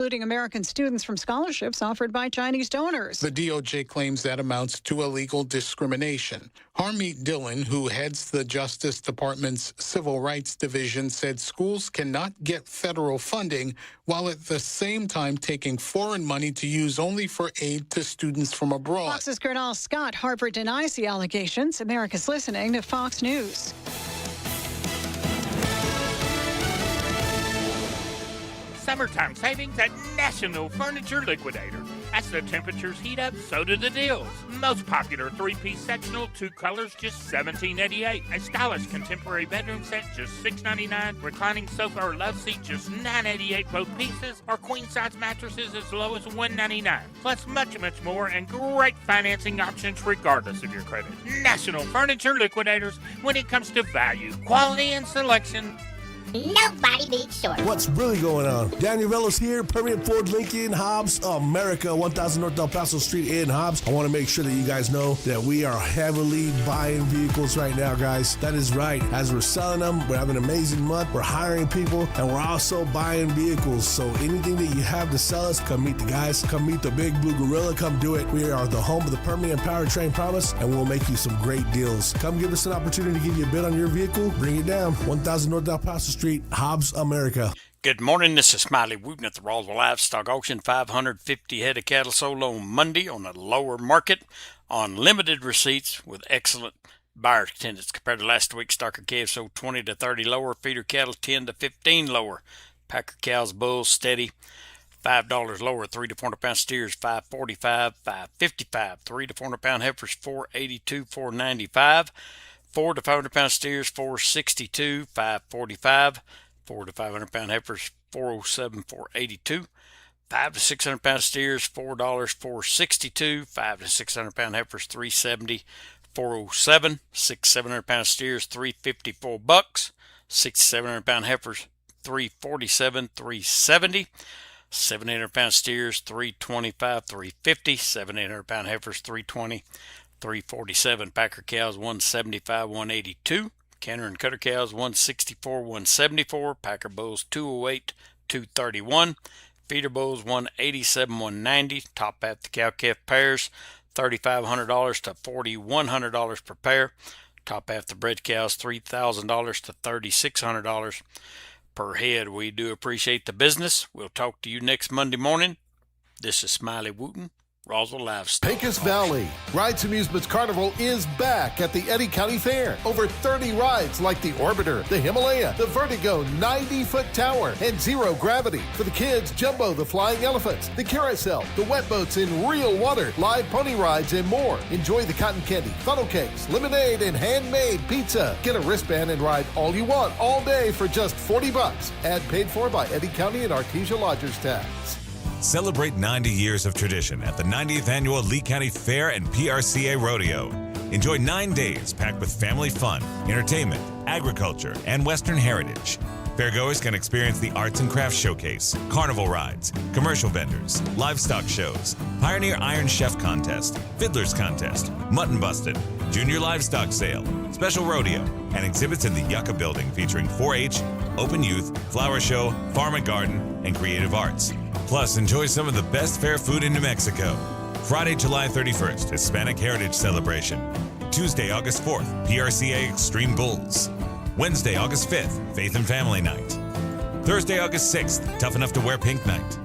including American students from scholarships offered by Chinese donors. The DOJ claims that amounts to illegal discrimination. Harmeet Dillon, who heads the Justice Department's Civil Rights Division, said schools cannot get federal funding while at the same time taking foreign money to use only for aid to students from abroad. Fox's Gernal Scott. Harvard denies the allegations. America's listening to Fox News. Summertime savings at National Furniture Liquidator. As the temperatures heat up, so do the deals. Most popular three-piece sectional, 2 colors, just $17.88. A stylish contemporary bedroom set, just $6.99. Reclining sofa or love seat, just $9.88 both pieces. Or queen-size mattresses as low as $1.99. Plus much, much more and great financing options regardless of your credit. National Furniture Liquidators. When it comes to value, quality, and selection, nobody beats Short. What's really going on? Daniel Velos here, Permian Ford Lincoln, Hobbs, America, 1000 North El Paso Street in Hobbs. I want to make sure that you guys know that we are heavily buying vehicles right now, guys. That is right. As we're selling them, we're having an amazing month. We're hiring people, and we're also buying vehicles. So anything that you have to sell us, come meet the guys. Come meet the Big Blue Gorilla. Come do it. We are the home of the Permian Powertrain Promise, and we'll make you some great deals. Come give us an opportunity to give you a bid on your vehicle. Bring it down. 1000 North El Paso Street, Hobbs, America. Good morning, this is Smiley Wooten at the Roswell Livestock Auction. 550 head of cattle sold on Monday on the lower market on limited receipts with excellent buyer attendance. Compared to last week, stocker calves sold 20 to 30 lower, feeder cattle 10 to 15 lower. Packer cows, bulls steady, $5 lower, 3 to 400 pound steers, $5.45, $5.55, 3 to 400 pound heifers, $4.82, $4.95. 4 to 500 pound steers, $4.62, $5.45. 4 to 500 pound heifers, $4.07, $4.82. 5 to 600 pound steers, $4, $4.62. 5 to 600 pound heifers, $3.70, $4.07. 6 700 pound steers, $3.54. 6 700 pound heifers, $3.47, $3.70. 7 800 pound steers, $3.25, $3.50. 7 800 pound heifers, $3.20. $3.47. Packer cows, $1.75, $1.82. Canner and cutter cows, $1.64, $1.74. Packer bulls, $2.08, $2.31. Feeder bulls, $1.87, $1.90. Top half the cow calf pairs, $3,500 to $4,100 per pair. Top half the bred cows, $3,000 to $3,600 per head. We do appreciate the business. We'll talk to you next Monday morning. This is Smiley Wooten, Roswell Livestock. Pecos Valley Rides Amusements Carnival is back at the Eddy County Fair. Over 30 rides like the Orbiter, the Himalaya, the Vertigo 90-foot tower, and Zero Gravity. For the kids, Jumbo the Flying Elephants, the Carousel, the wet boats in real water, live pony rides, and more. Enjoy the cotton candy, funnel cakes, lemonade, and handmade pizza. Get a wristband and ride all you want all day for just $40. Ad paid for by Eddy County and Artesia Lodgers Tax. Celebrate 90 years of tradition at the 90th Annual Lee County Fair and PRCA Rodeo. Enjoy 9 days packed with family fun, entertainment, agriculture, and Western heritage. Fairgoers can experience the Arts and Crafts Showcase, carnival rides, commercial vendors, livestock shows, Pioneer Iron Chef Contest, Fiddlers Contest, Mutton Busted, Junior Livestock Sale, Special Rodeo, and exhibits in the Yucca Building featuring 4-H, Open Youth, Flower Show, Farm and Garden, and Creative Arts. Plus, enjoy some of the best fair food in New Mexico. Friday, July 31st, Hispanic Heritage Celebration. Tuesday, August 4th, PRCA Extreme Bulls. Wednesday, August 5th, Faith and Family Night. Thursday, August 6th, Tough Enough to Wear Pink Night.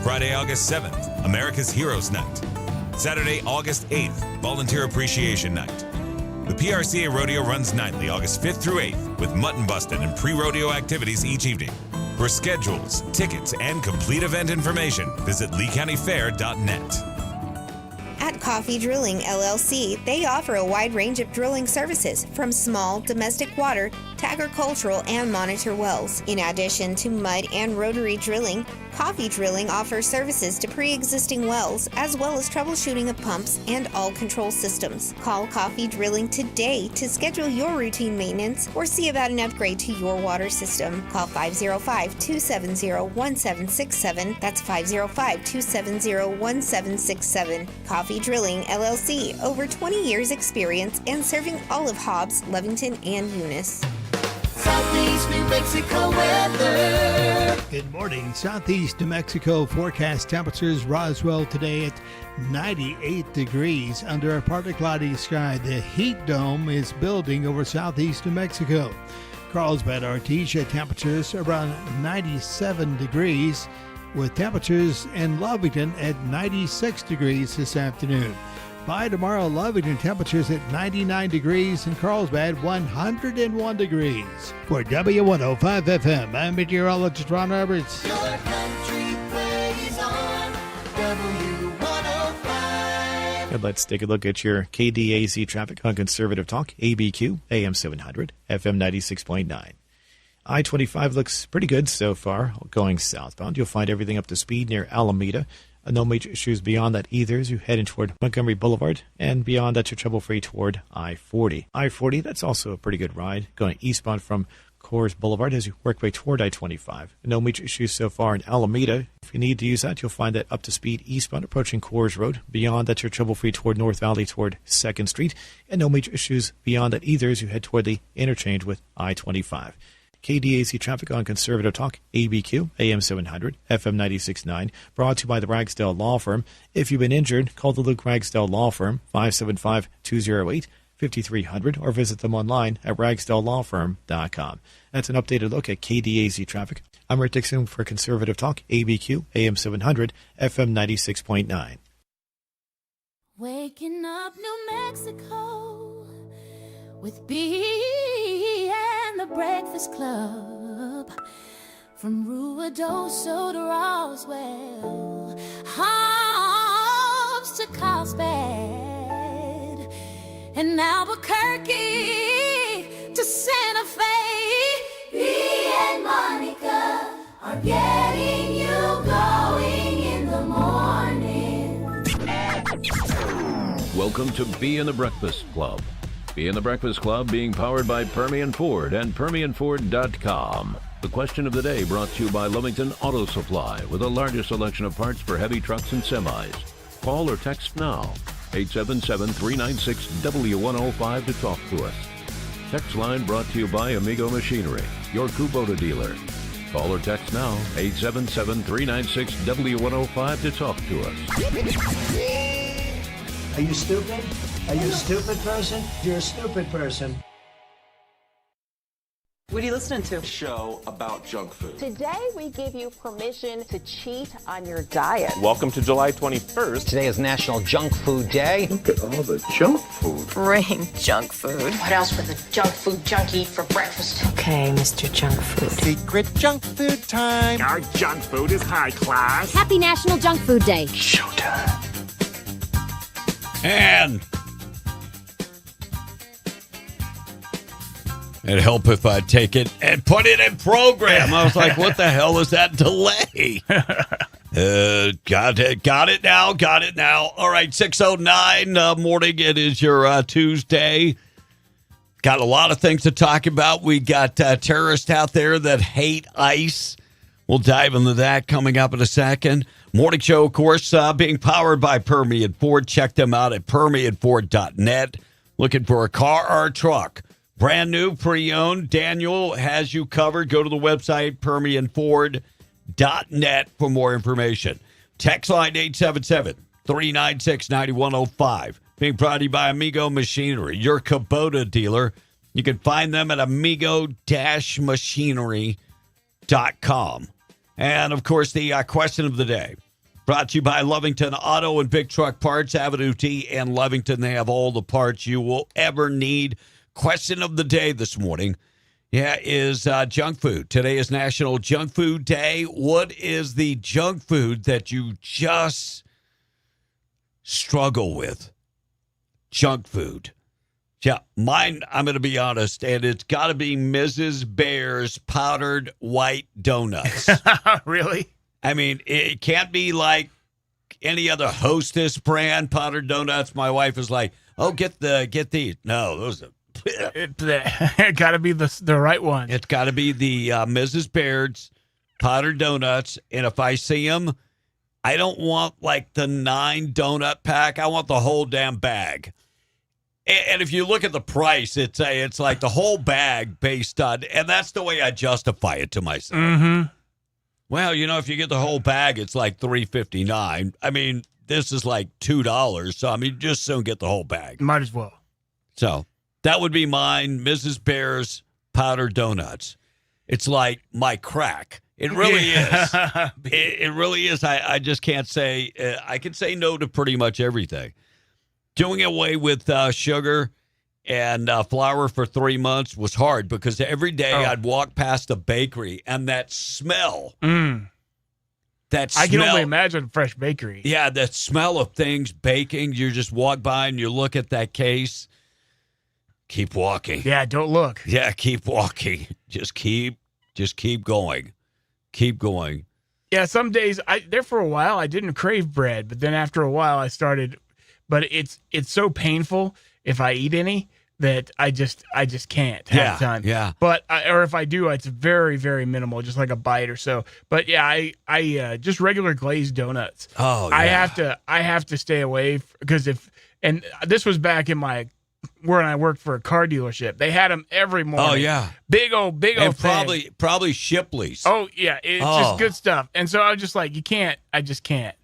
Friday, August 7th, America's Heroes Night. Saturday, August 8th, Volunteer Appreciation Night. The PRCA Rodeo runs nightly, August 5th through 8th, with Mutton Busted and pre-rodeo activities each evening. For schedules, tickets, and complete event information, visit leecountyfair.net. At Coffee Drilling LLC, they offer a wide range of drilling services from small domestic water to agricultural and monitor wells. In addition to mud and rotary drilling, Coffee Drilling offers services to pre-existing wells as well as troubleshooting of pumps and all control systems. Call Coffee Drilling today to schedule your routine maintenance or see about an upgrade to your water system. Call 505-270-1767. That's 505-270-1767. Coffee Drilling LLC, over 20 years experience and serving all of Hobbs, Lovington, and Eunice. Southeast New Mexico weather. Good morning. Southeast New Mexico forecast temperatures. Roswell today at 98 degrees under a partly cloudy sky. The heat dome is building over southeast New Mexico. Carlsbad, Artesia temperatures around 97 degrees with temperatures in Lovington at 96 degrees this afternoon. By tomorrow, Lovington temperatures at 99 degrees and Carlsbad 101 degrees. For W105 FM, I'm meteorologist Ron Roberts. Your country plays on W105. And let's take a look at your KDAZ traffic on Conservative Talk, ABQ, AM 700, FM 96.9. I-25 looks pretty good so far going southbound. You'll find everything up to speed near Alameda. No major issues beyond that either as you head in toward Montgomery Boulevard, and beyond that you're trouble-free toward I-40. I-40, that's also a pretty good ride, going eastbound from Coors Boulevard as you work way toward I-25. No major issues so far in Alameda. If you need to use that, you'll find that up to speed eastbound approaching Coors Road. Beyond that, you're trouble-free toward North Valley toward 2nd Street, and no major issues beyond that either as you head toward the interchange with I-25. KDAZ traffic on Conservative Talk, ABQ, AM 700, FM 96.9, brought to you by the Ragsdale Law Firm. If you've been injured, call the Luke Ragsdale Law Firm, 575-208-5300, or visit them online at ragsdalelawfirm.com. That's an updated look at KDAZ traffic. I'm Rick Dixon for Conservative Talk, ABQ, AM 700, FM 96.9. Waking up New Mexico with B and the Breakfast Club, from Ruidoso to Roswell, Hobbs to Carlsbad, and Albuquerque to Santa Fe. B and Monica are getting you going in the morning. Welcome to Be in the Breakfast Club. Be in the Breakfast Club being powered by Permian Ford and PermianFord.com. The question of the day brought to you by Lovington Auto Supply, with the largest selection of parts for heavy trucks and semis. Call or text now, 877-396-W105 to talk to us. Text line brought to you by Amigo Machinery, your Kubota dealer. Call or text now, 877-396-W105 to talk to us. Are you stupid? Are you a stupid person? You're a stupid person. What are you listening to? A show about junk food. Today we give you permission to cheat on your diet. Welcome to July 21st. Today is National Junk Food Day. Look at all the junk food. Bring junk food. What else would the junk food junkie eat for breakfast? Okay, Mr. Junk Food. Secret junk food time. Our junk food is high class. Happy National Junk Food Day. Showtime. And it'd help if I take it and put it in program. I was like, what the hell is that delay? Got it now. All right, 6:09 morning. It is your Tuesday. Got a lot of things to talk about. We got terrorists out there that hate ICE. We'll dive into that coming up in a second. Morning show, of course, being powered by Permian Ford. Check them out at PermianFord.net. Looking for a car or a truck? Brand new, pre-owned. Daniel has you covered. Go to the website, PermianFord.net, for more information. Text line 877-396-9105. Being brought to you by Amigo Machinery, your Kubota dealer. You can find them at amigo-machinery.com. And, of course, the question of the day, brought to you by Lovington Auto and Big Truck Parts, Avenue T and Lovington. They have all the parts you will ever need. Question of the day this morning, is junk food. Today is National Junk Food Day. What is the junk food that you just struggle with? Junk food. Yeah, mine, I'm going to be honest, and it's got to be Mrs. Bear's powdered white donuts. Really? I mean, it can't be like any other Hostess brand powdered donuts. My wife is like, oh, get these. No, those are... It got to be the right one. It's got to be the Mrs. Baird's powdered donuts, and if I see them, I don't want like the 9 donut pack. I want the whole damn bag. And if you look at the price, it's like the whole bag based on, and that's the way I justify it to myself. Mm-hmm. Well, if you get the whole bag, it's like $3.59. I mean, this is like $2, so I mean, just soon get the whole bag. Might as well. So that would be mine, Mrs. Bear's powdered donuts. It's like my crack. It really is. It really is. I just can't say. I can say no to pretty much everything. Doing away with sugar and flour for 3 months was hard because every day I'd walk past a bakery and that smell. That smell. I can only imagine a fresh bakery. Yeah, that smell of things baking. You just walk by and you look at that case. Keep walking. Yeah, don't look. Yeah, keep walking. Just keep going. Keep going. Yeah, some days there for a while I didn't crave bread, but then after a while I started. But it's so painful if I eat any that I just can't half the time. Yeah. But or if I do, it's very, very minimal, just like a bite or so. But yeah, I just regular glazed donuts. Oh, yeah. I have to stay away because and this was back in when I worked for a car dealership. They had them every morning. Oh yeah, big old and thing. probably Shipley's. Oh yeah, it's just good stuff. And so I was just like, I just can't.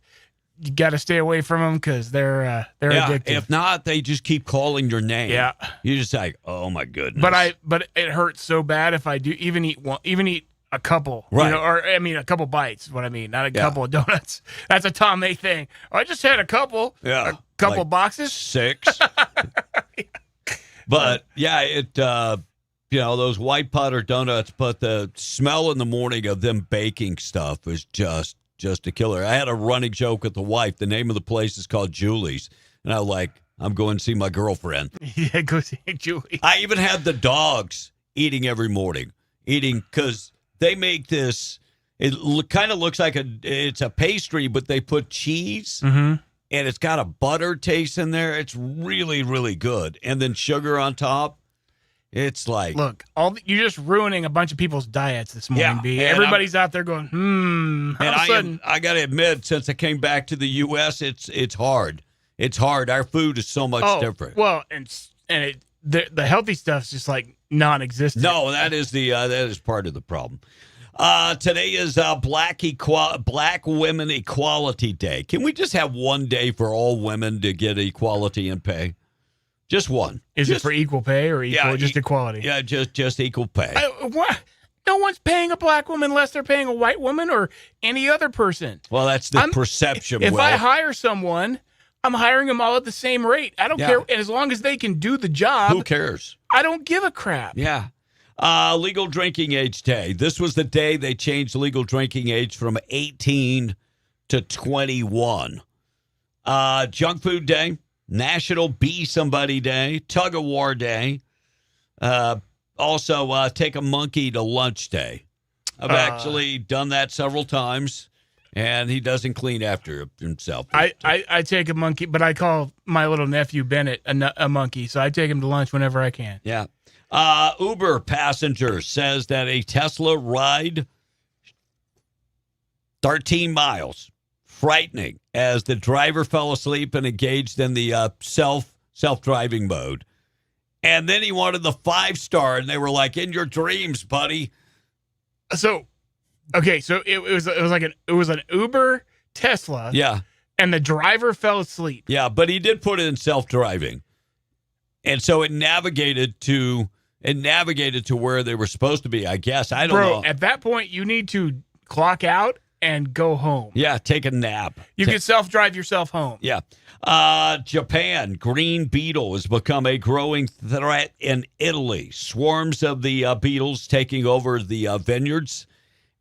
You got to stay away from them because they're addictive. If not, they just keep calling your name. Yeah, you're just like, oh my goodness. But it hurts so bad if I do even eat a couple, right? Or I mean a couple bites. What I mean, not a couple of donuts. That's a Tom May thing. I just had a couple. Yeah, a couple like boxes. 6. But yeah, it those white powder donuts. But the smell in the morning of them baking stuff is just a killer. I had a running joke with the wife. The name of the place is called Julie's. And I'm going to see my girlfriend. Yeah, go see Julie. I even had the dogs eating every morning. Because they make this, it kind of looks like it's a pastry, but they put cheese. Mm-hmm. And it's got a butter taste in there. It's really, really good. And then sugar on top. It's like, look, you're just ruining a bunch of people's diets this morning, Yeah, B. and Everybody's out there going, All of a sudden, I got to admit, since I came back to the U.S., it's hard. It's hard. Our food is so much different. Well, the healthy stuff's just like non-existent. No, that is part of the problem. Today is Black Women Equality Day. Can we just have one day for all women to get equality in pay? Just one. Is it for equal pay or just equality? Yeah, just equal pay. What? No one's paying a black woman unless they're paying a white woman or any other person. Well, that's the perception. If I hire someone, I'm hiring them all at the same rate. I don't care. And as long as they can do the job. Who cares? I don't give a crap. Yeah. Legal drinking age day. This was the day they changed legal drinking age from 18 to 21. Junk food day. National Be Somebody Day, Tug of War Day, also Take a Monkey to Lunch Day. I've actually done that several times, and he doesn't clean after himself. I take a monkey, but I call my little nephew Bennett a monkey, so I take him to lunch whenever I can. Yeah. Uber passenger says that a Tesla ride 13 miles. Frightening as the driver fell asleep and engaged in the self-driving mode. And then he wanted the 5-star, and they were like, in your dreams, buddy. So it was an Uber Tesla. Yeah. And the driver fell asleep. Yeah, but he did put it in self-driving. And so it navigated to where they were supposed to be, I guess. I don't know. At that point, you need to clock out and go home. Yeah, take a nap. You can self-drive yourself home. Yeah. Japan, green beetle has become a growing threat in Italy. Swarms of the beetles taking over the vineyards,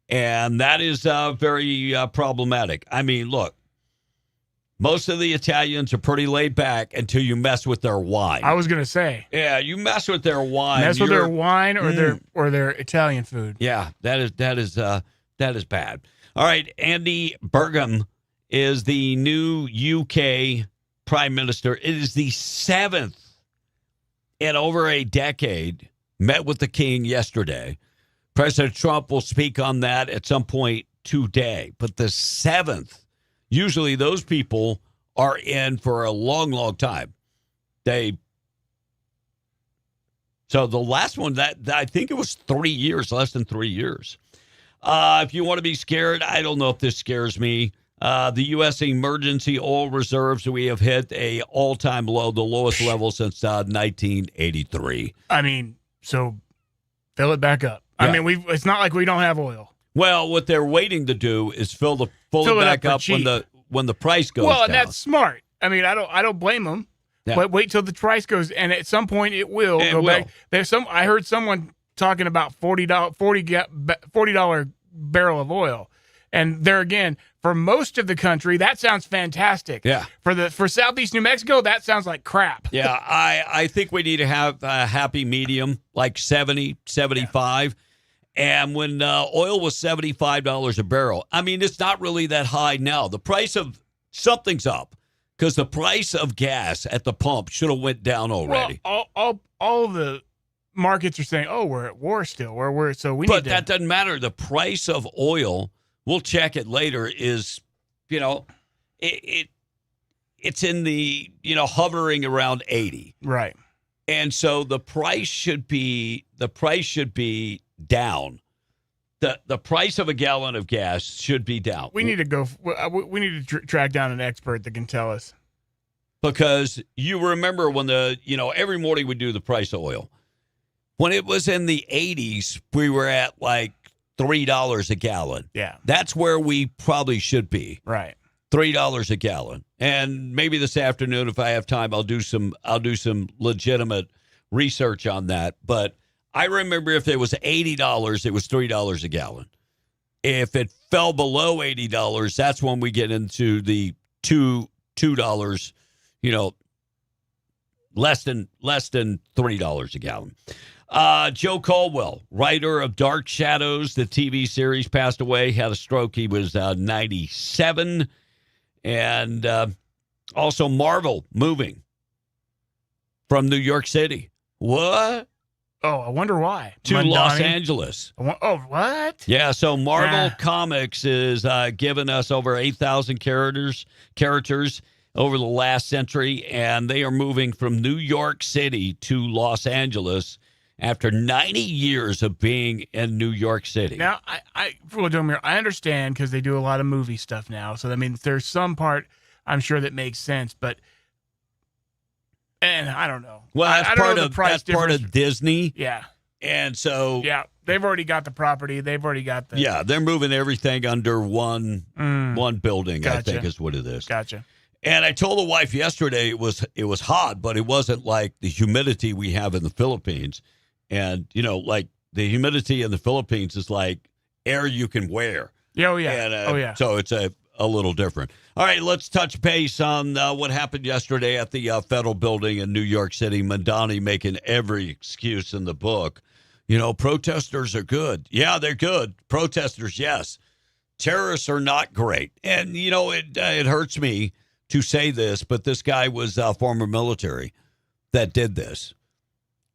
and that is very problematic. I mean, look, most of the Italians are pretty laid back until you mess with their wine. I was going to say. Yeah, you mess with their wine. Mess with their wine or their Italian food. Yeah, that is bad. All right, Andy Burnham is the new UK Prime Minister. It is the 7th in over a decade. Met with the King yesterday. President Trump will speak on that at some point today. But the 7th, usually those people are in for a long, long time. They So the last one, that I think it was 3 years, less than 3 years. If you want to be scared, I don't know if this scares me. The U.S. emergency oil reserves, we have hit a all-time low, the lowest level since 1983. I mean, so fill it back up. Yeah. I mean, it's not like we don't have oil. Well, what they're waiting to do is fill it back up when the price goes down. Well, and that's smart. I mean, I don't blame them. Yeah. But wait till the price goes, and at some point it will go back. I heard someone talking about $40 barrel of oil, and there again, for most of the country, that sounds fantastic. Yeah. For Southeast New Mexico, that sounds like crap. Yeah, I think we need to have a happy medium, like 70, 75. Yeah. And when oil was $75 a barrel, I mean, it's not really that high now. The price of something's up. Because the price of gas at the pump should have went down already. Well, all the markets are saying, "Oh, we're at war still. But that doesn't matter. The price of oil, we'll check it later. Is it's in the hovering around 80, right? And so the price should be down. The price of a gallon of gas should be down. We need to We need to track down an expert that can tell us. Because you remember when every morning we do the price of oil. When it was in the 80s, we were at like $3 a gallon. Yeah, that's where we probably should be. Right, $3 a gallon. And maybe this afternoon, if I have time, I'll do some legitimate research on that. But I remember if it was $80, it was $3 a gallon. If it fell below $80, that's when we get into the $2, less than $3 a gallon. Joe Caldwell, writer of Dark Shadows, the TV series, passed away, had a stroke. He was 97. And also Marvel moving from New York City. What? Oh, I wonder why. To Los Angeles. Oh, what? Yeah, so Marvel Comics is giving us over 8,000 characters over the last century, and they are moving from New York City to Los Angeles after 90 years of being in New York City. Now, I understand because they do a lot of movie stuff now. So, I mean, there's some part I'm sure that makes sense, but and I don't know. Well, that's part of Disney. Yeah. And so they've already got the property. They've already got the they're moving everything under one building, Gotcha. I think is what it is. Gotcha. And I told the wife yesterday it was hot, but it wasn't like the humidity we have in the Philippines. And like the humidity in the Philippines is like air you can wear. Oh yeah. And, so it's a little different. All right, let's touch base on what happened yesterday at the federal building in New York City. Mamdani making every excuse in the book. Protesters are good. Yeah, they're good. Protesters, yes. Terrorists are not great. And, it hurts me to say this, but this guy was former military that did this.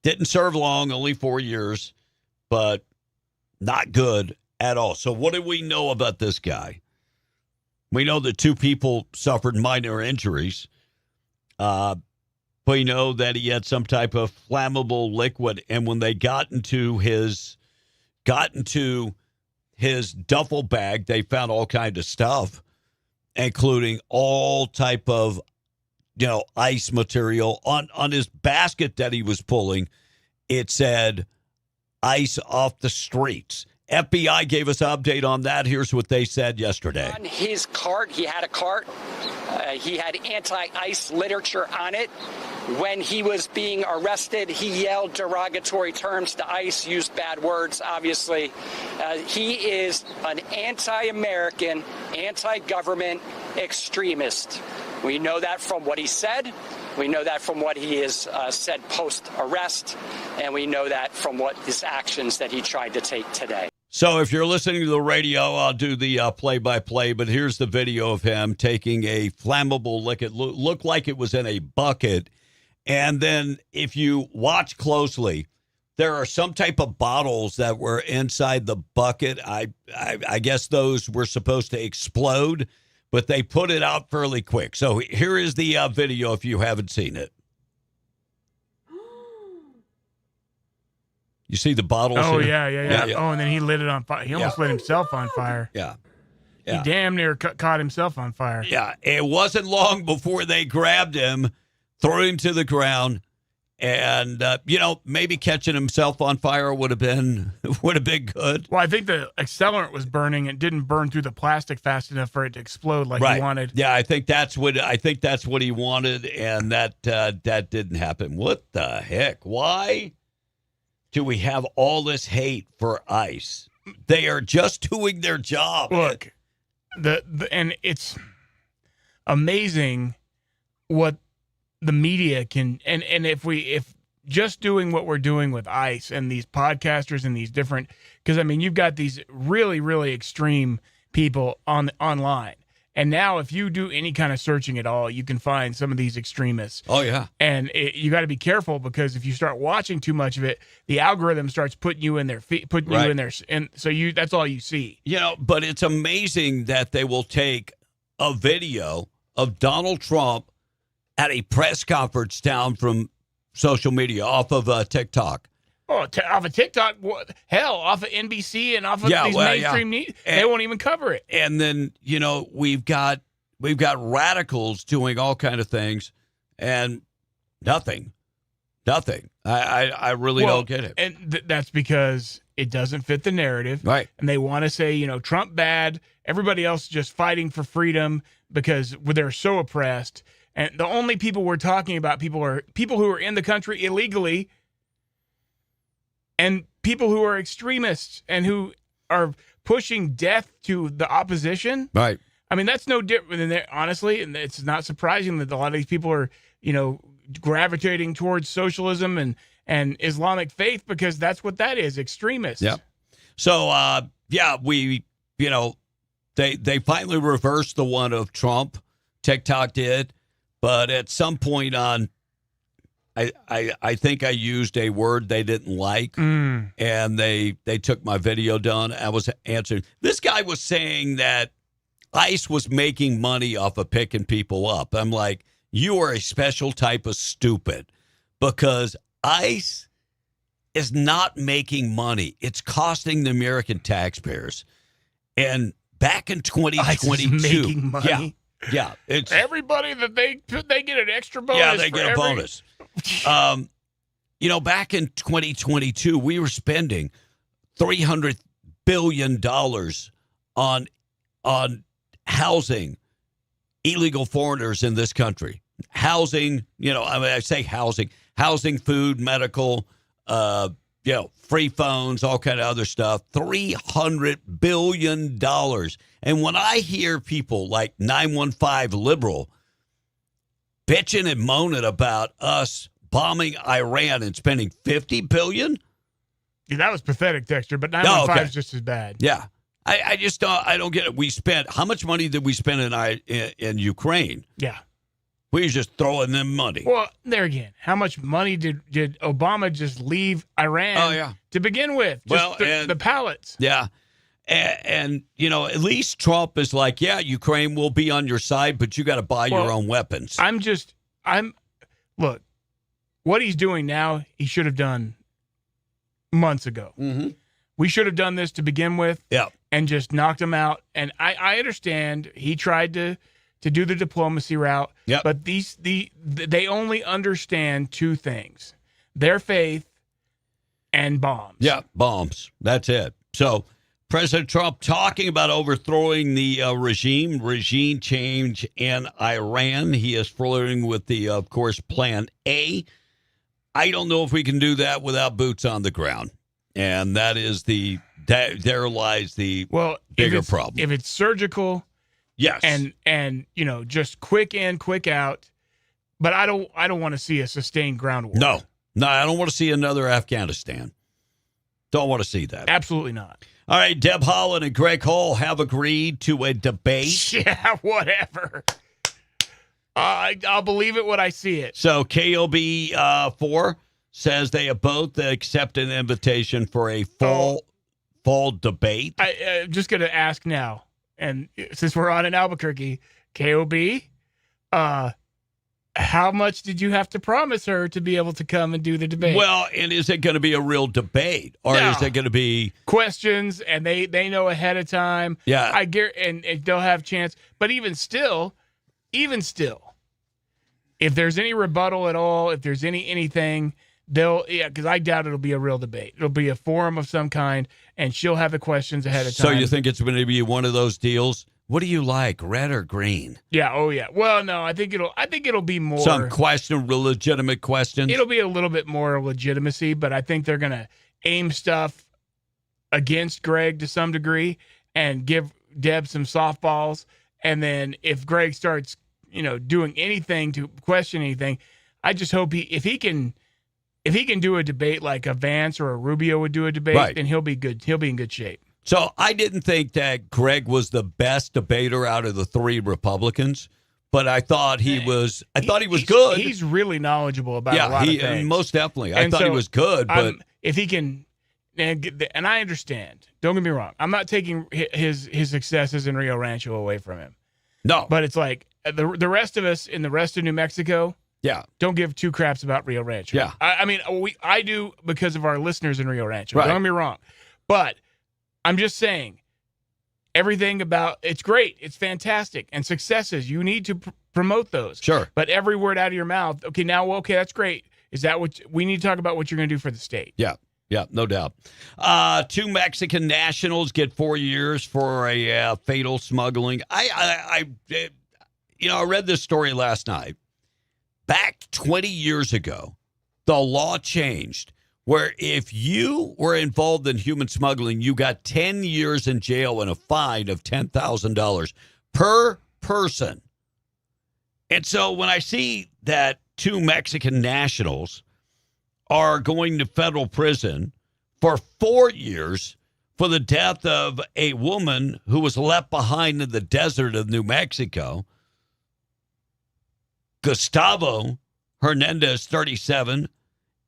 Didn't serve long, only 4 years, but not good at all. So what do we know about this guy? We know that 2 people suffered minor injuries. We know that he had some type of flammable liquid, and when they got into his duffel bag, they found all kinds of stuff, including all type of ice material. On his basket that he was pulling, it said ice off the streets. FBI gave us an update on that. Here's what they said yesterday. On his cart, he had a cart. He had anti-ice literature on it. When he was being arrested, he yelled derogatory terms to ICE, used bad words, obviously. He is an anti-American, anti-government extremist. We know that from what he said. We know that from what he has said post-arrest. And we know that from what his actions that he tried to take today. So if you're listening to the radio, I'll do the play-by-play, but here's the video of him taking a flammable liquid. Looked like it was in a bucket. And then if you watch closely, there are some type of bottles that were inside the bucket. I guess those were supposed to explode, but they put it out fairly quick. So here is the video if you haven't seen it. You see the bottles? Oh, here? yeah. Oh, and then he lit it on fire. He almost lit himself on fire. Yeah. He damn near caught himself on fire. Yeah. It wasn't long before they grabbed him, threw him to the ground, and maybe catching himself on fire would have been good. Well, I think the accelerant was burning. It didn't burn through the plastic fast enough for it to explode like he wanted. Yeah, I think that's what he wanted, and that didn't happen. What the heck? Why do we have all this hate for ICE? They are just doing their job. Look, and it's amazing what the media can, and if just doing what we're doing with ICE and these podcasters and these different, because I mean you've got these really, really extreme people online, and now if you do any kind of searching at all, you can find some of these extremists. Oh yeah, and you got to be careful, because if you start watching too much of it, the algorithm starts putting you in their feet, you in there, and so that's all you see. But it's amazing that they will take a video of Donald Trump at a press conference down from social media, off of TikTok. Oh, off of TikTok? Hell, off of NBC and off of these mainstream news. They won't even cover it. And then, we've got radicals doing all kind of things, and nothing. I really don't get it. And that's because it doesn't fit the narrative. Right. And they want to say, Trump bad, everybody else just fighting for freedom because they're so oppressed. And the only people we're talking about are people who are in the country illegally, and people who are extremists and who are pushing death to the opposition. Right. I mean, that's no different than that, honestly, and it's not surprising that a lot of these people are, gravitating towards socialism and Islamic faith, because that's what that is, extremists. Yeah. So, they finally reversed the one of Trump. TikTok did. But at some point on, I think I used a word they didn't like, and they took my video down. I was answering. This guy was saying that ICE was making money off of picking people up. I'm like, you are a special type of stupid, because ICE is not making money. It's costing the American taxpayers. And back in 2022, making money. Yeah, it's everybody that they get an extra bonus. Yeah, they get a bonus. Back in 2022, we were spending $300 billion on housing illegal foreigners in this country. Housing, I say housing, food, medical, free phones, all kind of other stuff. $300 billion. And when I hear people like 915 Liberal bitching and moaning about us bombing Iran and spending $50 billion. Yeah, that was pathetic, Dexter, but 915 is just as bad. Yeah. I just don't get it. We spent, how much money did we spend in Ukraine? Yeah. We were just throwing them money. Well, there again, how much money did Obama just leave Iran to begin with? Just the pallets. Yeah. And at least Trump is like, yeah, Ukraine will be on your side, but you got to buy your own weapons. Look, what he's doing now, he should have done months ago. Mm-hmm. We should have done this to begin with. Yeah. And just knocked him out. And I understand he tried to do the diplomacy route. Yep. But they only understand two things: their faith and bombs. Yeah, bombs. That's it. So President Trump talking about overthrowing the regime change in Iran. He is flirting with the, of course, Plan A. I don't know if we can do that without boots on the ground. And that is there lies the bigger problem. If it's surgical, yes, and just quick in, quick out, but I don't want to see a sustained ground war. No, I don't want to see another Afghanistan. Don't want to see that. Absolutely not. All right, Deb Haaland and Greg Hall have agreed to a debate. Yeah, whatever. I'll believe it when I see it. So KOB 4 says they have both accepted an invitation for a fall debate. I'm just going to ask now, and since we're on in Albuquerque, KOB, how much did you have to promise her to be able to come and do the debate? Well, and is it going to be a real debate, or No. is it going to be questions? And they know ahead of time. Yeah. I get, and they'll have chance. But even still, if there's any rebuttal at all, if there's anything, because I doubt it'll be a real debate. It'll be a forum of some kind, and she'll have the questions ahead of time. So you think it's going to be one of those deals? What do you like, red or green? Yeah. Oh, yeah. Well, no, I think it'll be more Some legitimate questions. It'll be a little bit more legitimacy, but I think they're going to aim stuff against Greg to some degree and give Deb some softballs. And then if Greg starts, doing anything to question anything, I just hope if he can do a debate like a Vance or a Rubio would do a debate, Right. then he'll be good. He'll be in good shape. So I didn't think that Greg was the best debater out of the three Republicans, but I thought he was. He's good. He's really knowledgeable about a lot of things. Most definitely. I thought he was good, but if he can, and I understand. Don't get me wrong. I'm not taking his successes in Rio Rancho away from him. No, but it's like the rest of us in the rest of New Mexico. Yeah, don't give two craps about Rio Rancho. Yeah, I mean I do because of our listeners in Rio Rancho. Right. Don't get me wrong, but I'm just saying everything about it's great, it's fantastic, and successes you need to promote those. Sure, but every word out of your mouth. Okay, that's great. Is that what we need to talk about? What you're going to do for the state? Yeah. Yeah, no doubt. 2 Mexican nationals get 4 years for a fatal smuggling. I read this story last night. Back 20 years ago, the law changed where if you were involved in human smuggling, you got 10 years in jail and a fine of $10,000 per person. And so when I see that 2 Mexican nationals are going to federal prison for 4 years for the death of a woman who was left behind in the desert of New Mexico. Gustavo Hernandez, 37,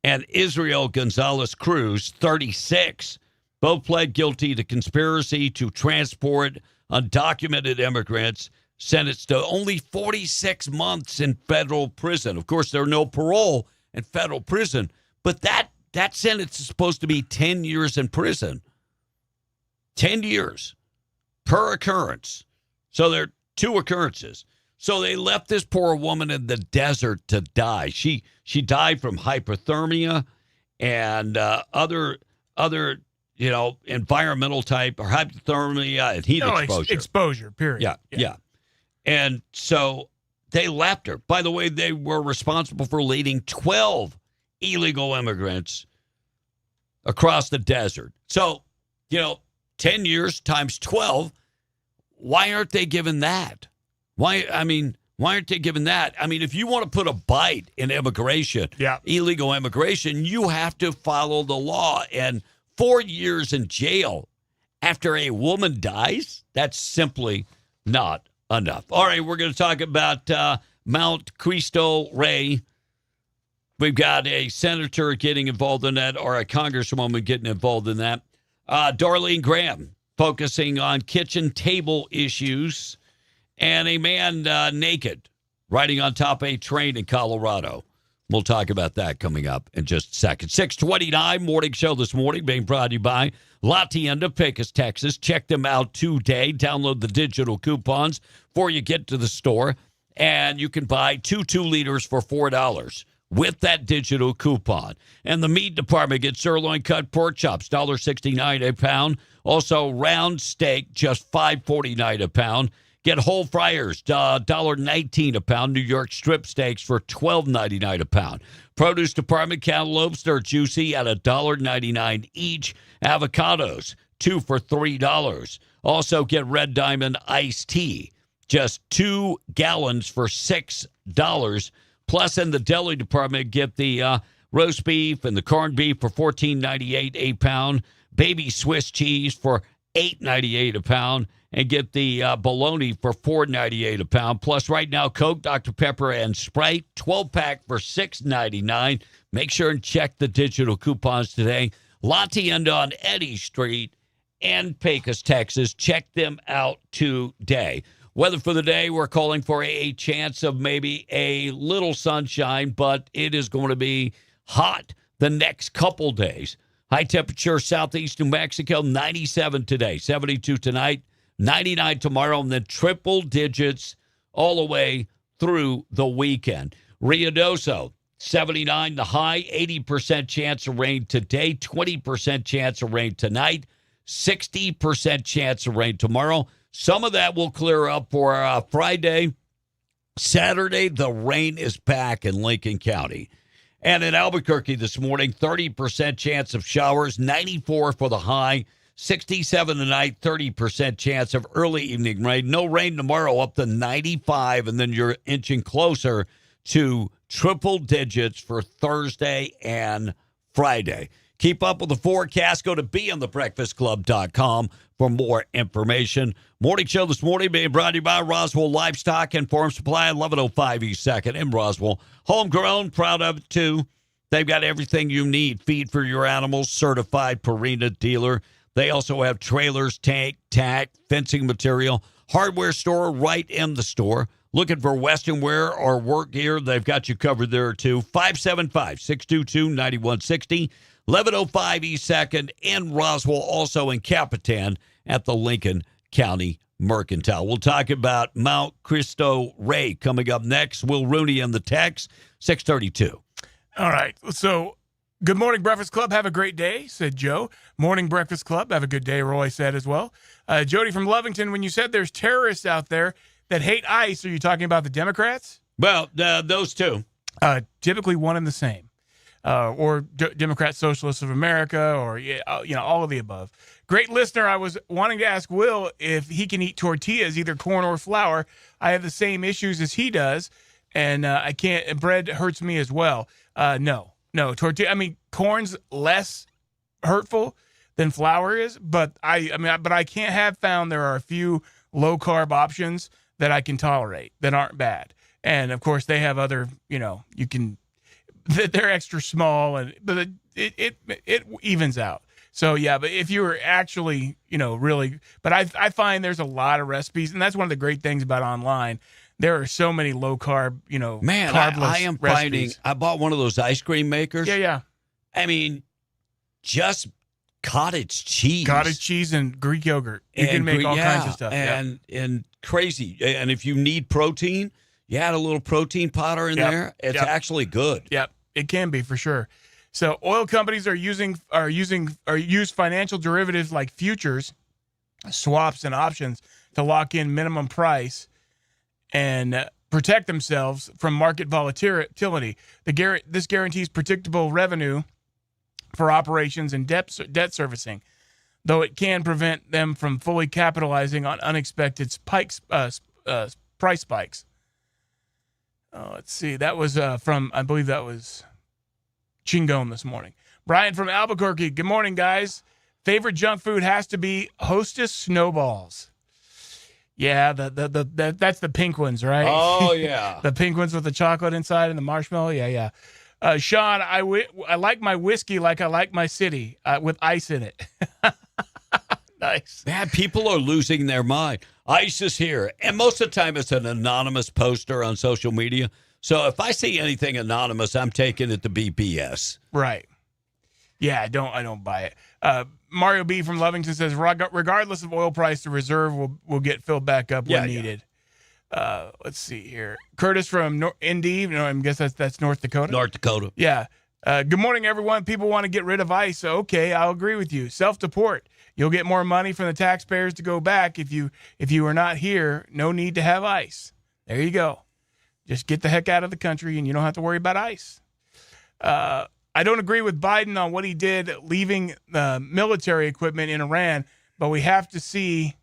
and Israel Gonzalez Cruz, 36, both pled guilty to conspiracy to transport undocumented immigrants, sentenced to only 46 months in federal prison. Of course, there's no parole in federal prison, but that sentence is supposed to be 10 years in prison. 10 years per occurrence. So there are 2 occurrences. So they left this poor woman in the desert to die. She died from hypothermia and other environmental type or hypothermia and heat exposure. Exposure, period. Yeah. And so they left her. By the way, they were responsible for leading 12 illegal immigrants across the desert. So, 10 years times 12, why aren't they given that? Why aren't they given that? I mean, if you want to put a bite in immigration, illegal immigration, you have to follow the law. And 4 years in jail after a woman dies, that's simply not enough. All right, we're going to talk about Mount Cristo Rey. We've got a senator getting involved in that or a congresswoman getting involved in that. Darlene Graham focusing on kitchen table issues. And a man naked riding on top of a train in Colorado. We'll talk about that coming up in just a second. 6:29 morning show this morning being brought to you by La Tienda, Pecos, Texas. Check them out today. Download the digital coupons before you get to the store. And you can buy 2 liters for $4 with that digital coupon. And the meat department gets sirloin cut pork chops, $1.69 a pound. Also round steak, just $5.49 a pound. Get whole fryers, $1.19 a pound. New York strip steaks for $12.99 a pound. Produce department cantaloupes, they're juicy at $1.99 each. Avocados, 2 for $3. Also get Red Diamond iced tea, just 2 gallons for $6. Plus in the deli department, get the roast beef and the corned beef for $14.98 a pound. Baby Swiss cheese for $8.98 a pound. And get the bologna for $4.98 a pound. Plus, right now, Coke, Dr. Pepper, and Sprite, 12-pack for $6.99. Make sure and check the digital coupons today. La Tienda on Eddy Street in Pecos, Texas. Check them out today. Weather for the day, we're calling for a chance of maybe a little sunshine, but it is going to be hot the next couple days. High temperature southeast New Mexico, 97 today, 72 tonight, 99 tomorrow, and then triple digits all the way through the weekend. Ruidoso, 79 the high, 80% chance of rain today, 20% chance of rain tonight, 60% chance of rain tomorrow. Some of that will clear up for Friday. Saturday, the rain is back in Lincoln County. And in Albuquerque this morning, 30% chance of showers, 94 for the high, 67 tonight, 30% chance of early evening rain. No rain tomorrow, up to 95, and then you're inching closer to triple digits for Thursday and Friday. Keep up with the forecast. Go to beonthebreakfastclub.com for more information. Morning show this morning being brought to you by Roswell Livestock and Farm Supply, 1105 East 2nd in Roswell. Homegrown, proud of it too. They've got everything you need. Feed for your animals, certified Purina dealer. They also have trailers, tank, tack, fencing material, hardware store right in the store. Looking for Western wear or work gear, they've got you covered there too. 575-622-9160. 1105 East 2nd in Roswell, also in Capitan at the Lincoln County Mercantile. We'll talk about Mount Cristo Rey coming up next. Will Rooney and the Tex, 632. All right. So, good morning, Breakfast Club. Have a great day, said Joe. Morning, Breakfast Club. Have a good day, Roy said as well. Jody from Lovington, when you said there's terrorists out there that hate ICE, are you talking about the Democrats? Well, those two. Typically one and the same. Or Democrat Socialists of America, or all of the above. Great listener. I was wanting to ask Will if he can eat tortillas, either corn or flour. I have the same issues as he does, and I can't. And bread hurts me as well. No, tortilla. I mean, corn's less hurtful than flour is, but I can't have found there are a few low carb options that I can tolerate that aren't bad. And of course, they have other. You can. They're extra small, but it evens out. So yeah, but if you were actually, really, but I find there's a lot of recipes, and that's one of the great things about online. There are so many low carb, man, carbless I am recipes. finding. I bought one of those ice cream makers. Yeah. I mean, just cottage cheese and Greek yogurt. You can make all kinds of stuff. And crazy. And if you need protein, you add a little protein powder in there. It's actually good. Yep. It can be for sure. So oil companies use financial derivatives like futures, swaps, and options to lock in minimum price and protect themselves from market volatility. This guarantees predictable revenue for operations and debt servicing, though it can prevent them from fully capitalizing on unexpected price spikes. Let's see. That was I believe that was Chingon this morning. Brian from Albuquerque. Good morning, guys. Favorite junk food has to be Hostess snowballs. Yeah, that's the pink ones, right? Oh, yeah. The pink ones with the chocolate inside and the marshmallow. Yeah. Sean, I like my whiskey like I like my city, with ice in it. Nice. Man, people are losing their mind. ICE is here. And most of the time it's an anonymous poster on social media. So if I see anything anonymous, I'm taking it to be BS. Right. Yeah, I don't buy it. Mario B. from Lovington says, regardless of oil price, the reserve will get filled back up when needed. Let's see here. Curtis from Indy. I guess that's North Dakota. North Dakota. Yeah. Good morning, everyone. People want to get rid of ICE. Okay, I'll agree with you. Self-deport. You'll get more money from the taxpayers to go back if you are not here. No need to have ICE. There you go. Just get the heck out of the country, and you don't have to worry about ICE. I don't agree with Biden on what he did leaving military equipment in Iran, but we have to see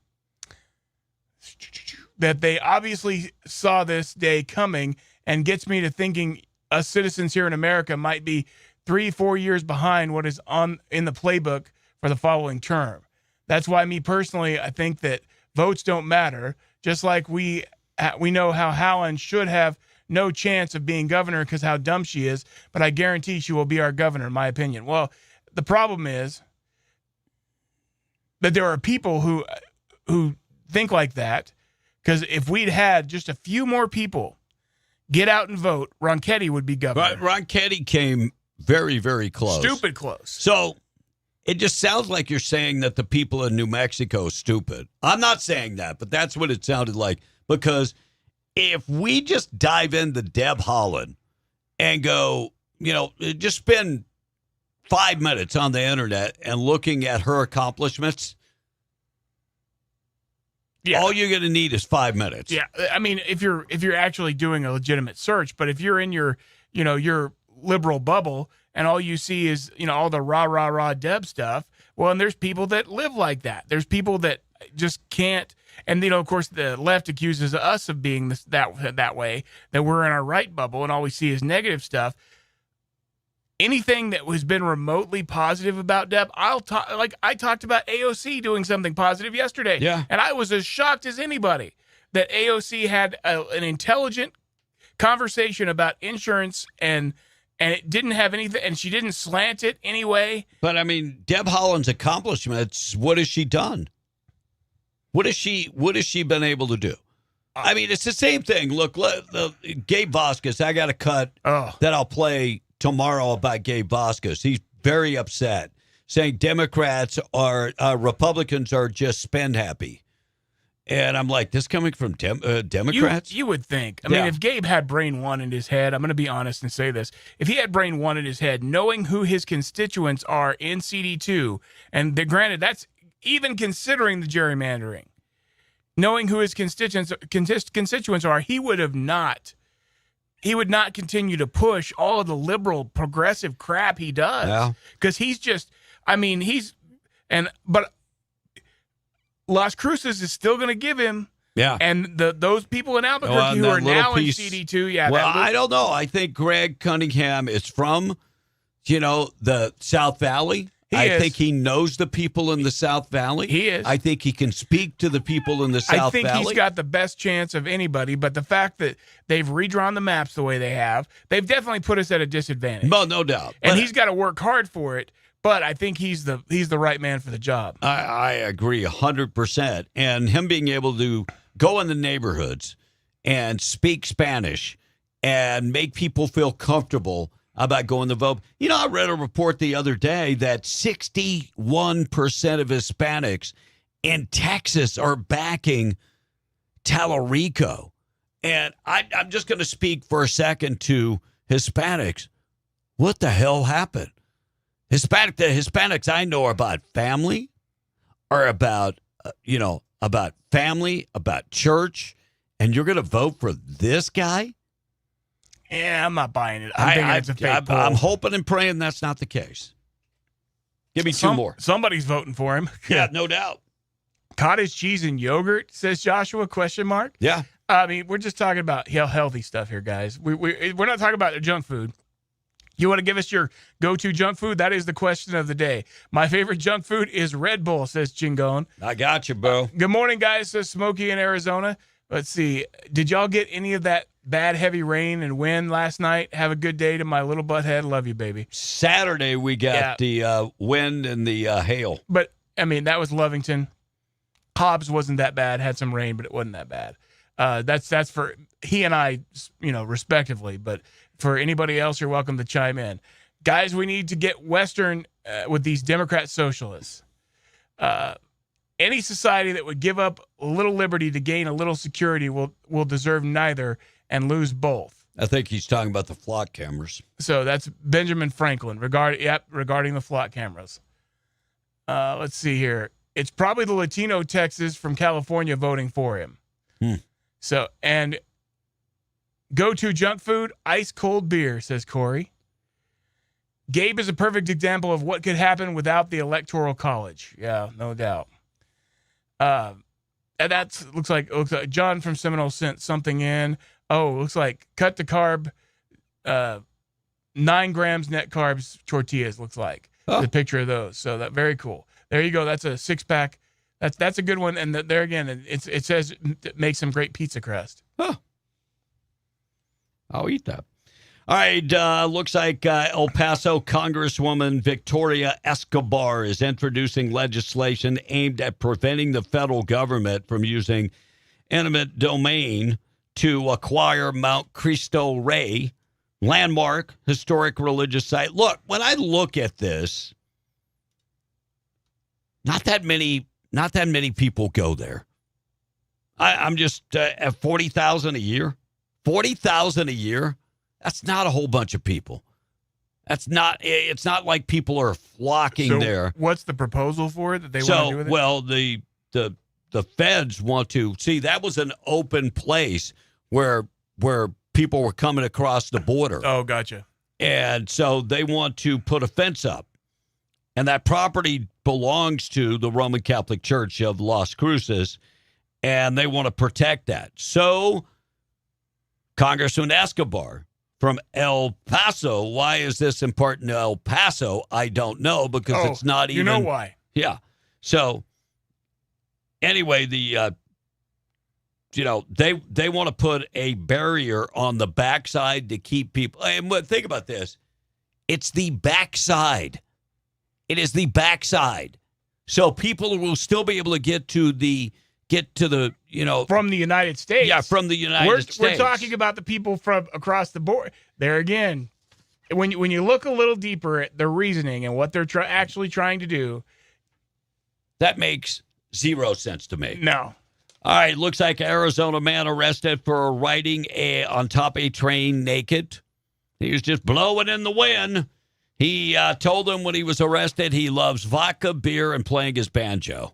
that they obviously saw this day coming, and gets me to thinking us citizens here in America might be 3-4 years behind what is in the playbook for the following term. That's why me personally, I think that votes don't matter, just like we know how Haaland should have no chance of being governor because how dumb she is, but I guarantee she will be our governor, in my opinion. Well, the problem is that there are people who think like that, Because if we'd had just a few more people get out and vote, Ronchetti would be governor. Ronchetti came very, very close. Stupid close. So it just sounds like you're saying that the people in New Mexico are stupid. I'm not saying that, but that's what it sounded like. Because if we just dive into Deb Haaland and go, just spend 5 minutes on the internet and looking at her accomplishments, all you're going to need is 5 minutes. Yeah, I mean, if you're actually doing a legitimate search, but if you're in your liberal bubble and all you see is all the rah Deb stuff, well, and there's people that live like that. There's people that just can't, and of course the left accuses us of being that way, that we're in our right bubble and all we see is negative stuff. Anything that has been remotely positive about Deb, I talked about AOC doing something positive yesterday. Yeah. And I was as shocked as anybody that AOC had an intelligent conversation about insurance and it didn't have anything, and she didn't slant it anyway. But I mean, Deb Haaland's accomplishments, what has she done? What has she been able to do? I mean, it's the same thing. Look, Gabe Vasquez, I got a cut that I'll play tomorrow about Gabe Vasquez. He's very upset, saying Democrats Republicans are just spend happy. And I'm like, this coming from Democrats? You would think. I mean, if Gabe had brain one in his head, I'm going to be honest and say this. If he had brain one in his head, knowing who his constituents are in CD2, and granted, that's even considering the gerrymandering, knowing who his constituents are, he would not continue to push all of the liberal progressive crap he does. Because he's just, but Las Cruces is still going to give him. Yeah. And those people in Albuquerque who are now in CD2. Well, I don't know. I think Greg Cunningham is from, the South Valley. I think he knows the people in the South Valley. He is. I think he can speak to the people in the South Valley. I think he's got the best chance of anybody, but the fact that they've redrawn the maps the way they have, they've definitely put us at a disadvantage. Well, no doubt. And he's got to work hard for it, but I think he's the right man for the job. I agree 100%. And him being able to go in the neighborhoods and speak Spanish and make people feel comfortable about going to vote. I read a report the other day that 61% of Hispanics in Texas are backing Tallarico. And I'm just going to speak for a second to Hispanics. What the hell happened? The Hispanics I know are about family, are about, about family, about church, and you're going to vote for this guy? Yeah, I'm not buying it. I'm thinking it's a fake poll. I'm hoping and praying that's not the case. Give me two more. Somebody's voting for him. Yeah, no doubt. Cottage cheese and yogurt, says Joshua, ? Yeah. I mean, we're just talking about healthy stuff here, guys. We're not talking about junk food. You want to give us your go-to junk food? That is the question of the day. My favorite junk food is Red Bull, says Chingon. I got you, bro. Good morning, guys, says Smokey in Arizona. Let's see. Did y'all get any of that bad heavy rain and wind last night? Have a good day to my little butthead. Love you, baby. Saturday we got the wind and the hail. But, I mean, that was Lovington. Hobbs wasn't that bad. Had some rain, but it wasn't that bad. That's for he and I, respectively. But for anybody else, you're welcome to chime in. Guys, we need to get Western with these Democrat socialists. Any society that would give up a little liberty to gain a little security will deserve neither and lose both. I think he's talking about the flock cameras. So that's Benjamin Franklin regarding the flock cameras. Let's see here. It's probably the Latino Texas from California voting for him. So, and go-to junk food, ice cold beer, says Corey. Gabe is a perfect example of what could happen without the Electoral College. Yeah, no doubt. And that looks like John from Seminole sent something in. Oh, looks like cut to carb, 9 grams net carbs tortillas. Looks like the picture of those. So that very cool. There you go. That's a 6-pack. That's a good one. And there again, it says make some great pizza crust. Huh. I'll eat that. All right, looks like El Paso Congresswoman Victoria Escobar is introducing legislation aimed at preventing the federal government from using eminent domain to acquire Mount Cristo Rey, landmark historic religious site. Look, when I look at this, not that many people go there. I'm just at 40,000 a year. 40,000 a year. That's not a whole bunch of people. It's not like people are flocking there. What's the proposal for it that they want to do with it? Well, the feds want to see, that was an open place where people were coming across the border. Oh, gotcha. And so they want to put a fence up. And that property belongs to the Roman Catholic Church of Las Cruces, and they want to protect that. So Congressman Escobar from El Paso, why is this important to El Paso? I don't know, because it's not even. You know why? Yeah. So anyway, they want to put a barrier on the backside to keep people. And think about this. It's the backside. It is the backside. So people will still be able to get to the from the United States. Yeah, from the United States. We're talking about the people from across the board. There again, when you look a little deeper at their reasoning and what they're actually trying to do, that makes zero sense to me. No. All right, looks like Arizona man arrested for riding on top of a train naked. He was just blowing in the wind. He told them when he was arrested he loves vodka, beer, and playing his banjo.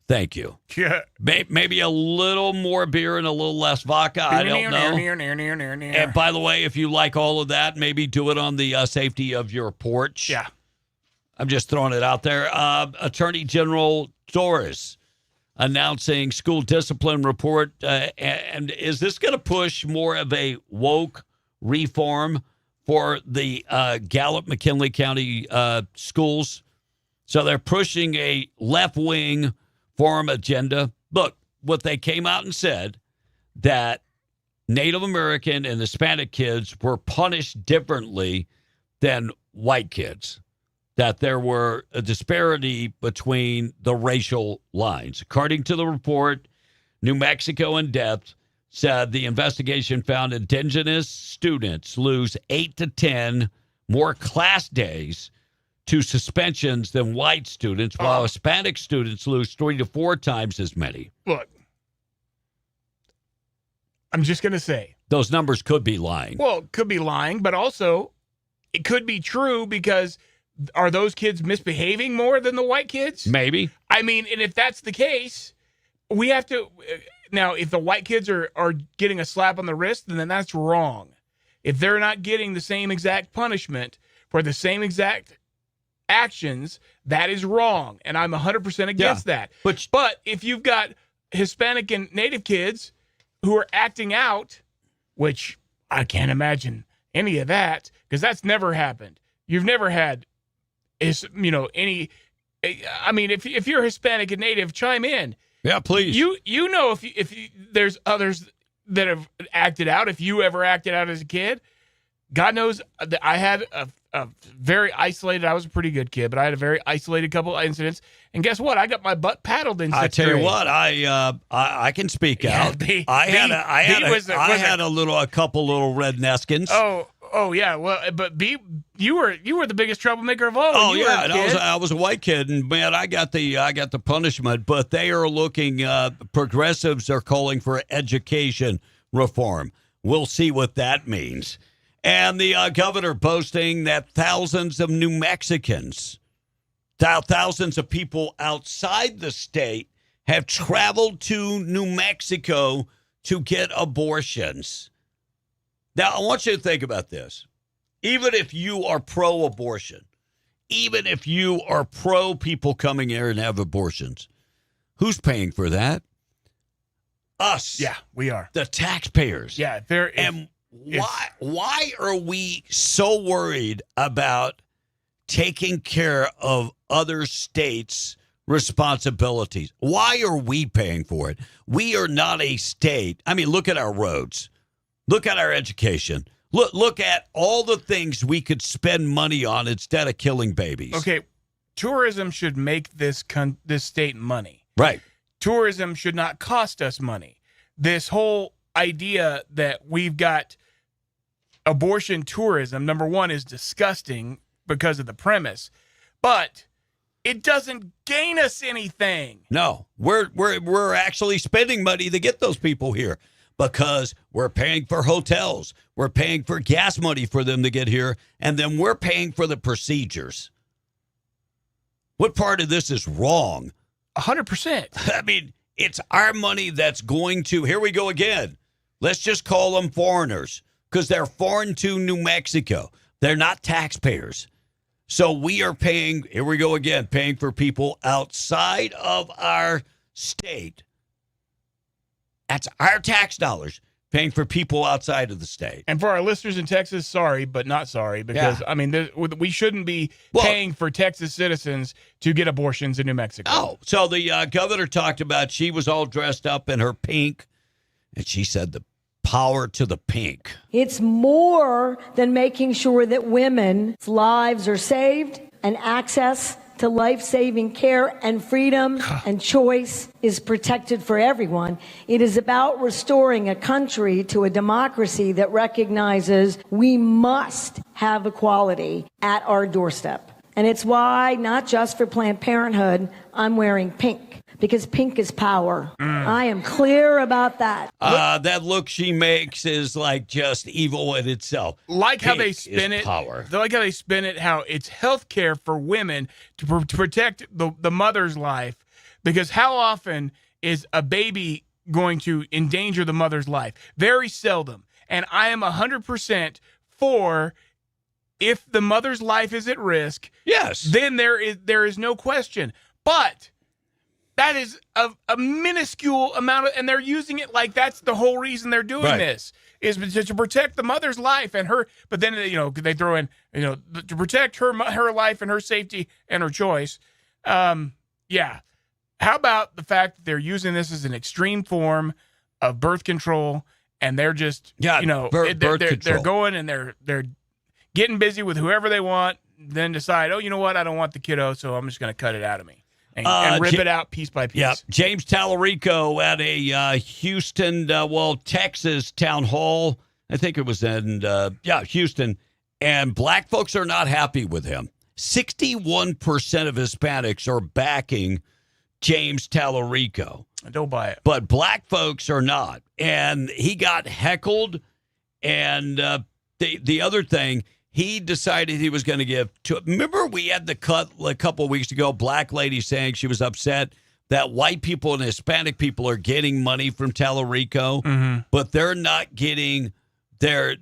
Thank you. Yeah. Maybe a little more beer and a little less vodka. I don't know. And by the way, if you like all of that, maybe do it on the safety of your porch. Yeah. I'm just throwing it out there. Attorney General Torres announcing school discipline report. And is this going to push more of a woke reform for the Gallup-McKinley County schools? So they're pushing a left-wing reform agenda. Look, what they came out and said, that Native American and Hispanic kids were punished differently than white kids, that there were a disparity between the racial lines. According to the report, New Mexico in depth said the investigation found indigenous students lose 8 to 10 more class days to suspensions than white students, while Hispanic students lose 3 to 4 times as many. Look, I'm just going to say. Those numbers could be lying. Well, it could be lying, but also it could be true, because are those kids misbehaving more than the white kids? Maybe. I mean, and if that's the case, we have to. Now, if the white kids are getting a slap on the wrist, then that's wrong. If they're not getting the same exact punishment for the same exact actions, that is wrong. And I'm 100% against that. But if you've got Hispanic and Native kids who are acting out, which I can't imagine any of that, because that's never happened. You've never had, any. I mean, if you're Hispanic and Native, chime in. Yeah, please. You know if there's others that have acted out. If you ever acted out as a kid, God knows that I had a very isolated. I was a pretty good kid, but I had a very isolated couple of incidents. And guess what? I got my butt paddled in 6th grade. I tell you what, I can speak out. I had a couple little red neskins. Oh yeah. Well, but you were the biggest troublemaker of all. Oh yeah, I was a white kid, and man, I got the punishment. But they are looking. Progressives are calling for education reform. We'll see what that means. And the governor boasting that thousands of New Mexicans, thousands of people outside the state, have traveled to New Mexico to get abortions. Now, I want you to think about this. Even if you are pro-abortion, even if you are pro-people coming here and have abortions, who's paying for that? Us. Yeah, we are. The taxpayers. Yeah. Why are we so worried about taking care of other states' responsibilities? Why are we paying for it? We are not a state. I mean, look at our roads. Look at our education. Look at all the things we could spend money on instead of killing babies. Okay, tourism should make this state money. Right. Tourism should not cost us money. this whole idea that we've got abortion tourism, number one, is disgusting because of the premise, but it doesn't gain us anything. No, we're actually spending money to get those people here because we're paying for hotels, we're paying for gas money for them to get here, and then we're paying for the procedures. What part of this is wrong? 100%. I mean, it's our money that's going to, here we go again. Let's just call them foreigners because they're foreign to New Mexico. They're not taxpayers. So we are paying, here we go again, paying for people outside of our state. That's our tax dollars paying for people outside of the state. And for our listeners in Texas, sorry, but not sorry, because, I mean, we shouldn't be paying for Texas citizens to get abortions in New Mexico. Oh, so the governor talked about she was all dressed up in her pink, and she said the power to the pink. It's more than making sure that women's lives are saved and access to life-saving care and freedom and choice is protected for everyone. It is about restoring a country to a democracy that recognizes we must have equality at our doorstep. And it's why, not just for Planned Parenthood, I'm wearing pink. Because pink is power. I am clear about that. That look she makes is like just evil in itself. Like how Pink they spin is it. Power. They like how they spin it, how it's health care for women to protect the mother's life. Because how often is a baby going to endanger the mother's life? Very seldom. And I am 100% for if the mother's life is at risk. Yes. Then there is no question. But that is a minuscule amount, and they're using it like that's the whole reason they're doing this is to protect the mother's life and her. But then they throw in to protect her life and her safety and her choice. Yeah. How about the fact that they're using this as an extreme form of birth control, and they're just birth control. They're going and they're getting busy with whoever they want, then decide, oh, you know what, I don't want the kiddo, so I'm just going to cut it out of me. And rip it out piece by piece. Yeah, James Tallarico at a Houston, Texas town hall. I think it was in, Houston. And black folks are not happy with him. 61% of Hispanics are backing James Tallarico. I don't buy it. But black folks are not. And he got heckled. And the other thing, he decided he was going to give to. Remember, we had the cut a couple of weeks ago. Black lady saying she was upset that white people and Hispanic people are getting money from Tallarico, but they're not getting their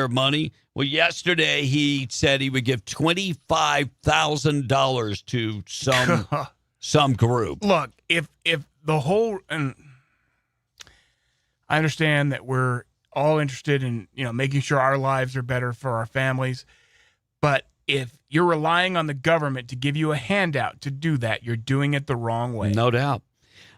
money. Well, yesterday he said he would give $25,000 to some group. Look, if the whole, and I understand that we're all interested in making sure our lives are better for our families, but if you're relying on the government to give you a handout to do that, you're doing it the wrong way. No doubt.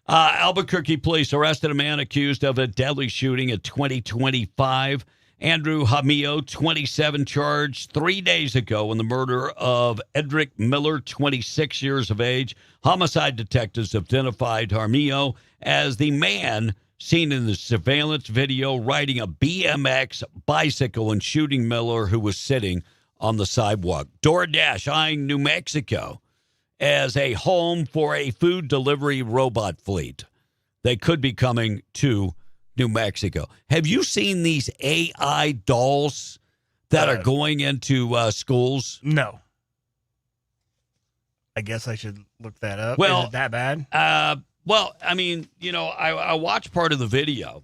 Albuquerque police arrested a man accused of a deadly shooting in 2025. Andrew Jaramillo, 27, charged 3 days ago in the murder of Edric Miller, 26 years of age. Homicide detectives identified Jaramillo as the man seen in the surveillance video riding a BMX bicycle and shooting Miller, who was sitting on the sidewalk. DoorDash eyeing New Mexico as a home for a food delivery robot fleet. They could be coming to New Mexico. Have you seen these AI dolls that are going into schools? No. I guess I should look that up. Well, is it that bad? Well, I mean, I watched part of the video.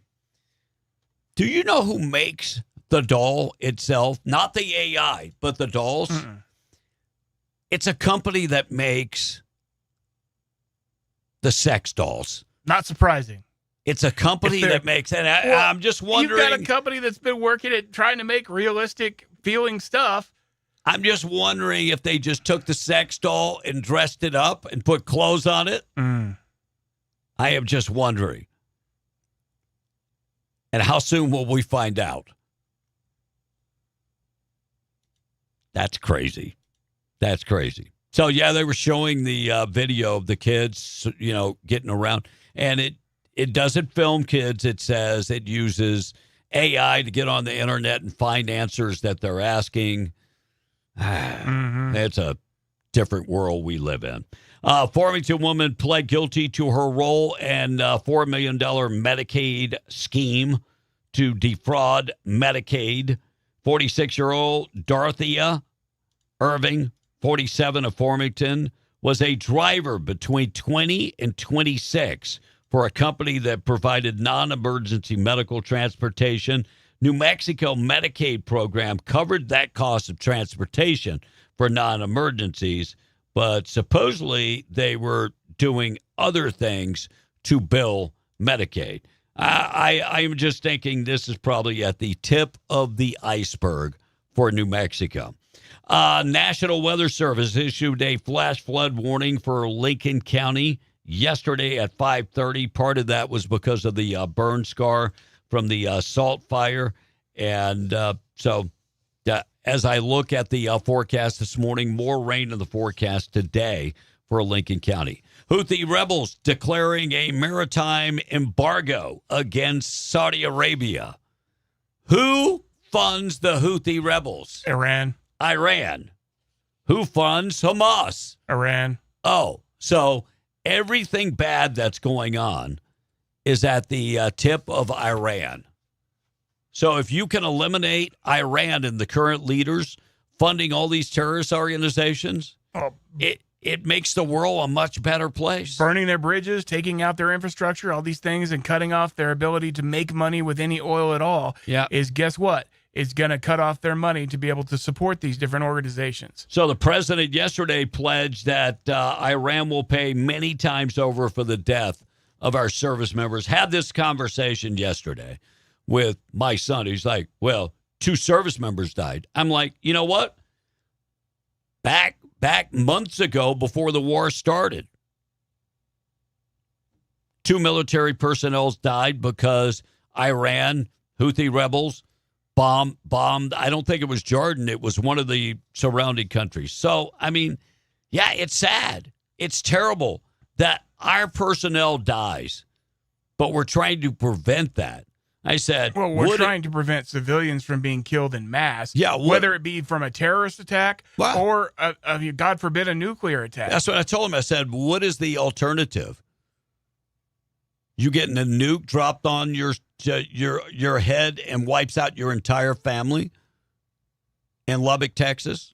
Do you know who makes the doll itself? Not the AI, but the dolls. It's a company that makes the sex dolls. Not surprising. It's a company that makes it. I'm just wondering. You've got a company that's been working at trying to make realistic feeling stuff. I'm just wondering if they just took the sex doll and dressed it up and put clothes on it. I am just wondering. And how soon will we find out? That's crazy. That's crazy. So, yeah, they were showing the video of the kids, getting around. And it doesn't film kids. It says it uses AI to get on the internet and find answers that they're asking. It's a different world we live in. Farmington woman pled guilty to her role in $4 million Medicaid scheme to defraud Medicaid. 46-year-old Dorothea Irving, 47 of Farmington, was a driver between 20 and 26 for a company that provided non-emergency medical transportation. New Mexico Medicaid program covered that cost of transportation for non-emergencies, but supposedly they were doing other things to bill Medicaid. I'm just thinking this is probably at the tip of the iceberg for New Mexico. National Weather Service issued a flash flood warning for Lincoln County yesterday at 5:30. Part of that was because of the burn scar from the salt fire. And so as I look at the forecast this morning, more rain in the forecast today for Lincoln County. Houthi rebels declaring a maritime embargo against Saudi Arabia. Who funds the Houthi rebels? Iran. Who funds Hamas? Iran. Oh, so everything bad that's going on is at the tip of Iran. So if you can eliminate Iran and the current leaders funding all these terrorist organizations, it makes the world a much better place. Burning their bridges, taking out their infrastructure, all these things, and cutting off their ability to make money with any oil at all is, guess what? It's going to cut off their money to be able to support these different organizations. So the president yesterday pledged that Iran will pay many times over for the death of our service members. Had this conversation yesterday with my son. He's like, well, 2 service members died. I'm like, you know what? Back months ago before the war started, 2 military personnel died because Iran, Houthi rebels, bombed. I don't think it was Jordan. It was one of the surrounding countries. So, I mean, yeah, it's sad. It's terrible that our personnel dies, but we're trying to prevent that. I said, well, we're trying to prevent civilians from being killed in mass. Yeah, whether it be from a terrorist attack or, God forbid, a nuclear attack. That's what I told him. I said, what is the alternative? You getting a nuke dropped on your head and wipes out your entire family in Lubbock, Texas?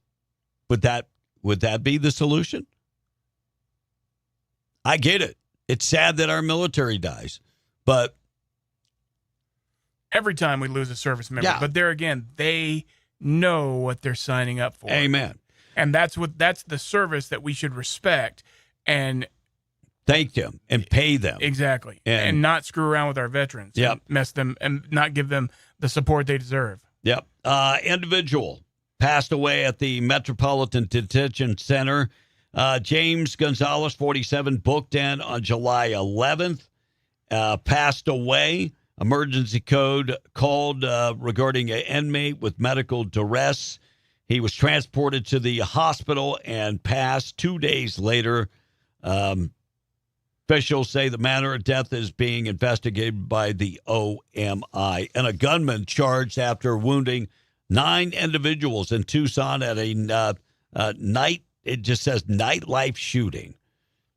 Would that be the solution? I get it. It's sad that our military dies, but every time we lose a service member. Yeah. But there again, they know what they're signing up for. Amen. And that's the service that we should respect and thank them and pay them. Exactly. And not screw around with our veterans. Yep. And mess them and not give them the support they deserve. Yep. Individual passed away at the Metropolitan Detention Center. James Gonzalez, 47, booked in on July 11th, passed away. Emergency code called regarding an inmate with medical duress. He was transported to the hospital and passed 2 days later. Officials say the manner of death is being investigated by the OMI. And a gunman charged after wounding 9 individuals in Tucson at a night. It just says nightlife shooting.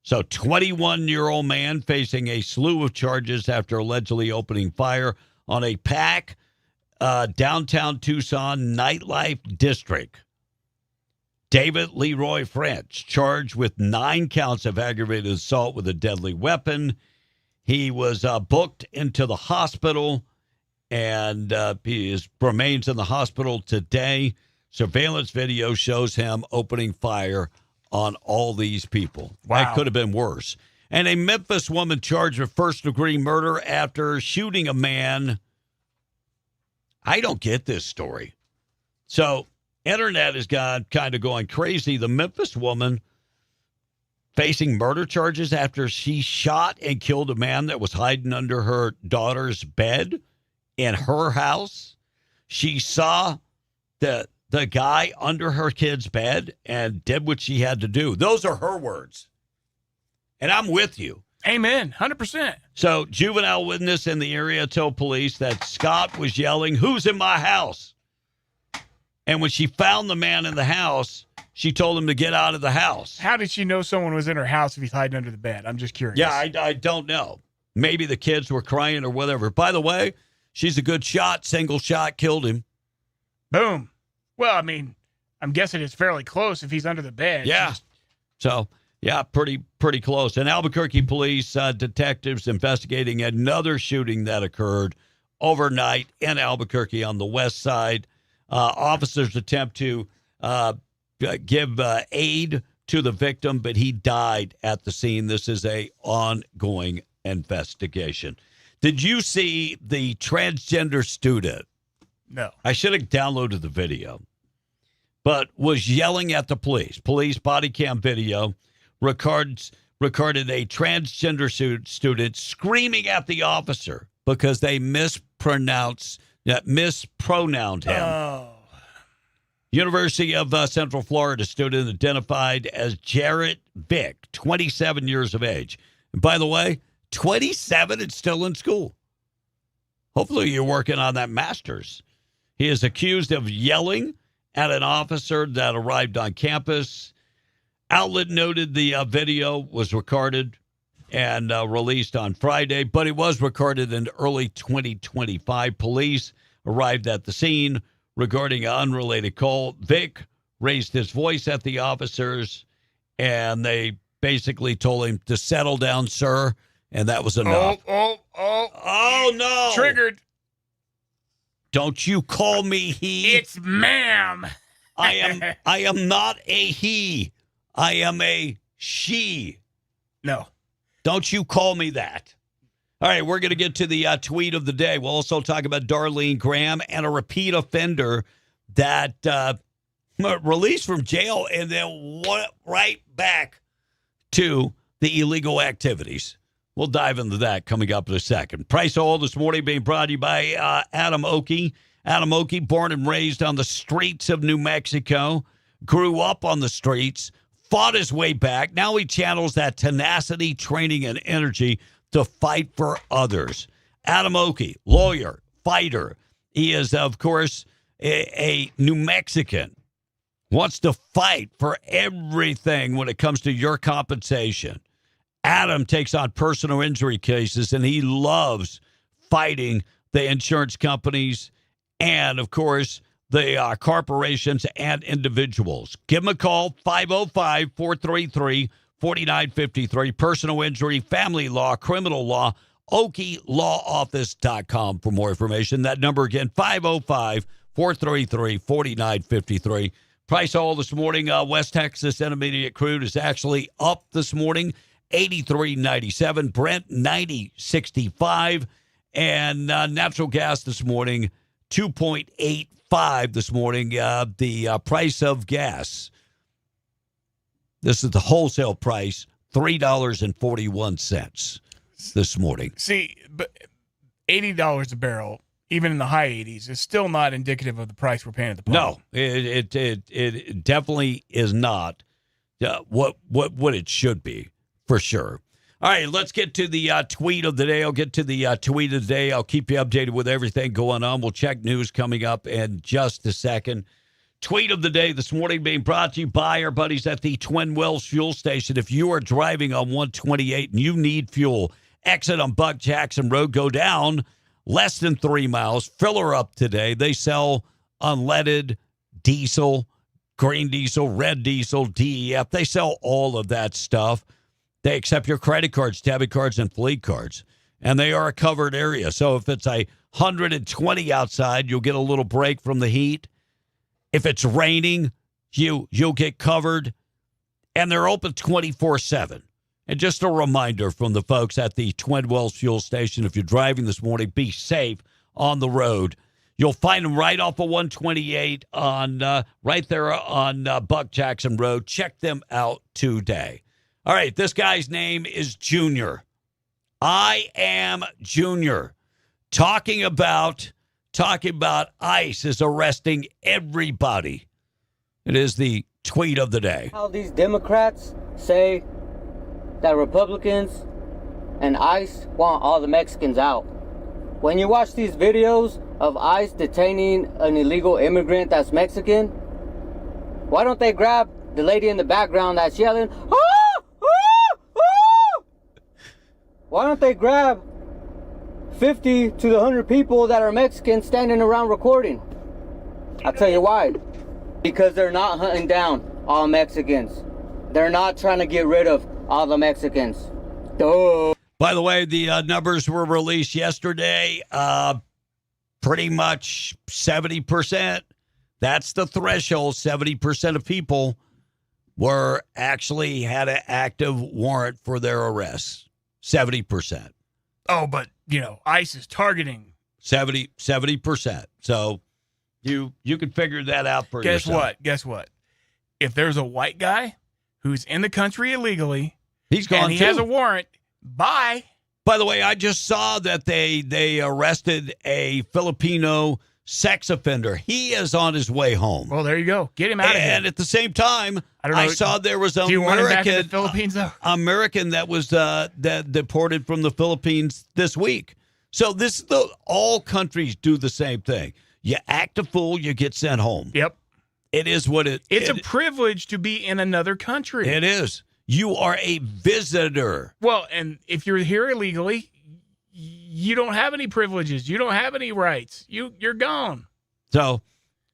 So 21-year-old man facing a slew of charges after allegedly opening fire on a PAC downtown Tucson nightlife district. David Leroy French, charged with 9 counts of aggravated assault with a deadly weapon. He was booked into the hospital, and he remains in the hospital today. Surveillance video shows him opening fire on all these people. Wow. That could have been worse. And a Memphis woman charged with first-degree murder after shooting a man. I don't get this story. So, internet has got kind of going crazy. The Memphis woman facing murder charges after she shot and killed a man that was hiding under her daughter's bed in her house. She saw the guy under her kid's bed and did what she had to do. Those are her words. And I'm with you. Amen. 100%. So, juvenile witness in the area told police that Scott was yelling, "Who's in my house?" And when she found the man in the house, she told him to get out of the house. How did she know someone was in her house if he's hiding under the bed? I'm just curious. Yeah, I don't know. Maybe the kids were crying or whatever. By the way, she's a good shot. Single shot killed him. Boom. Well, I mean, I'm guessing it's fairly close if he's under the bed. Yeah. So, yeah, pretty close. And Albuquerque police detectives investigating another shooting that occurred overnight in Albuquerque on the west side. Officers attempt to give aid to the victim, but he died at the scene. This is a ongoing investigation. Did you see the transgender student? No. I should have downloaded the video, but was yelling at the police. Police body cam video recorded a transgender student screaming at the officer because they mispronouned him. Oh. University of Central Florida student identified as Jarrett Vick, 27 years of age. And by the way, 27 and still in school. Hopefully you're working on that master's. He is accused of yelling at an officer that arrived on campus. Outlet noted the video was recorded and released on Friday, but it was recorded in early 2025. Police arrived at the scene regarding an unrelated call. Vick raised his voice at the officers, and they basically told him to settle down, sir, and that was enough. Oh, no. Triggered. Don't you call me he. It's ma'am. I am not a he. I am a she. No. Don't you call me that. All right, we're going to get to the tweet of the day. We'll also talk about Darlene Graham and a repeat offender that released from jail and then went right back to the illegal activities. We'll dive into that coming up in a second. Price of oil this morning being brought to you by Adam Oakey. Adam Oakey, born and raised on the streets of New Mexico, grew up on the streets, fought his way back. Now he channels that tenacity, training, and energy to fight for others. Adam Oakey, lawyer, fighter. He is, of course, a New Mexican. Wants to fight for everything when it comes to your compensation. Adam takes on personal injury cases, and he loves fighting the insurance companies and, of course, the corporations and individuals. Give him a call, 505-433-4953. Personal injury, family law, criminal law, OakeyLawOffice.com for more information. That number again, 505-433-4953. Price of oil this morning, West Texas Intermediate crude is actually up this morning, 83.97. Brent, 90.65. And natural gas this morning, 2.85 this morning. The price of gas, this is the wholesale price, $3.41 this morning. See, but $80 a barrel, even in the high 80s, is still not indicative of the price we're paying at the pump. No, it definitely is not what it should be, for sure. All right, let's get to the tweet of the day. I'll get to the tweet of the day. I'll keep you updated with everything going on. We'll check news coming up in just a second. Tweet of the day this morning being brought to you by our buddies at the Twin Wells Fuel Station. If you are driving on 128 and you need fuel, exit on Buck Jackson Road, go down less than 3 miles, fill her up today. They sell unleaded diesel, green diesel, red diesel, DEF. They sell all of that stuff. They accept your credit cards, debit cards, and fleet cards. And they are a covered area. So if it's 120 outside, you'll get a little break from the heat. If it's raining, you'll get covered. And they're open 24/7. And just a reminder from the folks at the Twin Wells Fuel Station, if you're driving this morning, be safe on the road. You'll find them right off of 128 on right there on Buck Jackson Road. Check them out today. All right, this guy's name is Junior. I am Junior. Talking about ICE is arresting everybody. It is the tweet of the day. How these Democrats say that Republicans and ICE want all the Mexicans out. When you watch these videos of ICE detaining an illegal immigrant that's Mexican, why don't they grab the lady in the background that's yelling, "Ah! Ah! Ah!" Why don't they grab 50 to the 100 people that are Mexican standing around recording? I'll tell you why. Because they're not hunting down all Mexicans. They're not trying to get rid of all the Mexicans. Duh. By the way, the numbers were released yesterday. Pretty much 70%. That's the threshold. 70% of people were actually had an active warrant for their arrests. 70%. Oh, but, ICE is targeting 70%. So you can figure that out for yourself. Guess what? If there's a white guy who's in the country illegally, he's gone and he too. has a warrant, bye. By the way, I just saw that they arrested a Filipino sex offender. He is on his way home. Well, there you go. Get him out of here. And at the same time, I don't know, I saw there was an do you want him back in the American Philippines, though? American that was that deported from the Philippines this week. So all countries do the same thing. You act a fool, you get sent home. Yep. It is what it It's a privilege to be in another country. It is. You are a visitor. Well, and if you're here illegally, you don't have any privileges. You don't have any rights. You're gone. So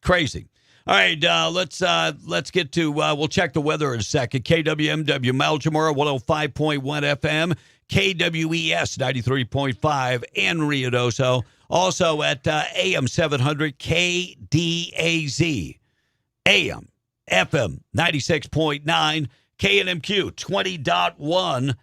crazy. All right, let's get to we'll check the weather in a second. KWMW Maljamora 105.1 FM, KWES 93.5 in Ruidoso. Also at AM 700 KDAZ, AM FM 96.9. KNMQ 20.1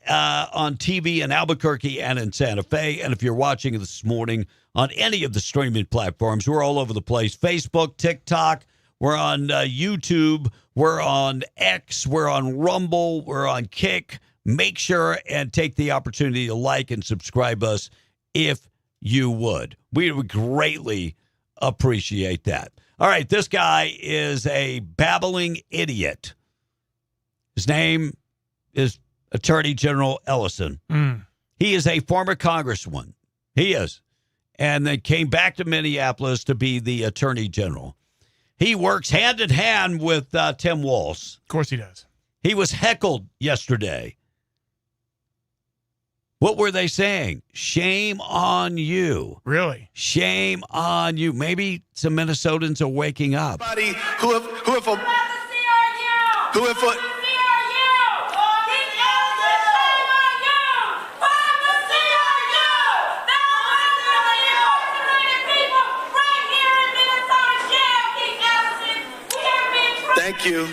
on TV in Albuquerque and in Santa Fe. And if you're watching this morning on any of the streaming platforms, we're all over the place. Facebook, TikTok, we're on YouTube, we're on X, we're on Rumble, we're on Kick. Make sure and take the opportunity to like and subscribe us if you would. We would greatly appreciate that. All right, this guy is a babbling idiot. His name is Attorney General Ellison. He is a former congressman. He is. And then came back to Minneapolis to be the Attorney General. He works hand in hand with Tim Walz. Of course he does. He was heckled yesterday. What were they saying? Shame on you. Really? Shame on you. Maybe some Minnesotans are waking up.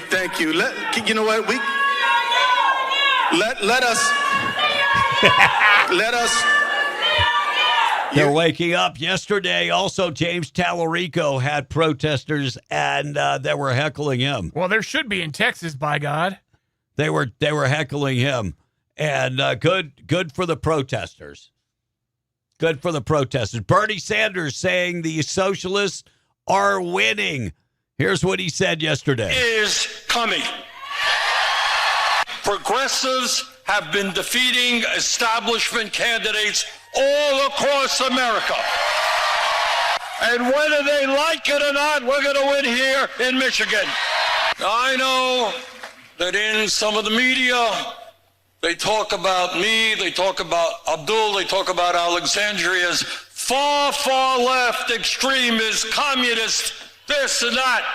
Thank you. You know what? Let us. They're waking up. Yesterday, also, James Tallarico had protesters and that were heckling him. Well, there should be in Texas, by God. They were heckling him, and good for the protesters. Good for the protesters. Bernie Sanders saying the socialists are winning. Here's what he said yesterday. Is coming. Progressives have been defeating establishment candidates all across America. And whether they like it or not, we're going to win here in Michigan. I know that in some of the media, they talk about me, they talk about Abdul, they talk about Alexandria as far, far left, extremist, communist, this and that.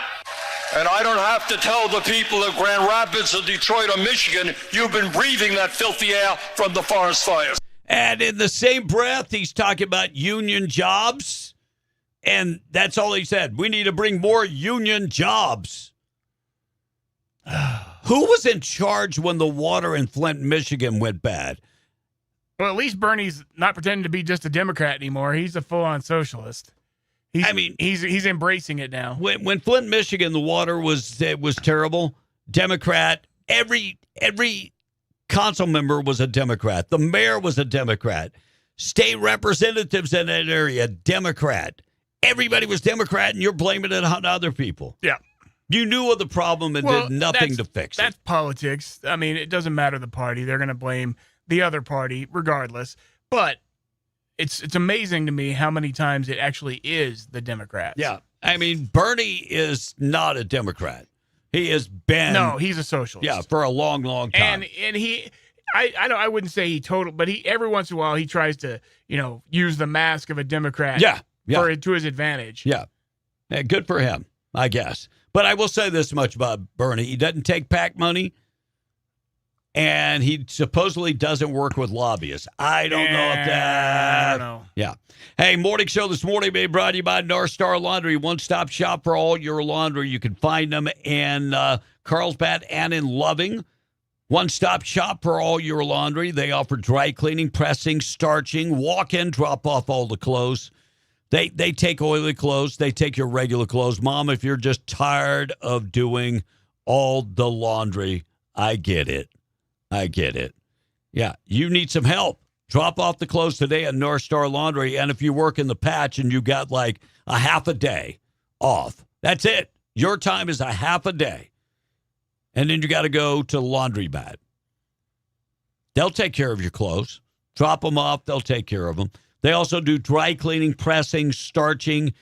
And I don't have to tell the people of Grand Rapids or Detroit or Michigan, you've been breathing that filthy air from the forest fires. And in the same breath, he's talking about union jobs. And that's all he said. We need to bring more union jobs. Who was in charge when the water in Flint, Michigan went bad? Well, at least Bernie's not pretending to be just a Democrat anymore. He's a full-on socialist. He's embracing it now. When Flint, Michigan, the water was terrible. Democrat. Every council member was a Democrat. The mayor was a Democrat. State representatives in that area, Democrat. Everybody was Democrat, and you're blaming it on other people. Yeah. You knew of the problem and did nothing to fix it. That's politics. I mean, it doesn't matter the party. They're going to blame the other party, regardless. But it's amazing to me how many times it actually is the Democrats. Yeah. I mean, Bernie is not a Democrat. He has been. No, he's a socialist. Yeah, for a long, long time. And he, I wouldn't say he but he every once in a while he tries to use the mask of a Democrat. Yeah. to his advantage. Yeah. Good for him, I guess. But I will say this much about Bernie: he doesn't take PAC money, and he supposedly doesn't work with lobbyists. I don't know if that. I don't know. Yeah. Hey, morning show this morning being brought to you by North Star Laundry, one-stop shop for all your laundry. You can find them in Carlsbad and in Loving. One-stop shop for all your laundry. They offer dry cleaning, pressing, starching, walk-in, drop off all the clothes. They take oily clothes. They take your regular clothes. Mom, if you're just tired of doing all the laundry, I get it. I get it. Yeah, you need some help. Drop off the clothes today at North Star Laundry. And if you work in the patch and you got like a half a day off, that's it. Your time is a half a day. And then you got to go to the laundromat. They'll take care of your clothes. Drop them off. They'll take care of them. They also do dry cleaning, pressing, starching,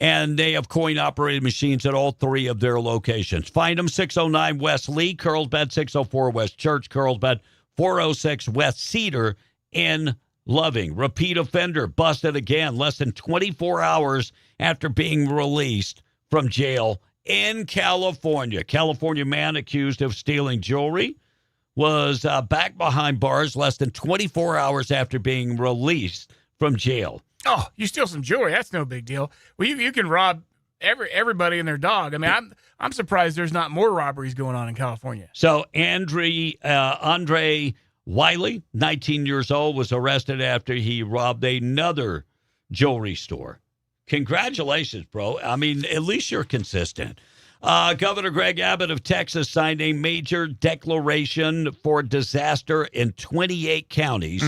and they have coin-operated machines at all three of their locations. Find them 609 West Lee, Carlsbad, 604 West Church, Carlsbad, 406 West Cedar in Loving. Repeat offender, busted again, less than 24 hours after being released from jail in California. California man accused of stealing jewelry was back behind bars less than 24 hours after being released from jail. Oh, you steal some jewelry, that's no big deal. Well, you can rob everybody and their dog. I mean, I'm surprised there's not more robberies going on in California. So Andre Wiley, 19 years old, was arrested after he robbed another jewelry store. Congratulations, bro. I mean, at least you're consistent. Governor Greg Abbott of Texas signed a major declaration for disaster in 28 counties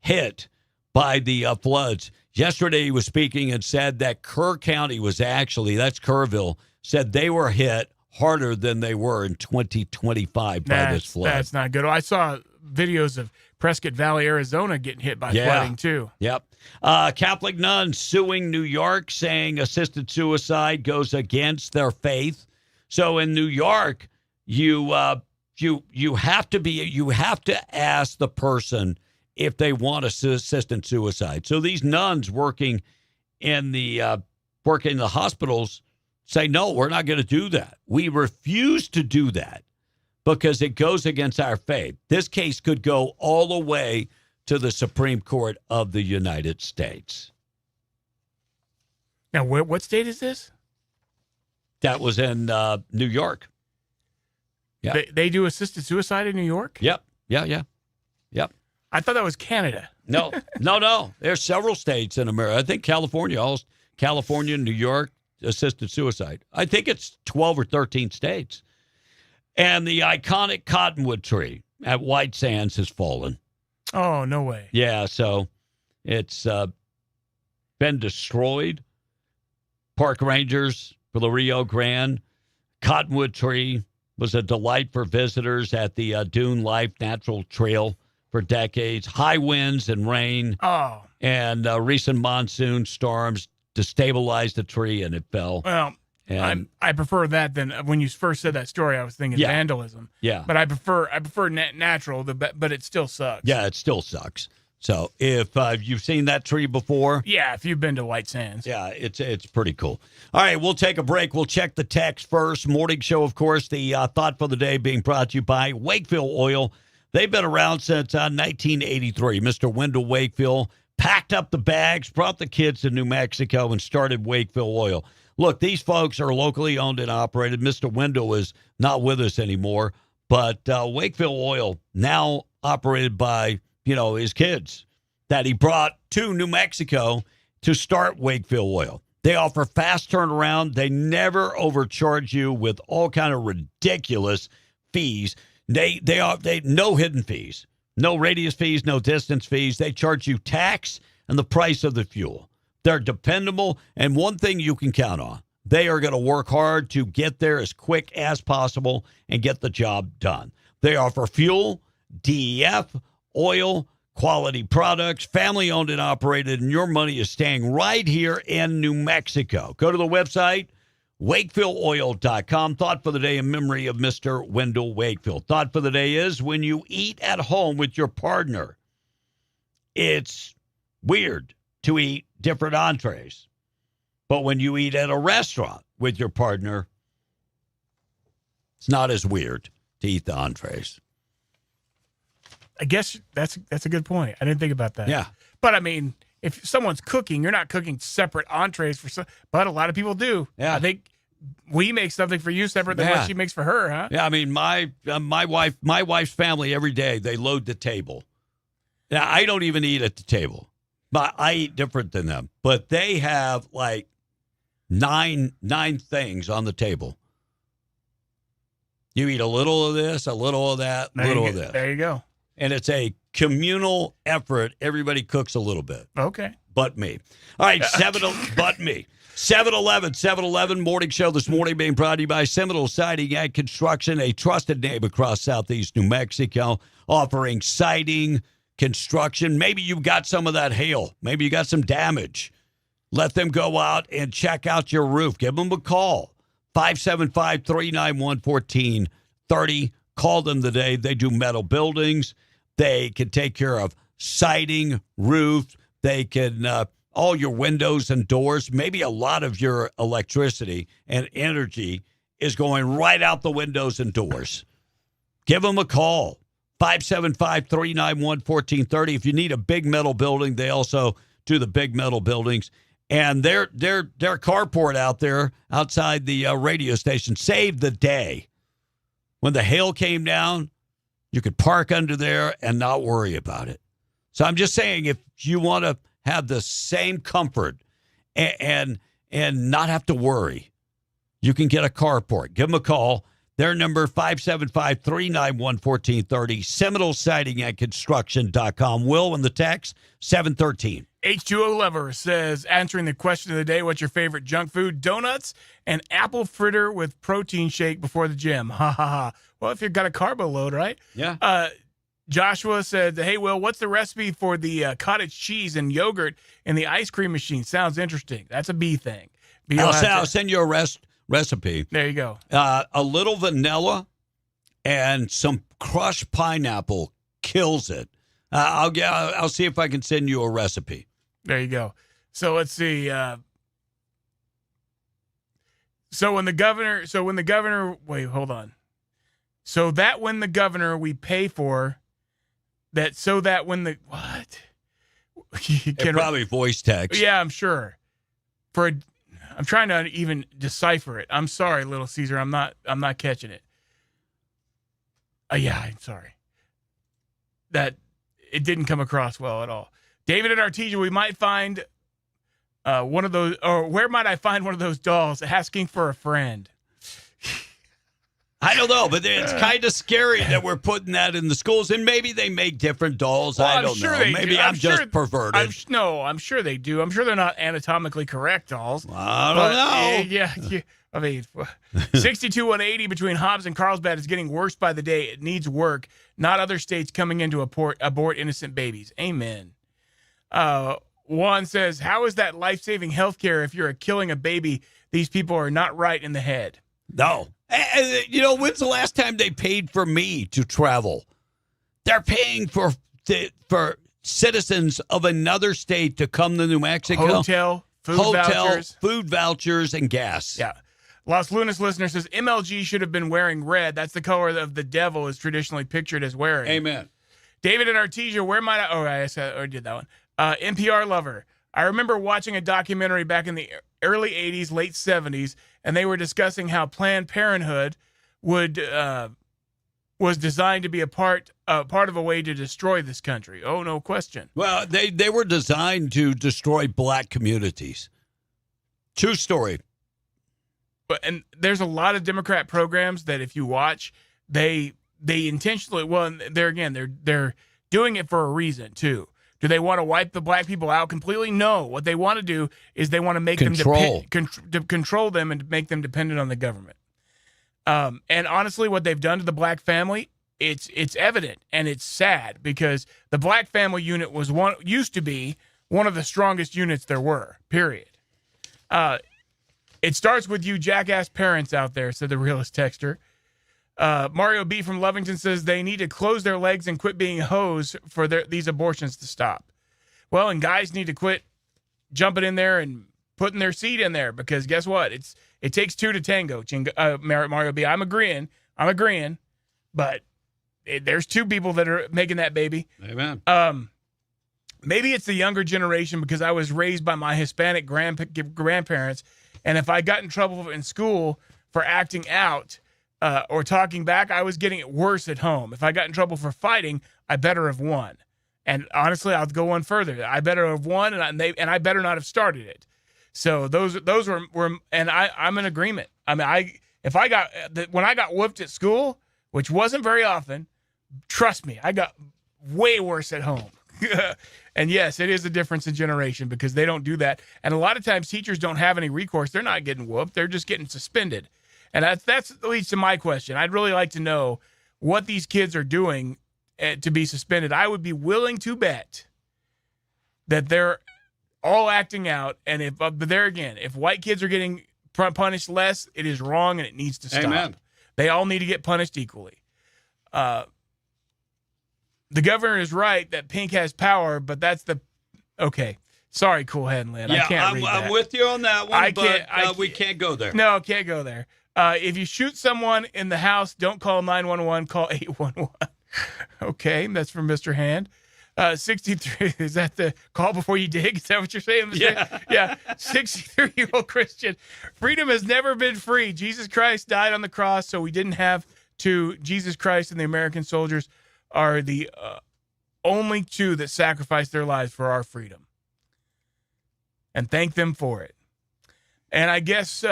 hit by the floods. Yesterday, he was speaking and said that Kerr County was that's Kerrville, said they were hit harder than they were in 2025 by this flood. That's not good. I saw videos of Prescott Valley, Arizona getting hit by flooding, too. Yep. Catholic nuns suing New York, saying assisted suicide goes against their faith. So in New York, you have to ask the person if they want assisted suicide. So these nuns working in the hospitals say, no, we're not going to do that. We refuse to do that because it goes against our faith. This case could go all the way to the Supreme Court of the United States. Now, what state is this? That was in New York. Yeah. They do assisted suicide in New York? Yep. Yeah. Yep. I thought that was Canada. No. There's several states in America. I think California, New York, assisted suicide. I think it's 12 or 13 states. And the iconic cottonwood tree at White Sands has fallen. Oh, no way. Yeah, so it's been destroyed. Park rangers for the Rio Grande. Cottonwood tree was a delight for visitors at the Dune Life Natural Trail for decades. High winds and rain and recent monsoon storms destabilized the tree and it fell. Well, and I prefer that than when you first said that story. I was thinking vandalism. Yeah, but I prefer natural. But it still sucks. Yeah, it still sucks. So if you've seen that tree before, if you've been to White Sands, it's pretty cool. All right, we'll take a break. We'll check the text first. Morning show, of course. The thought for the day being brought to you by Wakefield Oil. They've been around since 1983. Mr. Wendell Wakefield packed up the bags, brought the kids to New Mexico, and started Wakefield Oil. Look, these folks are locally owned and operated. Mr. Wendell is not with us anymore, but Wakefield Oil now operated by, his kids that he brought to New Mexico to start Wakefield Oil. They offer fast turnaround. They never overcharge you with all kind of ridiculous fees. They no hidden fees, no radius fees, no distance fees. They charge you tax and the price of the fuel. They're dependable, and one thing you can count on, they are going to work hard to get there as quick as possible and get the job done. They offer fuel, DEF, oil, quality products, family owned and operated, and your money is staying right here in New Mexico. Go to the website, WakefieldOil.com. Thought for the day in memory of Mr. Wendell Wakefield. Thought for the day is when you eat at home with your partner, it's weird to eat different entrees. But when you eat at a restaurant with your partner, it's not as weird to eat the entrees. I guess that's a good point. I didn't think about that. Yeah. But I mean, if someone's cooking, you're not cooking separate entrees for but a lot of people do. Yeah. I think we make something for you separate than what she makes for her, huh? Yeah, I mean, my wife's family every day, they load the table. Now, I don't even eat at the table. But I eat different than them. But they have like nine things on the table. You eat a little of this, a little of that, a little of this. There you go. And it's a communal effort. Everybody cooks a little bit. Okay. But me. All right, but me. 7-Eleven Morning Show this morning being brought to you by Seminole Siding and Construction, a trusted name across southeast New Mexico, offering siding, construction. Maybe you got some of that hail. Maybe you got some damage. Let them go out and check out your roof. Give them a call. 575-391-1430. Call them today. They do metal buildings. They can take care of siding, roof. They can, all your windows and doors. Maybe a lot of your electricity and energy is going right out the windows and doors. Give them a call. 575-391-1430. If you need a big metal building, they also do the big metal buildings. And their carport out there outside the radio station saved the day. When the hail came down, you could park under there and not worry about it. So I'm just saying, if you want to have the same comfort and not have to worry, you can get a carport. Give them a call. Their number, 575-391-1430, Seminole Siding and Construction.com. Will in the text, 713. H2O Lover says, answering the question of the day, what's your favorite junk food? Donuts and apple fritter with protein shake before the gym. Ha, ha, ha. Well, if you've got a carbo load, right? Yeah. Joshua said, hey, Will, what's the recipe for the cottage cheese and yogurt in the ice cream machine? Sounds interesting. That's a B thing. I'll send you a recipe. There you go. A little vanilla and some crushed pineapple kills it. I'll see if I can send you a recipe. There you go. So let's see. When the governor, wait, hold on. So that when the governor we pay for that, so that when the, what? Probably voice text. Yeah, I'm sure. I'm trying to even decipher it. I'm sorry, Little Caesar. I'm not catching it. Yeah, I'm sorry. That it didn't come across well at all. David at Artesia, we might find one of those, or where might I find one of those dolls asking for a friend? I don't know, but it's kind of scary that we're putting that in the schools, and maybe they make different dolls. Well, I don't know. Maybe I'm just perverted. I'm sure they do. I'm sure they're not anatomically correct dolls. I don't know. Yeah. I mean, 62-180 between Hobbs and Carlsbad is getting worse by the day. It needs work, not other states coming in to abort innocent babies. Amen. Juan says, how is that life-saving health care if you're killing a baby? These people are not right in the head. No. You know, when's the last time they paid for me to travel? They're paying for citizens of another state to come to New Mexico. Food vouchers, and gas. Yeah. Los Lunas listener says, MLG should have been wearing red. That's the color of the devil is traditionally pictured as wearing. Amen. David and Artesia, where might I... Oh, I did that one. NPR lover. I remember watching a documentary back in the early 80s, late 70s, and they were discussing how Planned Parenthood was designed to be a part of a way to destroy this country. Oh, no question. Well, they were designed to destroy black communities. True story. And there's a lot of Democrat programs that if you watch, they intentionally, well, they're doing it for a reason too. Do they want to wipe the black people out completely? No. What they want to do is they want to make them control them and make them dependent on the government. And honestly, what they've done to the black family it's evident, and it's sad because the Black family unit used to be one of the strongest units there were, period. It starts with you jackass parents out there, said the realist texter. Mario B. from Lovington says they need to close their legs and quit being hoes for these abortions to stop. Well, and guys need to quit jumping in there and putting their seed in there because guess what? It takes two to tango, Mario B. I'm agreeing, but there's two people that are making that baby. Amen. Maybe it's the younger generation because I was raised by my Hispanic grandparents, and if I got in trouble in school for acting out or talking back, I was getting it worse at home. If I got in trouble for fighting, I better have won. And honestly, I'll go one further. I better have won, and I better not have started it. So those were and I'm in agreement. I mean, when I got whooped at school, which wasn't very often, trust me, I got way worse at home. And yes, it is a difference in generation because they don't do that. And a lot of times teachers don't have any recourse. They're not getting whooped. They're just getting suspended. And that leads to my question. I'd really like to know what these kids are doing to be suspended. I would be willing to bet that they're all acting out. And if white kids are getting punished less, it is wrong and it needs to stop. Amen. They all need to get punished equally. The governor is right that pink has power, but that's okay. Sorry, Cool Head and Lynn. Yeah, I can't read that. I'm with you on that one, we can't go there. No, can't go there. If you shoot someone in the house, don't call 911, call 811. Okay, that's from Mr. Hand. 63, is that the call before you dig? Is that what you're saying, Mr. Yeah. Yeah. 63-year-old Christian. Freedom has never been free. Jesus Christ died on the cross, so we didn't have to. Jesus Christ and the American soldiers are the only two that sacrificed their lives for our freedom. And thank them for it. And I guess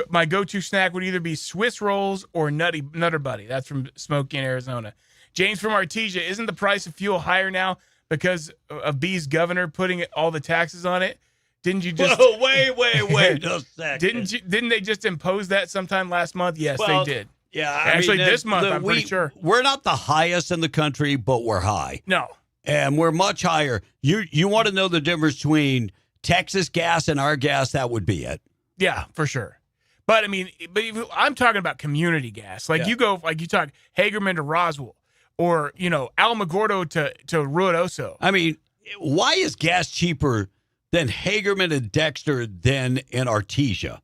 my go-to snack would either be Swiss rolls or Nutter Buddy. That's from Smoky in Arizona. James from Artesia, isn't the price of fuel higher now because of B's governor putting all the taxes on it? Didn't you just... Whoa, wait a second. Didn't they just impose that sometime last month? Yes, they did. Yeah, actually, this month, I'm pretty sure. We're not the highest in the country, but we're high. No. And we're much higher. You want to know the difference between Texas gas and our gas, that would be it. Yeah, for sure. But, I mean, I'm talking about community gas. Like, you talk Hagerman to Roswell or, Alamogordo to Ruidoso. I mean, why is gas cheaper than Hagerman and Dexter than in Artesia?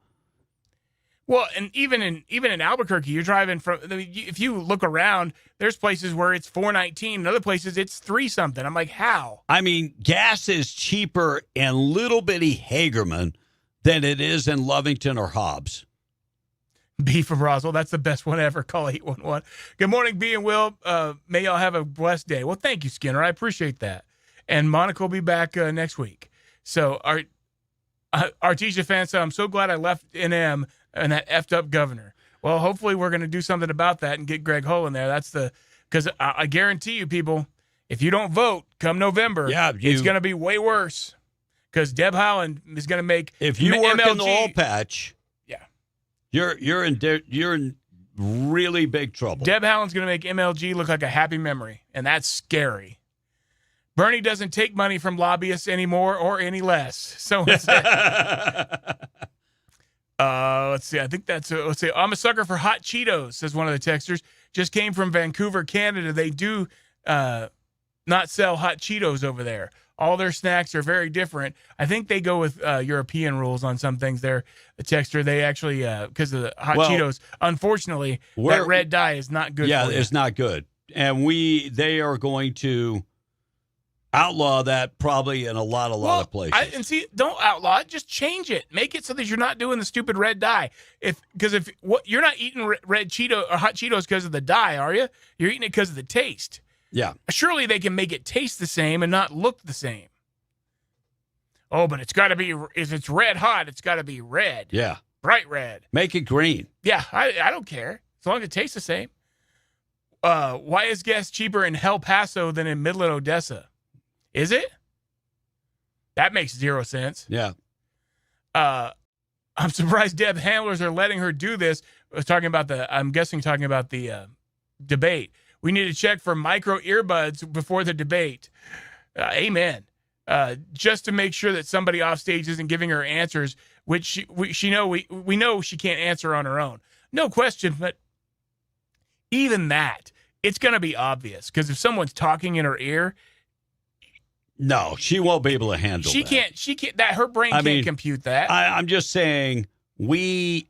Well, and even in Albuquerque, you're driving from. If you look around, there's places where it's $4.19, and other places it's $3-something. I'm like, how? I mean, gas is cheaper in little bitty Hagerman than it is in Lovington or Hobbs. B from Roswell, that's the best one ever. Call 811. Good morning, B and Will. May y'all have a blessed day. Well, thank you, Skinner. I appreciate that. And Monica will be back next week. So, Artesia fans, I'm so glad I left NM and that effed up governor. Well, hopefully we're going to do something about that and get Greg Hull in there. Because I guarantee you, people, if you don't vote come November, it's going to be way worse. Because Deb Haaland is going to make if you work MLG, in the oil patch, you're in really big trouble. Deb Haaland's going to make MLG look like a happy memory, and that's scary. Bernie doesn't take money from lobbyists anymore or any less. So let's see. I think that's let's see. I'm a sucker for hot Cheetos, says one of the texters. Just came from Vancouver, Canada. They do not sell hot Cheetos over there. All their snacks are very different. I think they go with European rules on some things there. The texter, they actually, because of the hot Cheetos, unfortunately, that red dye is not good for you. Yeah, it's not good. And they are going to outlaw that probably in a lot of places. Don't outlaw it. Just change it. Make it so that you're not doing the stupid red dye. Because you're not eating red Cheeto or hot Cheetos because of the dye, are you? You're eating it because of the taste. Yeah. Surely they can make it taste the same and not look the same. Oh, but it's got to be, if it's red hot, it's got to be red. Yeah. Bright red. Make it green. Yeah, I don't care. As long as it tastes the same. Why is gas cheaper in El Paso than in Midland, Odessa? Is it? That makes 0 sense. Yeah. I'm surprised Deb handlers are letting her do this. I was talking about I'm guessing talking about the debate. We need to check for micro earbuds before the debate. Amen. Just to make sure that somebody off stage isn't giving her answers, which we know she can't answer on her own. No question, but even that, it's going to be obvious because if someone's talking in her ear, no, she won't be able to handle she that. She can't. That her brain can't compute that. I'm just saying when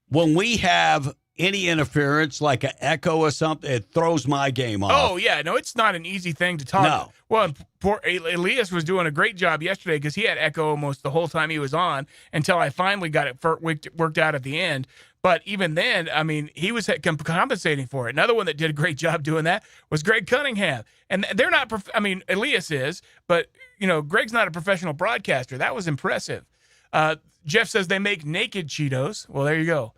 we have any interference, like an echo or something, it throws my game off. Oh, yeah. No, it's not an easy thing to talk. No. Well, poor Elias was doing a great job yesterday because he had echo almost the whole time he was on until I finally got it worked out at the end. But even then, I mean, he was compensating for it. Another one that did a great job doing that was Greg Cunningham. And they're not, Elias is, but, Greg's not a professional broadcaster. That was impressive. Jeff says they make naked Cheetos. Well, there you go.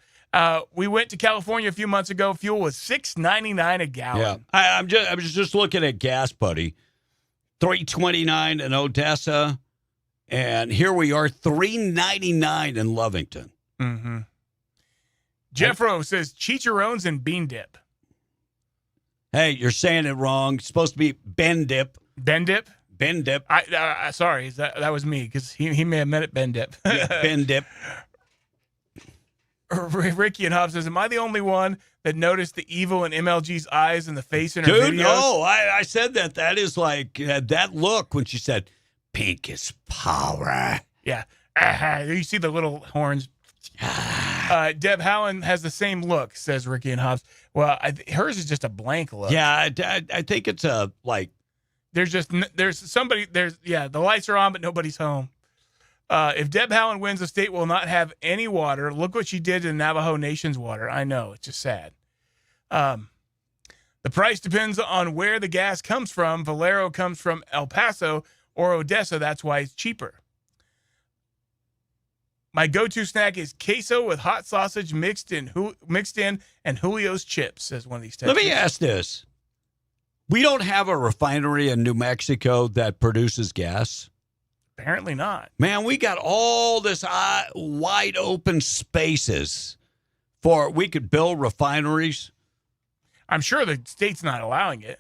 We went to California a few months ago. Fuel was $6.99 a gallon. Yeah, I was just looking at gas, buddy. $3.29 in Odessa, and here we are, $3.99 in Lovington. Mm-hmm. Jeffro says chicharrones and bean dip. Hey, you're saying it wrong. It's supposed to be Ben dip. Ben dip. Ben dip. Sorry, that was me because he may have meant it Ben dip. Yeah, Ben dip. Ricky and Hobbs says, am I the only one that noticed the evil in MLG's eyes and the face in her videos? Dude, no. I said that. That is like that look when she said, pink is power. Yeah. You see the little horns. Deb Howland has the same look, says Ricky and Hobbs. Well, hers is just a blank look. Yeah, I think it's the lights are on, but nobody's home. If Deb Howland wins, the state will not have any water. Look what she did to the Navajo Nation's water. I know. It's just sad. The price depends on where the gas comes from. Valero comes from El Paso or Odessa. That's why it's cheaper. My go-to snack is queso with hot sausage mixed in and Julio's chips, says one of these texters. Let me ask this. We don't have a refinery in New Mexico that produces gas. Apparently not. Man, we got all this wide open spaces we could build refineries. I'm sure the state's not allowing it.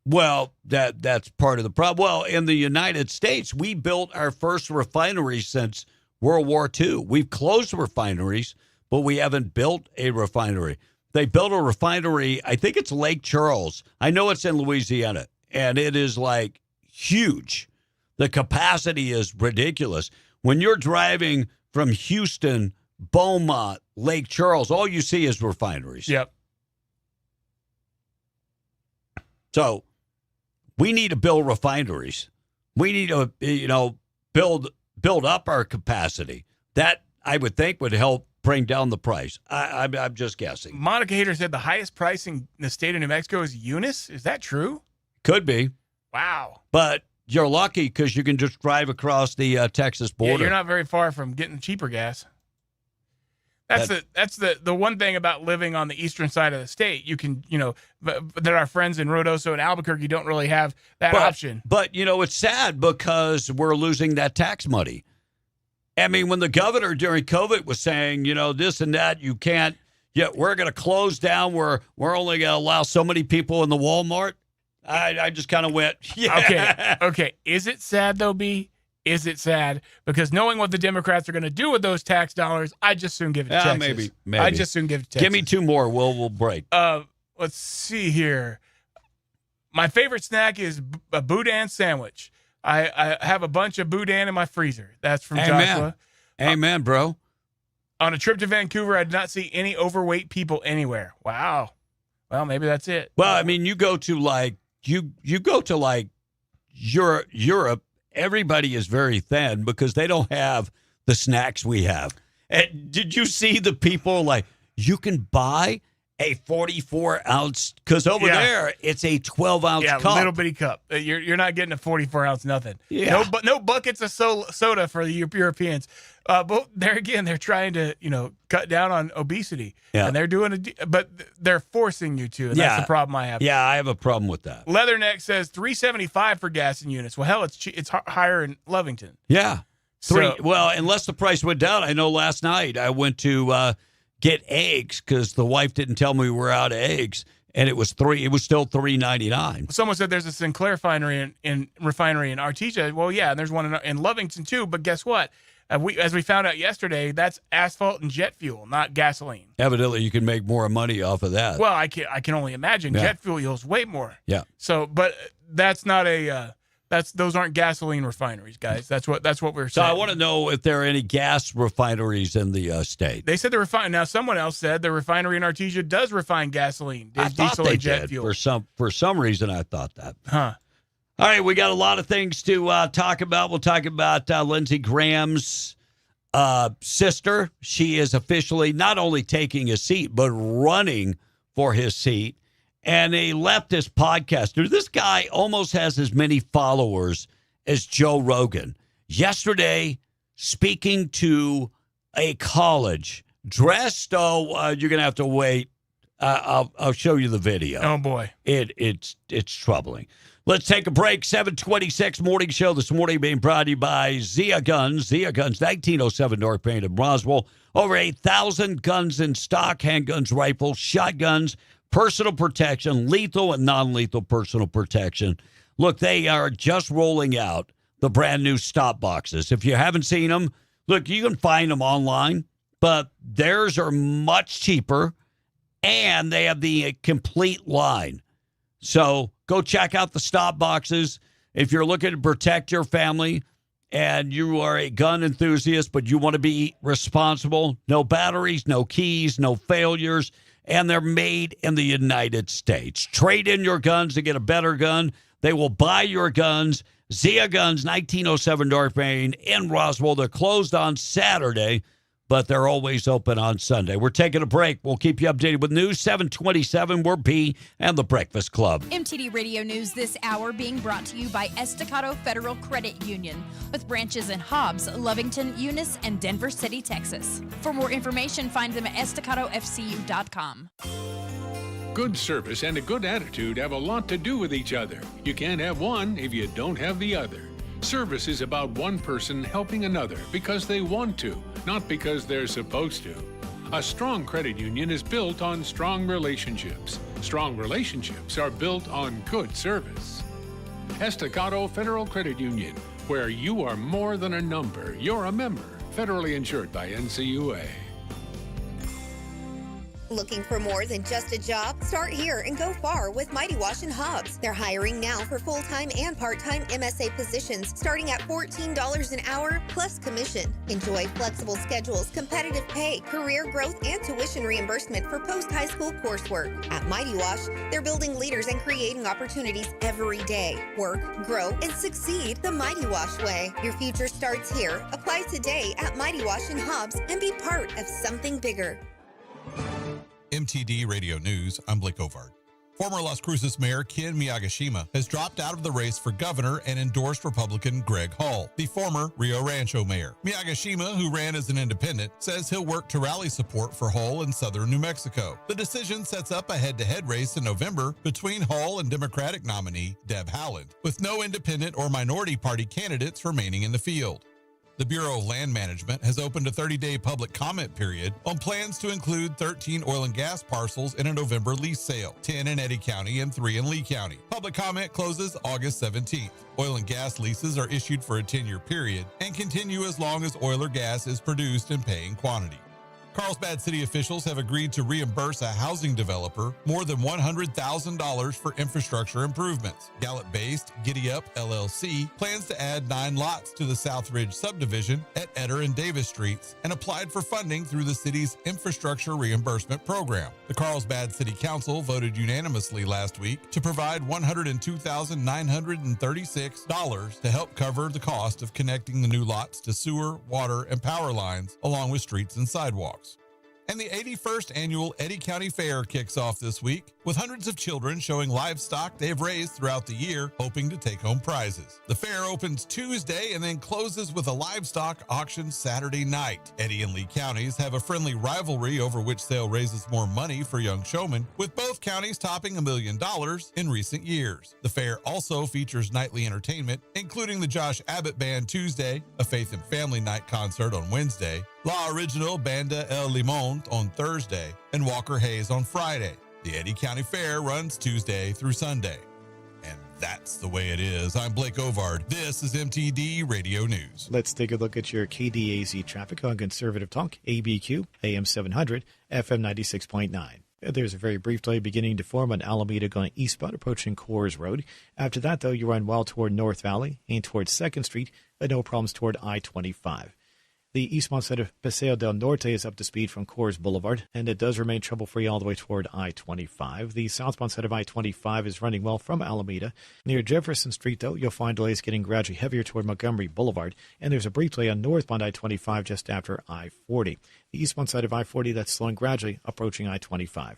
Well, that's part of the problem. Well, in the United States, we built our first refinery since World War II. We've closed refineries, but we haven't built a refinery. They built a refinery, I think it's Lake Charles. I know it's in Louisiana, and it is like huge. The capacity is ridiculous. When you're driving from Houston, Beaumont, Lake Charles, all you see is refineries. Yep. So we need to build refineries. We need to, build up our capacity. That, I would think, would help bring down the price. I'm just guessing. Monica Hader said the highest price in the state of New Mexico is Eunice. Is that true? Could be. Wow. But you're lucky because you can just drive across the Texas border. Yeah, you're not very far from getting cheaper gas. That's the one thing about living on the eastern side of the state. You can, that our friends in Rodoso and Albuquerque don't really have that option. But, it's sad because we're losing that tax money. I mean, when the governor during COVID was saying, this and that, you can't, we're going to close down. We're only going to allow so many people in the Walmart. I just kind of went, yeah. Okay. Is it sad, though, B? Is it sad? Because knowing what the Democrats are going to do with those tax dollars, I'd just soon give it to Texas. Maybe. I'd just soon give it to Texas. Give me two more. We'll break. Let's see here. My favorite snack is a boudin sandwich. I have a bunch of boudin in my freezer. That's from Joshua. Amen, bro. On a trip to Vancouver, I did not see any overweight people anywhere. Wow. Well, maybe that's it. Well, I mean, you go to Europe, everybody is very thin because they don't have the snacks we have. And did you see the people you can buy a 44-ounce, because over there it's a 12-ounce cup. Yeah, little bitty cup. You're not getting a 44-ounce nothing. Yeah. No buckets of soda for the Europeans. But there again, they're trying to cut down on obesity, and they're doing but they're forcing you to. And that's the problem I have. Yeah, I have a problem with that. Leatherneck says $3.75 for gas in units. Well, hell, it's higher in Lovington. Yeah, unless the price went down. I know last night I went to get eggs because the wife didn't tell me we were out of eggs, and it was still $3.99. Someone said there's a Sinclair refinery in Artesia. Well, yeah, and there's one in Lovington too. But guess what? As we found out yesterday, that's asphalt and jet fuel, not gasoline. Evidently, you can make more money off of that. Well, I can only imagine. Yeah. Jet fuel yields way more. Yeah. So, but that's not a those aren't gasoline refineries, guys. That's what we're So saying. I want to know if there are any gas refineries in the state. They said now someone else said the refinery in Artesia does refine gasoline, I thought diesel they and jet did. fuel. For some reason, I thought that. Huh. All right, we got a lot of things to talk about. We'll talk about Lindsey Graham's sister. She is officially not only taking his seat, but running for his seat. And a leftist podcaster. This guy almost has as many followers as Joe Rogan. Yesterday, speaking to a college, dressed, you're going to have to wait. I'll show you the video. Oh, boy. It's troubling. Let's take a break. 726 Morning Show this morning being brought to you by Zia Guns. Zia Guns, 1907 North Main in Roswell. Over 8,000 guns in stock, handguns, rifles, shotguns, personal protection, lethal and non-lethal personal protection. Look, they are just rolling out the brand new stop boxes. If you haven't seen them, look, you can find them online, but theirs are much cheaper, and they have the complete line. So go check out the stop boxes. If you're looking to protect your family and you are a gun enthusiast, but you want to be responsible, no batteries, no keys, no failures, and they're made in the United States. Trade in your guns to get a better gun. They will buy your guns. Zia Guns, 1907 North Main in Roswell. They're closed on Saturday, but they're always open on Sunday. We're taking a break. We'll keep you updated with news. 727, we're B and the Breakfast Club. MTD Radio News this hour being brought to you by Estacado Federal Credit Union, with branches in Hobbs, Lovington, Eunice, and Denver City, Texas. For more information, find them at estacadofcu.com. Good service and a good attitude have a lot to do with each other. You can't have one if you don't have the other. Service is about one person helping another because they want to, not because they're supposed to. A strong credit union is built on strong relationships. Strong relationships are built on good service. Estacado Federal Credit Union, where you are more than a number, you're a member. Federally insured by NCUA. Looking for more than just a job? Start here and go far with Mighty Wash and Hobbs. They're hiring now for full-time and part-time MSA positions, starting at $14 an hour plus commission. Enjoy flexible schedules, competitive pay, career growth, and tuition reimbursement for post-high school coursework. At Mighty Wash, they're building leaders and creating opportunities every day. Work, grow, and succeed the Mighty Wash way. Your future starts here. Apply today at Mighty Wash and Hobbs and be part of something bigger. MTD Radio News, I'm Blake Ovard. Former Las Cruces Mayor Ken Miyagishima has dropped out of the race for governor and endorsed Republican Greg Hall, the former Rio Rancho mayor. Miyagishima, who ran as an independent, says he'll work to rally support for Hall in southern New Mexico. The decision sets up a head-to-head race in November between Hall and Democratic nominee Deb Haaland, with no independent or minority party candidates remaining in the field. The Bureau of Land Management has opened a 30-day public comment period on plans to include 13 oil and gas parcels in a November lease sale, 10 in Eddy County and 3 in Lee County. Public comment closes August 17th. Oil and gas leases are issued for a 10-year period and continue as long as oil or gas is produced in paying quantity. Carlsbad city officials have agreed to reimburse a housing developer more than $100,000 for infrastructure improvements. Gallup-based Giddy Up LLC plans to add 9 lots to the South Ridge subdivision at Eder and Davis Streets and applied for funding through the city's infrastructure reimbursement program. The Carlsbad City Council voted unanimously last week to provide $102,936 to help cover the cost of connecting the new lots to sewer, water, and power lines, along with streets and sidewalks. And the 81st annual Eddy County Fair kicks off this week, with hundreds of children showing livestock they've raised throughout the year, hoping to take home prizes. The fair opens Tuesday and then closes with a livestock auction Saturday night. Eddy and Lee counties have a friendly rivalry over which sale raises more money for young showmen, with both counties topping $1 million in recent years. The fair also features nightly entertainment, including the Josh Abbott Band Tuesday, a Faith and Family Night concert on Wednesday, La Original Banda El Limon on Thursday, and Walker Hayes on Friday. The Eddy County Fair runs Tuesday through Sunday. And that's the way it is. I'm Blake Ovard. This is MTD Radio News. Let's take a look at your KDAZ traffic on Conservative Talk, ABQ, AM 700, FM 96.9. There's a very brief delay beginning to form on Alameda going eastbound approaching Coors Road. After that, though, you run well toward North Valley and towards 2nd Street, and no problems toward I-25. The eastbound side of Paseo del Norte is up to speed from Coors Boulevard, and it does remain trouble-free all the way toward I-25. The southbound side of I-25 is running well from Alameda. Near Jefferson Street, though, you'll find delays getting gradually heavier toward Montgomery Boulevard, and there's a brief delay on northbound I-25 just after I-40. The eastbound side of I-40, that's slowing gradually, approaching I-25.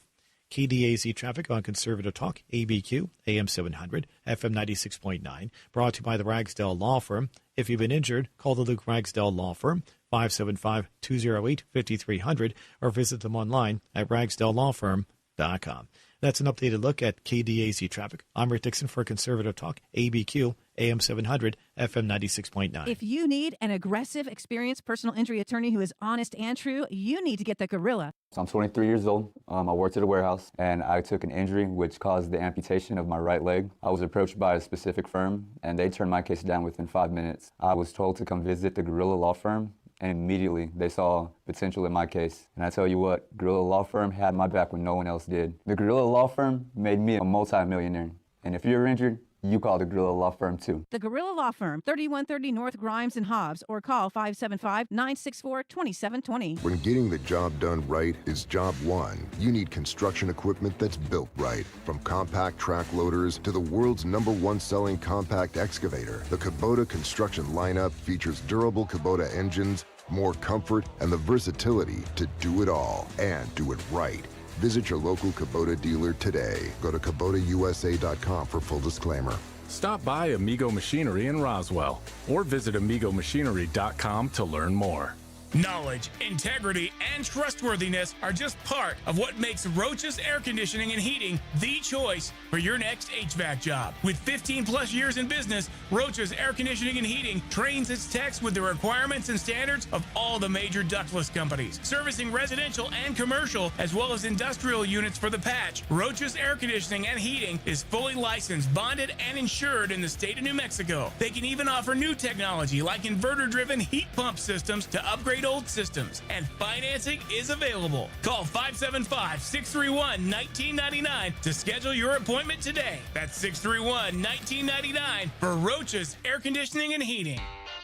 KDAZ traffic on Conservative Talk, ABQ, AM 700, FM 96.9, brought to you by the Ragsdale Law Firm. If you've been injured, call the Luke Ragsdale Law Firm, 575-208-5300, or visit them online at ragsdalelawfirm.com. That's an updated look at KDAZ traffic. I'm Rick Dixon for Conservative Talk, ABQ, AM 700, FM 96.9. If you need an aggressive, experienced personal injury attorney who is honest and true, you need to get the Gorilla. So I'm 23 years old. I worked at a warehouse, and I took an injury which caused the amputation of my right leg. I was approached by a specific firm, and they turned my case down within 5 minutes. I was told to come visit the Gorilla Law Firm, and immediately they saw potential in my case. And I tell you what, Gorilla Law Firm had my back when no one else did. The Gorilla Law Firm made me a multi-millionaire. And if you're injured, you call the Gorilla Law Firm too. The Gorilla Law Firm, 3130 North Grimes and Hobbs, or call 575-964-2720. When getting the job done right is job one, you need construction equipment that's built right. From compact track loaders to the world's #1 selling compact excavator, the Kubota construction lineup features durable Kubota engines, more comfort, and the versatility to do it all and do it right. Visit your local Kubota dealer today. Go to KubotaUSA.com for full disclaimer. Stop by Amigo Machinery in Roswell or visit AmigoMachinery.com to learn more. Knowledge, integrity, and trustworthiness are just part of what makes Roach's Air Conditioning and Heating the choice for your next HVAC job. With 15 plus years in business, Roach's Air Conditioning and Heating trains its techs with the requirements and standards of all the major ductless companies, servicing residential and commercial as well as industrial units for the patch. Roach's Air Conditioning and Heating is fully licensed, bonded, and insured in the state of New Mexico. They can even offer new technology like inverter-driven heat pump systems to upgrade old systems, and financing is available. Call 575-631-1999 to schedule your appointment today. That's 631-1999 for Roach's Air Conditioning and Heating.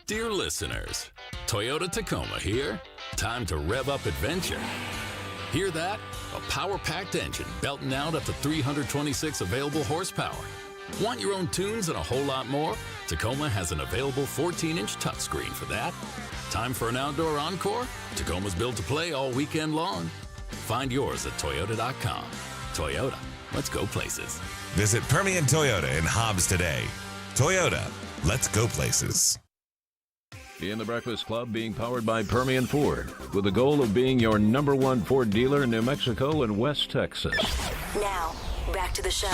Dear listeners, Toyota Tacoma here. Time to rev up adventure. Hear that? A power-packed engine belting out up to 326 available horsepower. Want your own tunes and a whole lot more? Tacoma has an available 14-inch touchscreen for that. Time for an outdoor encore? Tacoma's built to play all weekend long. Find yours at Toyota.com. Toyota, let's go places. Visit Permian Toyota in Hobbs today. Toyota, let's go places. In the Breakfast Club, being powered by Permian Ford, with the goal of being your #1 Ford dealer in New Mexico and West Texas. Now, back to the show.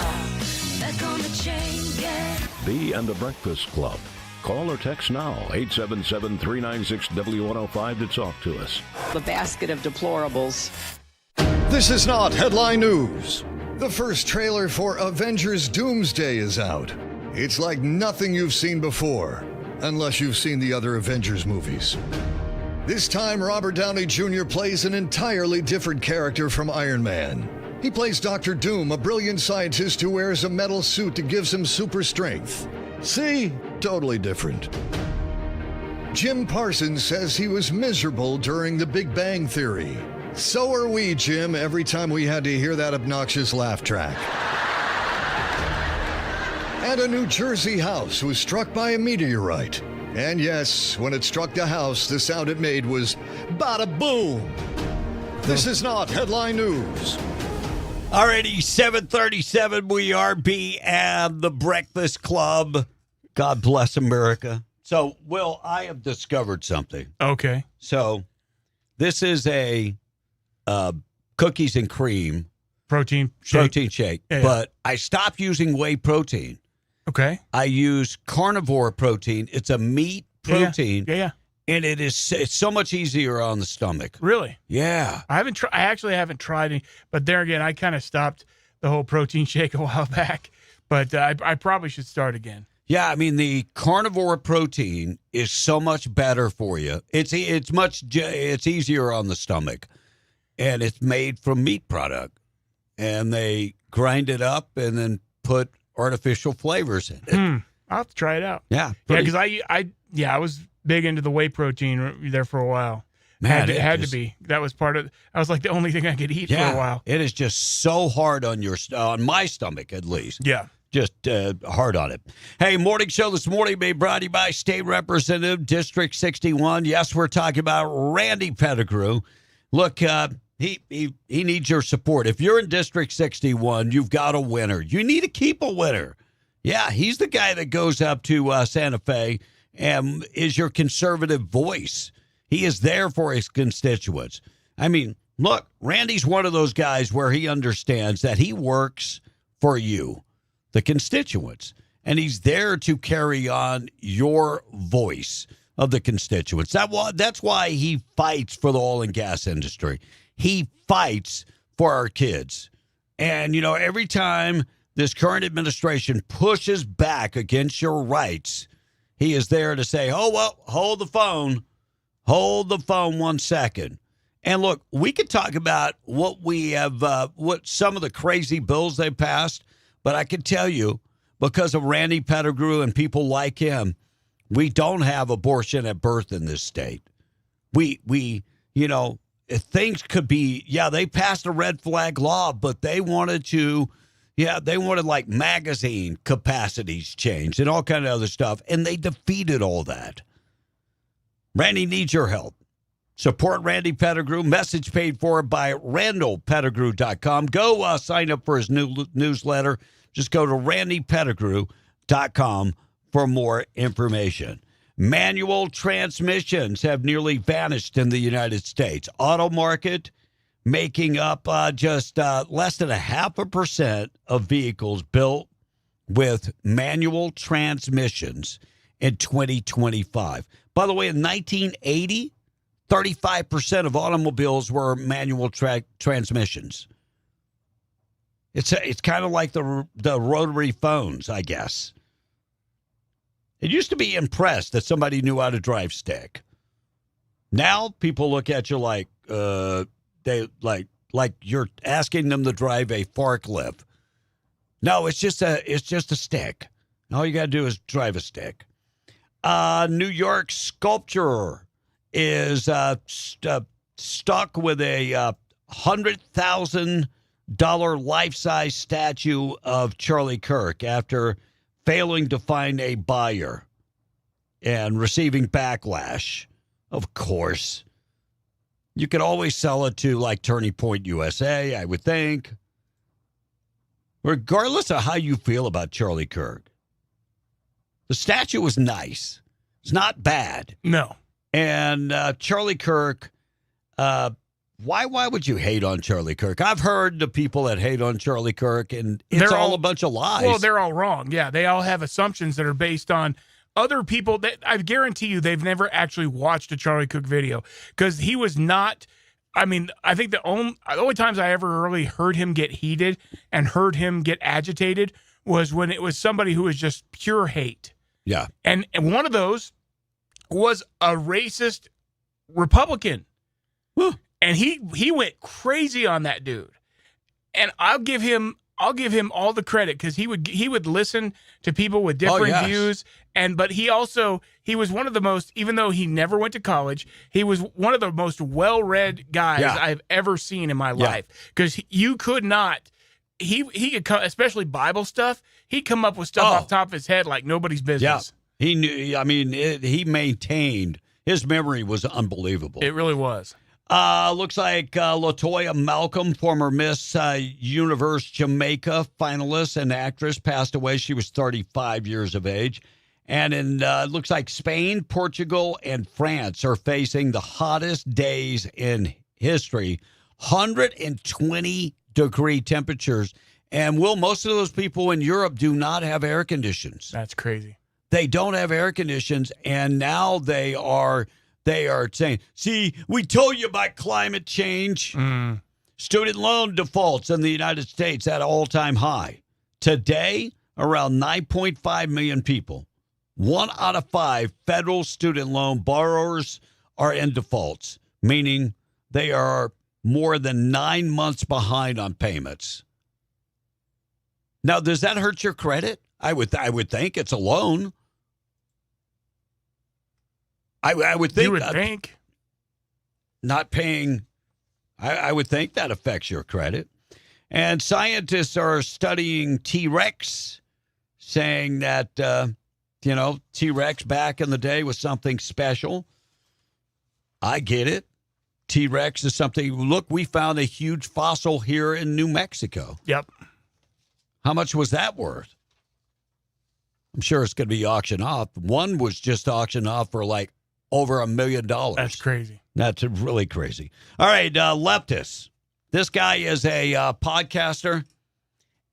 Back on the chain, yeah. The and the Breakfast Club. Call or text now, 877-396-W105 to talk to us. The basket of deplorables. This is not headline news. The first trailer for Avengers Doomsday is out. It's like nothing you've seen before, unless you've seen the other Avengers movies. This time, Robert Downey Jr. plays an entirely different character from Iron Man. He plays Dr. Doom, a brilliant scientist who wears a metal suit that gives him super strength. See? Totally different. Jim Parsons says he was miserable during The Big Bang Theory. So are we, Jim, every time we had to hear that obnoxious laugh track. And a New Jersey house was struck by a meteorite. And yes, when it struck the house, the sound it made was bada boom. This is not headline news. Alrighty, 7:37, we are B and the Breakfast Club. God bless America. So, Will, I have discovered something. Okay. So, this is a cookies and cream protein shake. Yeah, but I stopped using whey protein. Okay. I use carnivore protein. It's a meat protein. Yeah. and it's so much easier on the stomach. Really? Yeah. I actually haven't tried any, but there again, I kind of stopped the whole protein shake a while back. But I probably should start again. Yeah, I mean the carnivore protein is so much better for you. It's easier on the stomach, and it's made from meat product, and they grind it up and then put artificial flavors in it. I'll have to try it out. Yeah, because I was big into the whey protein there for a while. Man, had to be. That was part of. I was like the only thing I could eat for a while. It is just so hard on my stomach, at least. Yeah. Just hard on it. Hey, morning show this morning made brought to you by State Representative District 61. Yes, we're talking about Randy Pettigrew. Look, he needs your support. If you're in District 61, you've got a winner. You need to keep a winner. Yeah, he's the guy that goes up to Santa Fe and is your conservative voice. He is there for his constituents. I mean, look, Randy's one of those guys where he understands that he works for you, the constituents, and he's there to carry on your voice of the constituents. That's why he fights for the oil and gas industry. He fights for our kids. And, every time this current administration pushes back against your rights, he is there to say, oh, well, hold the phone. Hold the phone 1 second. And look, we could talk about what we have, what some of the crazy bills they passed, but I can tell you, because of Randy Pettigrew and people like him, we don't have abortion at birth in this state. Things could be, they passed a red flag law, but they wanted like magazine capacities changed and all kind of other stuff, and they defeated all that. Randy needs your help. Support Randy Pettigrew. Message paid for by RandallPettigrew.com. Go sign up for his new newsletter. Just go to RandyPettigrew.com for more information. Manual transmissions have nearly vanished in the United States. Auto market making up just less than 0.5% of vehicles built with manual transmissions in 2025. By the way, in 1980, 35% of automobiles were manual transmissions. It's kind of like the rotary phones, I guess. It used to be impressed that somebody knew how to drive stick. Now people look at you like you're asking them to drive a forklift. No, it's just a stick. All you got to do is drive a stick. New York sculpture is stuck with a $100,000 life-size statue of Charlie Kirk after failing to find a buyer and receiving backlash. Of course, you could always sell it to like Turning Point USA, I would think. Regardless of how you feel about Charlie Kirk, the statue was nice. It's not bad. No. And Charlie Kirk, why would you hate on Charlie Kirk? I've heard the people that hate on Charlie Kirk, and it's all a bunch of lies. Well, they're all wrong. Yeah, they all have assumptions that are based on other people that I guarantee you they've never actually watched a Charlie Kirk video, because he was not. I mean, I think the only times I ever really heard him get heated and heard him get agitated was when it was somebody who was just pure hate. Yeah. And one of those was a racist Republican. Huh. And he went crazy on that dude. And I'll give him all the credit, because he would listen to people with different views. But he was one of the most, even though he never went to college, he was one of the most well-read guys I've ever seen in my life. Because you could not, he could come, especially Bible stuff, he'd come up with stuff off the top of his head like nobody's business. Yeah. He knew, he maintained, his memory was unbelievable. It really was. Looks like LaToya Malcolm, former Miss Universe Jamaica finalist and actress, passed away. She was 35 years of age. And it looks like Spain, Portugal, and France are facing the hottest days in history, 120-degree temperatures. And, most of those people in Europe do not have air conditions. That's crazy. They don't have air conditions, and now they are they are saying, see, we told you about climate change. Student loan defaults in the United States at an all-time high. Today, around 9.5 million people. 1 out of 5 federal student loan borrowers are in defaults, meaning they are more than 9 months behind on payments. Now, does that hurt your credit? I would think it's a loan. I would think. You would think. Not paying, I would think that affects your credit. And scientists are studying T-Rex, saying that, T-Rex back in the day was something special. I get it. T-Rex is something. Look, we found a huge fossil here in New Mexico. Yep. How much was that worth? I'm sure it's going to be auctioned off. One was just auctioned off for like over $1 million. That's crazy. That's really crazy. All right, Leptis. This guy is a podcaster.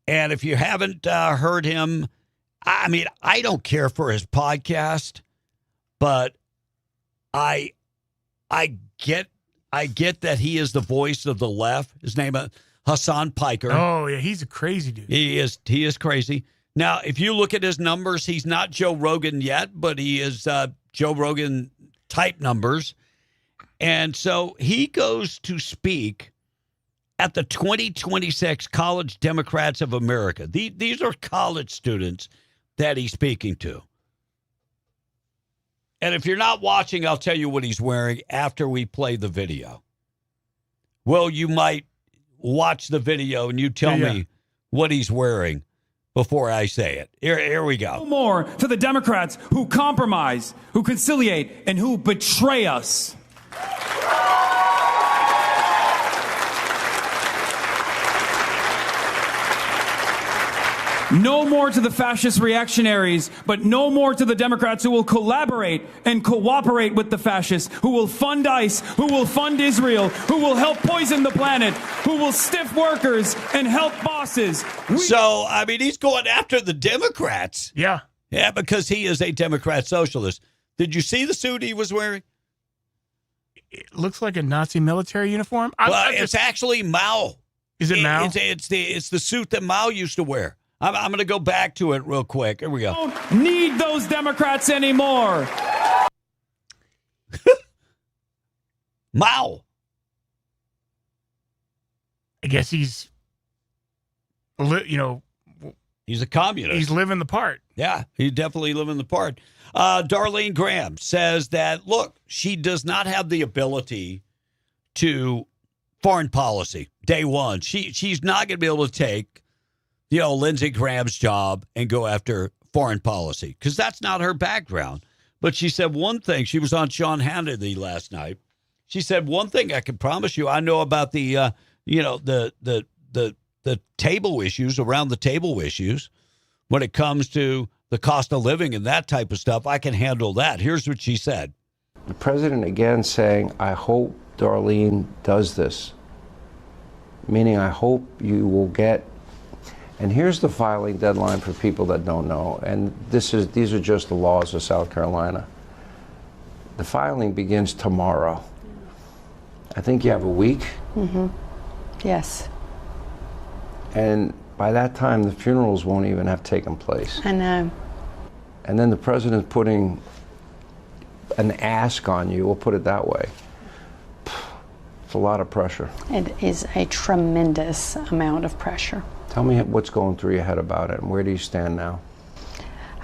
And if you haven't heard him, I mean, I don't care for his podcast, but I get that he is the voice of the left. His name is Hassan Piker. Oh, yeah, he's a crazy dude. He is crazy. Now, if you look at his numbers, he's not Joe Rogan yet, but he is Joe Rogan type numbers. And so he goes to speak at the 2026 College Democrats of America. These are college students that he's speaking to. And if you're not watching, I'll tell you what he's wearing after we play the video. Well, you might watch the video and you tell me what he's wearing before I say it. Here we go. No more to the Democrats who compromise, who conciliate, and who betray us. No more to the fascist reactionaries, but no more to the Democrats who will collaborate and cooperate with the fascists, who will fund ICE, who will fund Israel, who will help poison the planet, who will stiff workers and help bosses. So, I mean, he's going after the Democrats. Yeah. Yeah, because he is a Democrat socialist. Did you see the suit he was wearing? It looks like a Nazi military uniform. It's actually Mao. Is it Mao? It's the suit that Mao used to wear. I'm going to go back to it real quick. Here we go. Don't need those Democrats anymore. Mao. I guess he's a communist. He's living the part. Yeah, he's definitely living the part. Darlene Graham says that, look, she does not have the ability to foreign policy. Day one. She's not going to be able to take Lindsey Graham's job and go after foreign policy because that's not her background. But she said one thing. She was on Sean Hannity last night. She said one thing I can promise you. I know about the table issues, around the table issues when it comes to the cost of living and that type of stuff. I can handle that. Here's what she said. The president again saying, I hope Darlene does this. Meaning I hope you will get. And here's the filing deadline for people that don't know. And these are just the laws of South Carolina. The filing begins tomorrow. I think you have a week. Mm-hmm. Yes. And by that time, the funerals won't even have taken place. I know. And then the president's putting an ask on you, we'll put it that way. It's a lot of pressure. It is a tremendous amount of pressure. Tell me what's going through your head about it, and where do you stand now?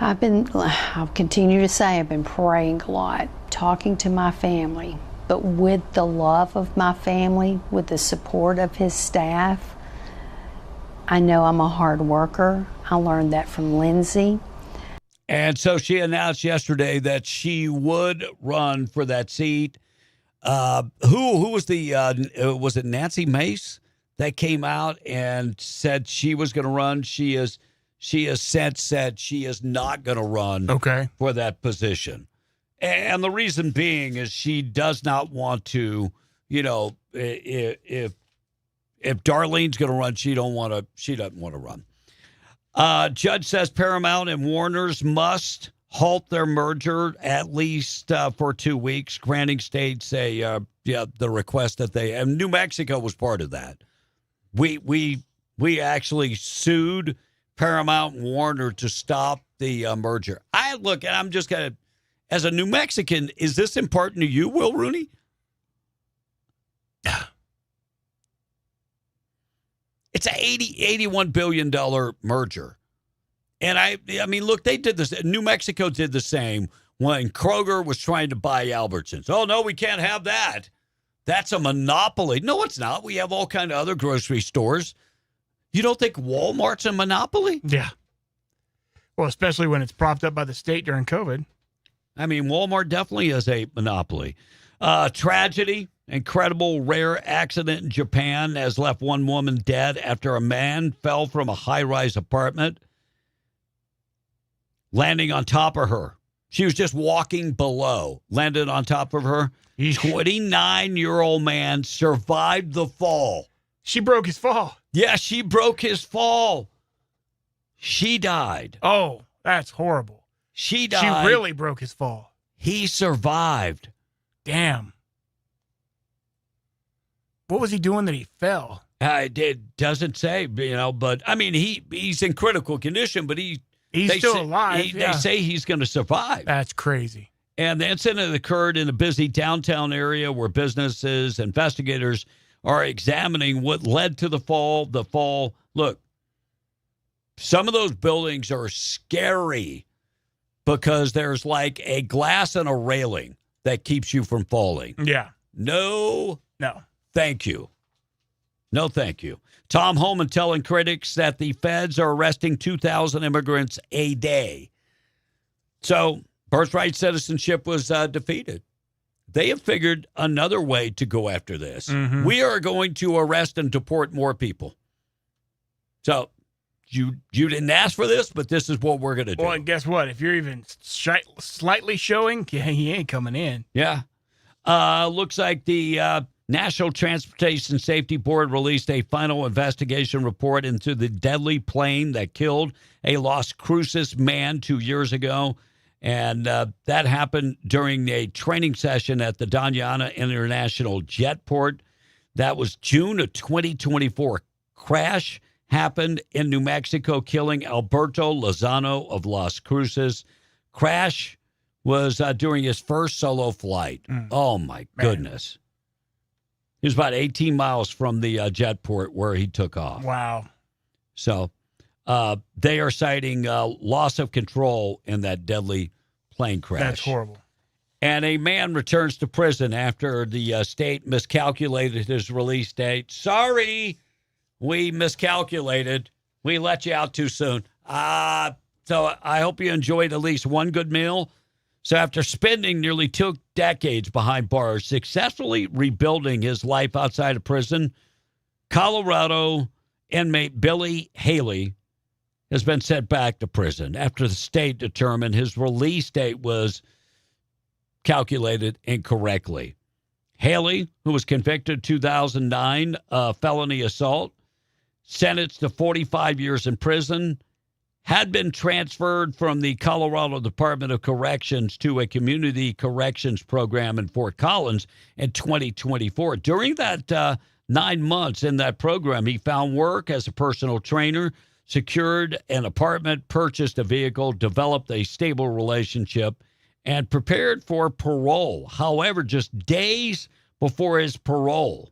I'll continue to say I've been praying a lot, talking to my family, but with the love of my family, with the support of his staff. I know I'm a hard worker. I learned that from Lindsey. And so she announced yesterday that she would run for that seat. Who was was it Nancy Mace that came out and said she was going to run? She has since said she is not going to run for that position. And the reason being is she does not want to, if Darlene's going to run, she doesn't want to run. Judge says Paramount and Warner's must halt their merger at least for 2 weeks, granting states the request that they, and New Mexico was part of that. We actually sued Paramount and Warner to stop the merger. I'm just going to, as a New Mexican, is this important to you, Will Rooney? It's an $81 billion merger. And I mean, look, they did this. New Mexico did the same when Kroger was trying to buy Albertsons. Oh, no, we can't have that. That's a monopoly. No, it's not. We have all kind of other grocery stores. You don't think Walmart's a monopoly? Yeah. Well, especially when it's propped up by the state during COVID. I mean, Walmart definitely is a monopoly. Tragedy. Incredible rare accident in Japan has left one woman dead after a man fell from a high-rise apartment, landing on top of her. She was just walking below, landed on top of her. 29-year-old man survived the fall. She broke his fall. Yeah, she broke his fall. She died. Oh, that's horrible. She died. She really broke his fall. He survived. Damn. What was he doing that he fell? It doesn't say, but I mean, he's in critical condition, but he's still alive. They say he's going to survive. That's crazy. And the incident occurred in a busy downtown area where businesses, investigators are examining what led to the fall. Look, some of those buildings are scary because there's like a glass and a railing that keeps you from falling. Yeah. No. Thank you. No, thank you. Tom Homan telling critics that the feds are arresting 2,000 immigrants a day. So birthright citizenship was defeated. They have figured another way to go after this. Mm-hmm. We are going to arrest and deport more people. So you didn't ask for this, but this is what we're going to do. Well, and guess what? If you're even slightly showing, he ain't coming in. Yeah. Looks like the National Transportation Safety Board released a final investigation report into the deadly plane that killed a Las Cruces man 2 years ago. And that happened during a training session at the Doñana International Jetport. That was June of 2024. Crash happened in New Mexico, killing Alberto Lozano of Las Cruces. Crash was during his first solo flight. Oh, my goodness. He was about 18 miles from the jetport where he took off. Wow. So they are citing loss of control in that deadly plane crash. That's horrible. And a man returns to prison after the state miscalculated his release date. Sorry, we miscalculated. We let you out too soon. So I hope you enjoyed at least one good meal. So after spending nearly 2 decades behind bars, successfully rebuilding his life outside of prison, Colorado inmate Billy Haley has been sent back to prison after the state determined his release date was calculated incorrectly. Haley, who was convicted in 2009 of felony assault, sentenced to 45 years in prison, had been transferred from the Colorado Department of Corrections to a community corrections program in Fort Collins in 2024. During that 9 months in that program, he found work as a personal trainer, secured an apartment, purchased a vehicle, developed a stable relationship, and prepared for parole. However, just days before his parole,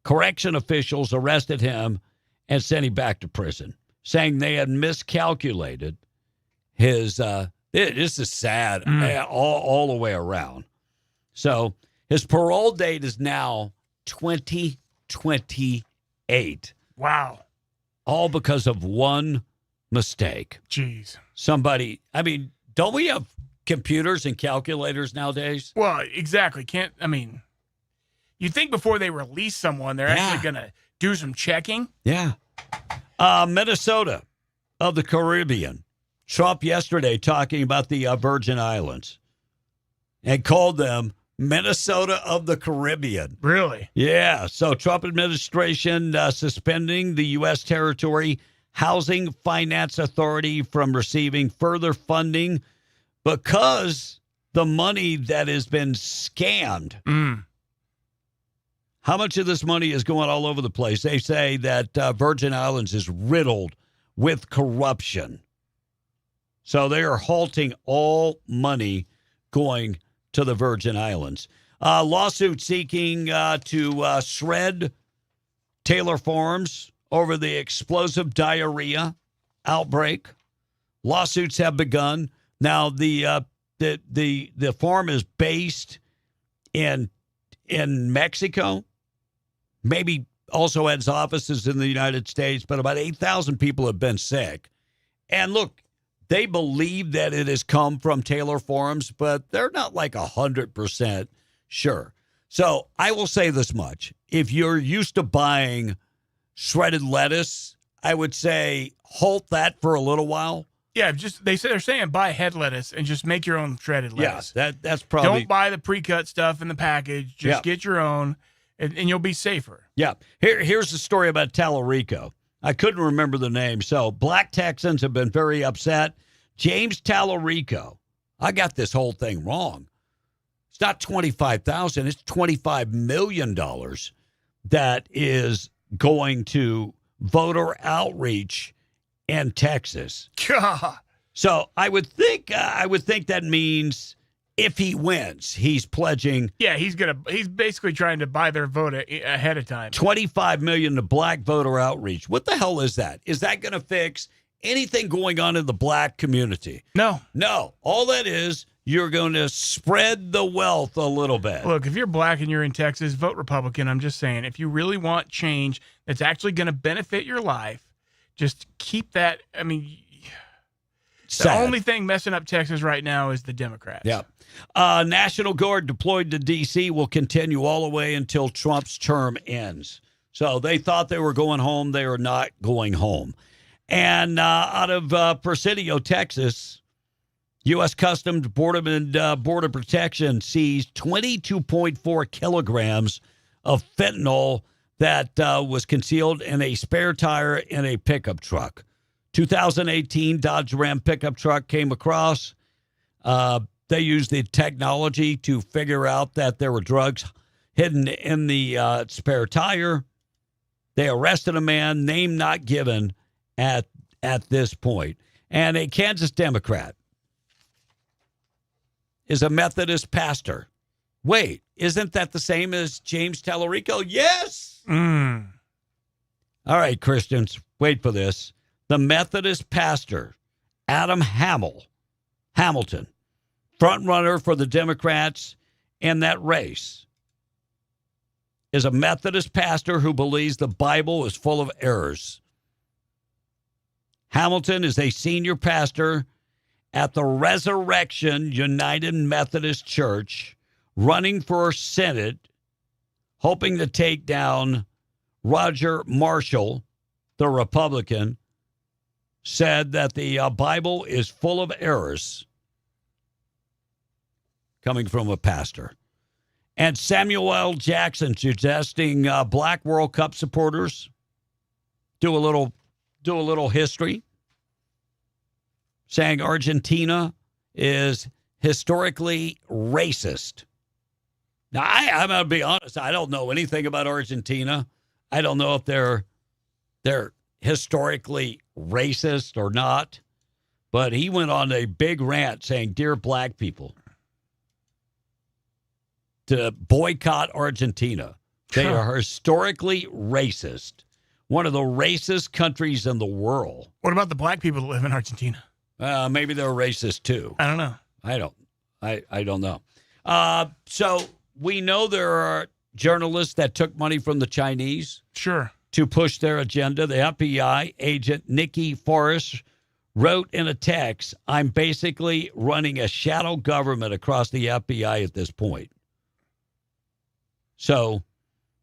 correction officials arrested him and sent him back to prison, saying they had miscalculated his, this is sad all the way around. So his parole date is now 2028. Wow. All because of one mistake. Jeez. Somebody, I mean, don't we have computers and calculators nowadays? Well, exactly. You think before they release someone, they're actually going to do some checking? Yeah. Minnesota of the Caribbean. Trump yesterday talking about the Virgin Islands and called them Minnesota of the Caribbean. Really? Yeah. So Trump administration suspending the U.S. Territory Housing Finance Authority from receiving further funding because the money that has been scammed. How much of this money is going all over the place? They say that Virgin Islands is riddled with corruption. So they are halting all money going to the Virgin Islands. Lawsuit seeking to shred Taylor Farms over the explosive diarrhea outbreak. Lawsuits have begun. Now the farm is based in Mexico. Maybe also has offices in the United States, but about 8,000 people have been sick. And look, they believe that it has come from Taylor Farms, but they're not like 100% sure. So I will say this much. If you're used to buying shredded lettuce, I would say halt that for a little while. Yeah, they're saying buy head lettuce and just make your own shredded lettuce. Yeah, that's probably... Don't buy the pre-cut stuff in the package. Just get your own, and you'll be safer. Yeah. Here's the story about Tallarico. I couldn't remember the name. So Black Texans have been very upset. James Tallarico. I got this whole thing wrong. It's not $25,000. It's $25 million that is going to voter outreach in Texas. God. So I would think that means if he wins, he's pledging. Yeah, he's basically trying to buy their vote ahead of time. $25 million to black voter outreach. What the hell is that? Is that going to fix anything going on in the black community? No. All that is, you're going to spread the wealth a little bit. Look, if you're black and you're in Texas, vote Republican. I'm just saying, if you really want change that's actually going to benefit your life, just keep that. I mean, the only thing messing up Texas right now is the Democrats. Yeah. National Guard deployed to D.C. will continue all the way until Trump's term ends. So they thought they were going home. They are not going home. And out of Presidio, Texas, U.S. Customs Border and Border Protection seized 22.4 kilograms of fentanyl that was concealed in a spare tire in a pickup truck. 2018 Dodge Ram pickup truck came across. They used the technology to figure out that there were drugs hidden in the spare tire. They arrested a man, name not given at this point. And a Kansas Democrat is a Methodist pastor. Wait, isn't that the same as James Tallarico? Yes. All right, Christians, wait for this. The Methodist pastor, Adam Hamilton, front runner for the Democrats in that race, is a Methodist pastor who believes the Bible is full of errors. Hamilton is a senior pastor at the Resurrection United Methodist Church, running for Senate, hoping to take down Roger Marshall, the Republican, said that the Bible is full of errors, coming from a pastor. And Samuel L. Jackson suggesting black World Cup supporters do a little history, saying Argentina is historically racist. Now, I'm going to be honest. I don't know anything about Argentina. I don't know if they're historically racist or not. But he went on a big rant saying, "Dear black people, to boycott Argentina. They are historically racist. One of the racist countries in the world." What about the black people that live in Argentina? Maybe they're racist too. I don't know. I don't know. So we know there are journalists that took money from the Chinese. Sure. To push their agenda. The FBI agent Nikki Forrest wrote in a text, "I'm basically running a shadow government across the FBI at this point." So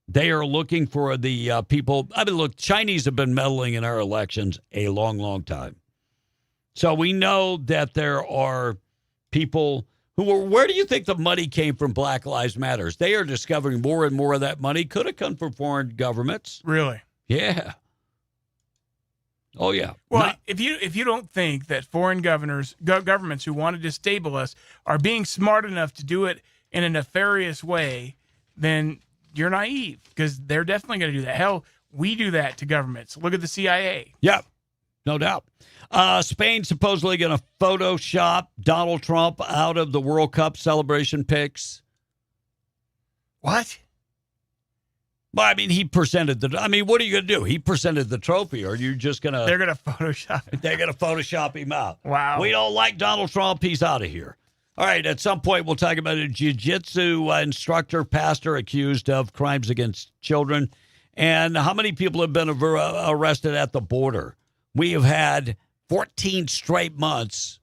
they are looking for the people. I mean, look, Chinese have been meddling in our elections a long, long time. So we know that there are people who are, where do you think the money came from Black Lives Matters? They are discovering more and more of that money could have come from foreign governments. Really? Yeah. Oh, yeah. Well, if you don't think that foreign governments who want to destabilize us are being smart enough to do it in a nefarious way, then you're naive, because they're definitely going to do that. Hell, we do that to governments. Look at the CIA. Yep, no doubt. Spain supposedly going to Photoshop Donald Trump out of the World Cup celebration pics. What? Well, I mean, he presented what are you going to do? He presented the trophy. Or are you just going to... They're going to Photoshop it. They're going to Photoshop him out. Wow. We don't like Donald Trump. He's out of here. All right, at some point, we'll talk about a jiu-jitsu instructor, pastor accused of crimes against children, and how many people have been arrested at the border. We have had 14 straight months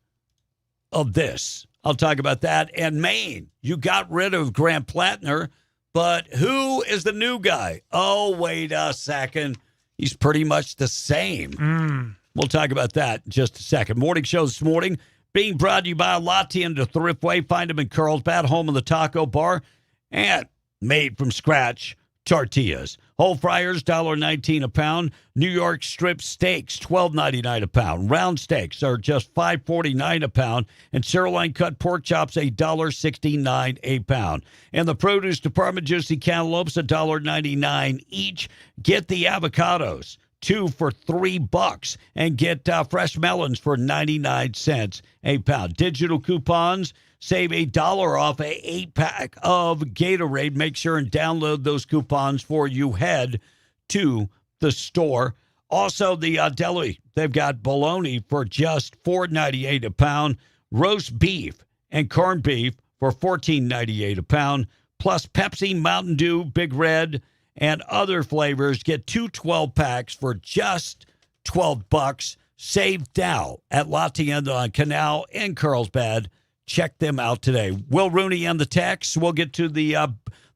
of this. I'll talk about that. And Maine, you got rid of Grant Plattner, but who is the new guy? Oh, wait a second. He's pretty much the same. We'll talk about that in just a second. Morning show this morning being brought to you by Latian to Thriftway. Find them in Carlsbad, home of the taco bar, and made from scratch tortillas. Whole fryers, $1.19 a pound. New York strip steaks, $12.99 a pound. Round steaks are just $5.49 a pound. And sirloin cut pork chops, $1.69 a pound. And the produce department, juicy cantaloupes, $1.99 each. Get the avocados, 2 for $3, and get fresh melons for 99 cents a pound. Digital coupons, save $1 off a 8-pack of Gatorade. Make sure and download those coupons before you head to the store. Also, the deli, they've got bologna for just $4.98 a pound, roast beef and corned beef for $14.98 a pound, plus Pepsi, Mountain Dew, Big Red, and other flavors. Get 2 12-packs for just $12. Save now at La Tienda on Canal in Carlsbad. Check them out today. Will Rooney and the text. We'll get to the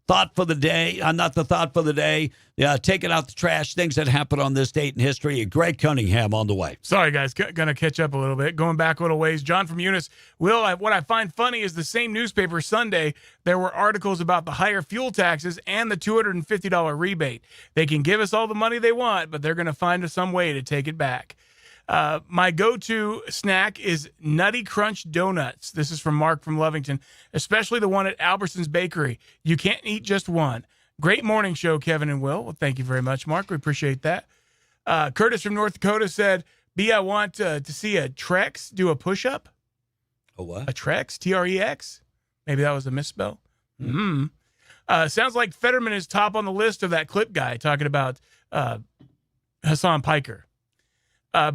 thought for the day. Not the thought for the day. Taking out the trash, things that happened on this date in history. And Greg Cunningham on the way. Sorry, guys. Going to catch up a little bit. Going back a little ways. John from Eunice. Will, what I find funny is the same newspaper Sunday, there were articles about the higher fuel taxes and the $250 rebate. They can give us all the money they want, but they're going to find some way to take it back. My go-to snack is Nutty Crunch Donuts. This is from Mark from Lovington, especially the one at Albertson's Bakery. You can't eat just one. Great morning show, Kevin and Will. Well, thank you very much, Mark. We appreciate that. Curtis from North Dakota said, B, I want to see a Trex do a push-up. A what? A Trex, T-R-E-X. Maybe that was a misspell. Sounds like Fetterman is top on the list of that clip guy talking about Hassan Piker.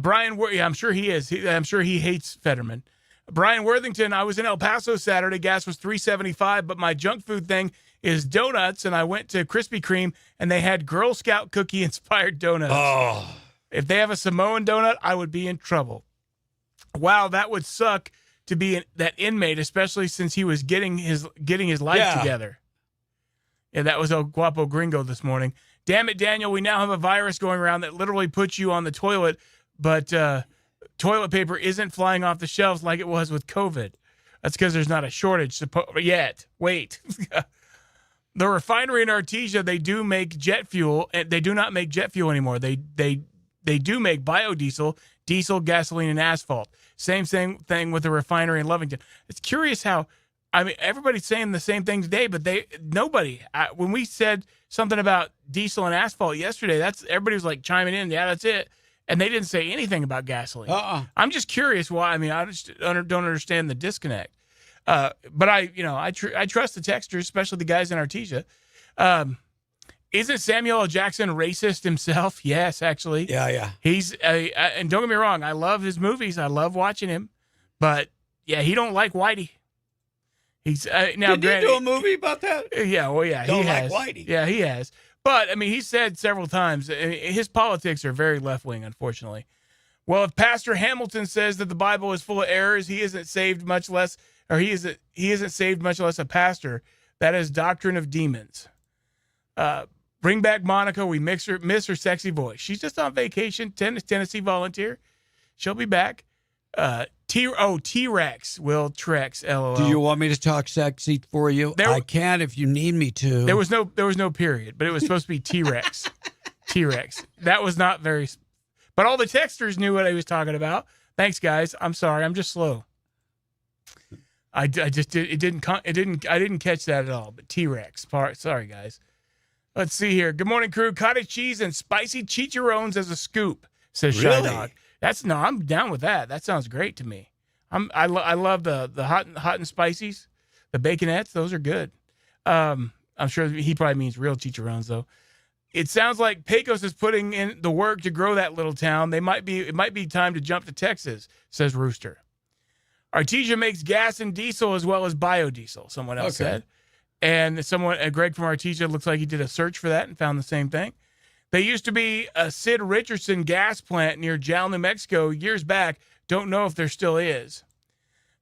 Brian, I'm sure he is. I'm sure he hates Fetterman. Brian Worthington, I was in El Paso Saturday. Gas was $3.75, but my junk food thing is donuts, and I went to Krispy Kreme, and they had Girl Scout cookie-inspired donuts. Oh. If they have a Samoan donut, I would be in trouble. Wow, that would suck to be that inmate, especially since he was getting his life together. Yeah, that was El Guapo Gringo this morning. Damn it, Daniel, we now have a virus going around that literally puts you on the toilet, but toilet paper isn't flying off the shelves like it was with COVID. That's because there's not a shortage yet. Wait. The refinery in Artesia, they do make jet fuel. They do not make jet fuel anymore. They do make biodiesel, diesel, gasoline, and asphalt. Same thing with the refinery in Lovington. It's curious how, I mean, everybody's saying the same thing today, but nobody. When we said something about diesel and asphalt yesterday, everybody was like chiming in. Yeah, that's it. And they didn't say anything about gasoline. I'm just curious why. I mean, I just don't understand the disconnect. But I trust the texters, especially the guys in Artesia. Isn't Samuel L. Jackson racist himself? Yes, actually. Yeah. He's and don't get me wrong, I love his movies. I love watching him, but yeah, he don't like Whitey. He's now. Did he do a movie about that? Yeah, well, yeah, don't he has. like Whitey. Yeah, he has. But I mean, he said several times his politics are very left wing, unfortunately. Well, if Pastor Hamilton says that the Bible is full of errors, he isn't saved, much less, or he isn't saved, much less a pastor. That is doctrine of demons. Bring back Monica. We miss her sexy voice. She's just on vacation. Tennessee volunteer. She'll be back. T-Rex. Will Trex. LOL. Do you want me to talk sexy for you? I can if you need me to. There was no period, but it was supposed to be T-Rex. T-Rex. That was not very. But all the texters knew what I was talking about. Thanks, guys. I'm sorry. I'm just slow. I just did. It didn't. I didn't catch that at all. But T-Rex. Sorry, guys. Let's see here. Good morning, crew. Cottage cheese and spicy chicharrones as a scoop, says Shy Dog. I'm down with that. That sounds great to me. I love the hot and spicies, the baconettes. Those are good. I'm sure he probably means real chicharrones though. It sounds like Pecos is putting in the work to grow that little town. It might be time to jump to Texas, says Rooster. Artesia makes gas and diesel as well as biodiesel, someone else said. And Greg from Artesia, looks like he did a search for that and found the same thing. There used to be a Sid Richardson gas plant near Jal, New Mexico years back. Don't know if there still is.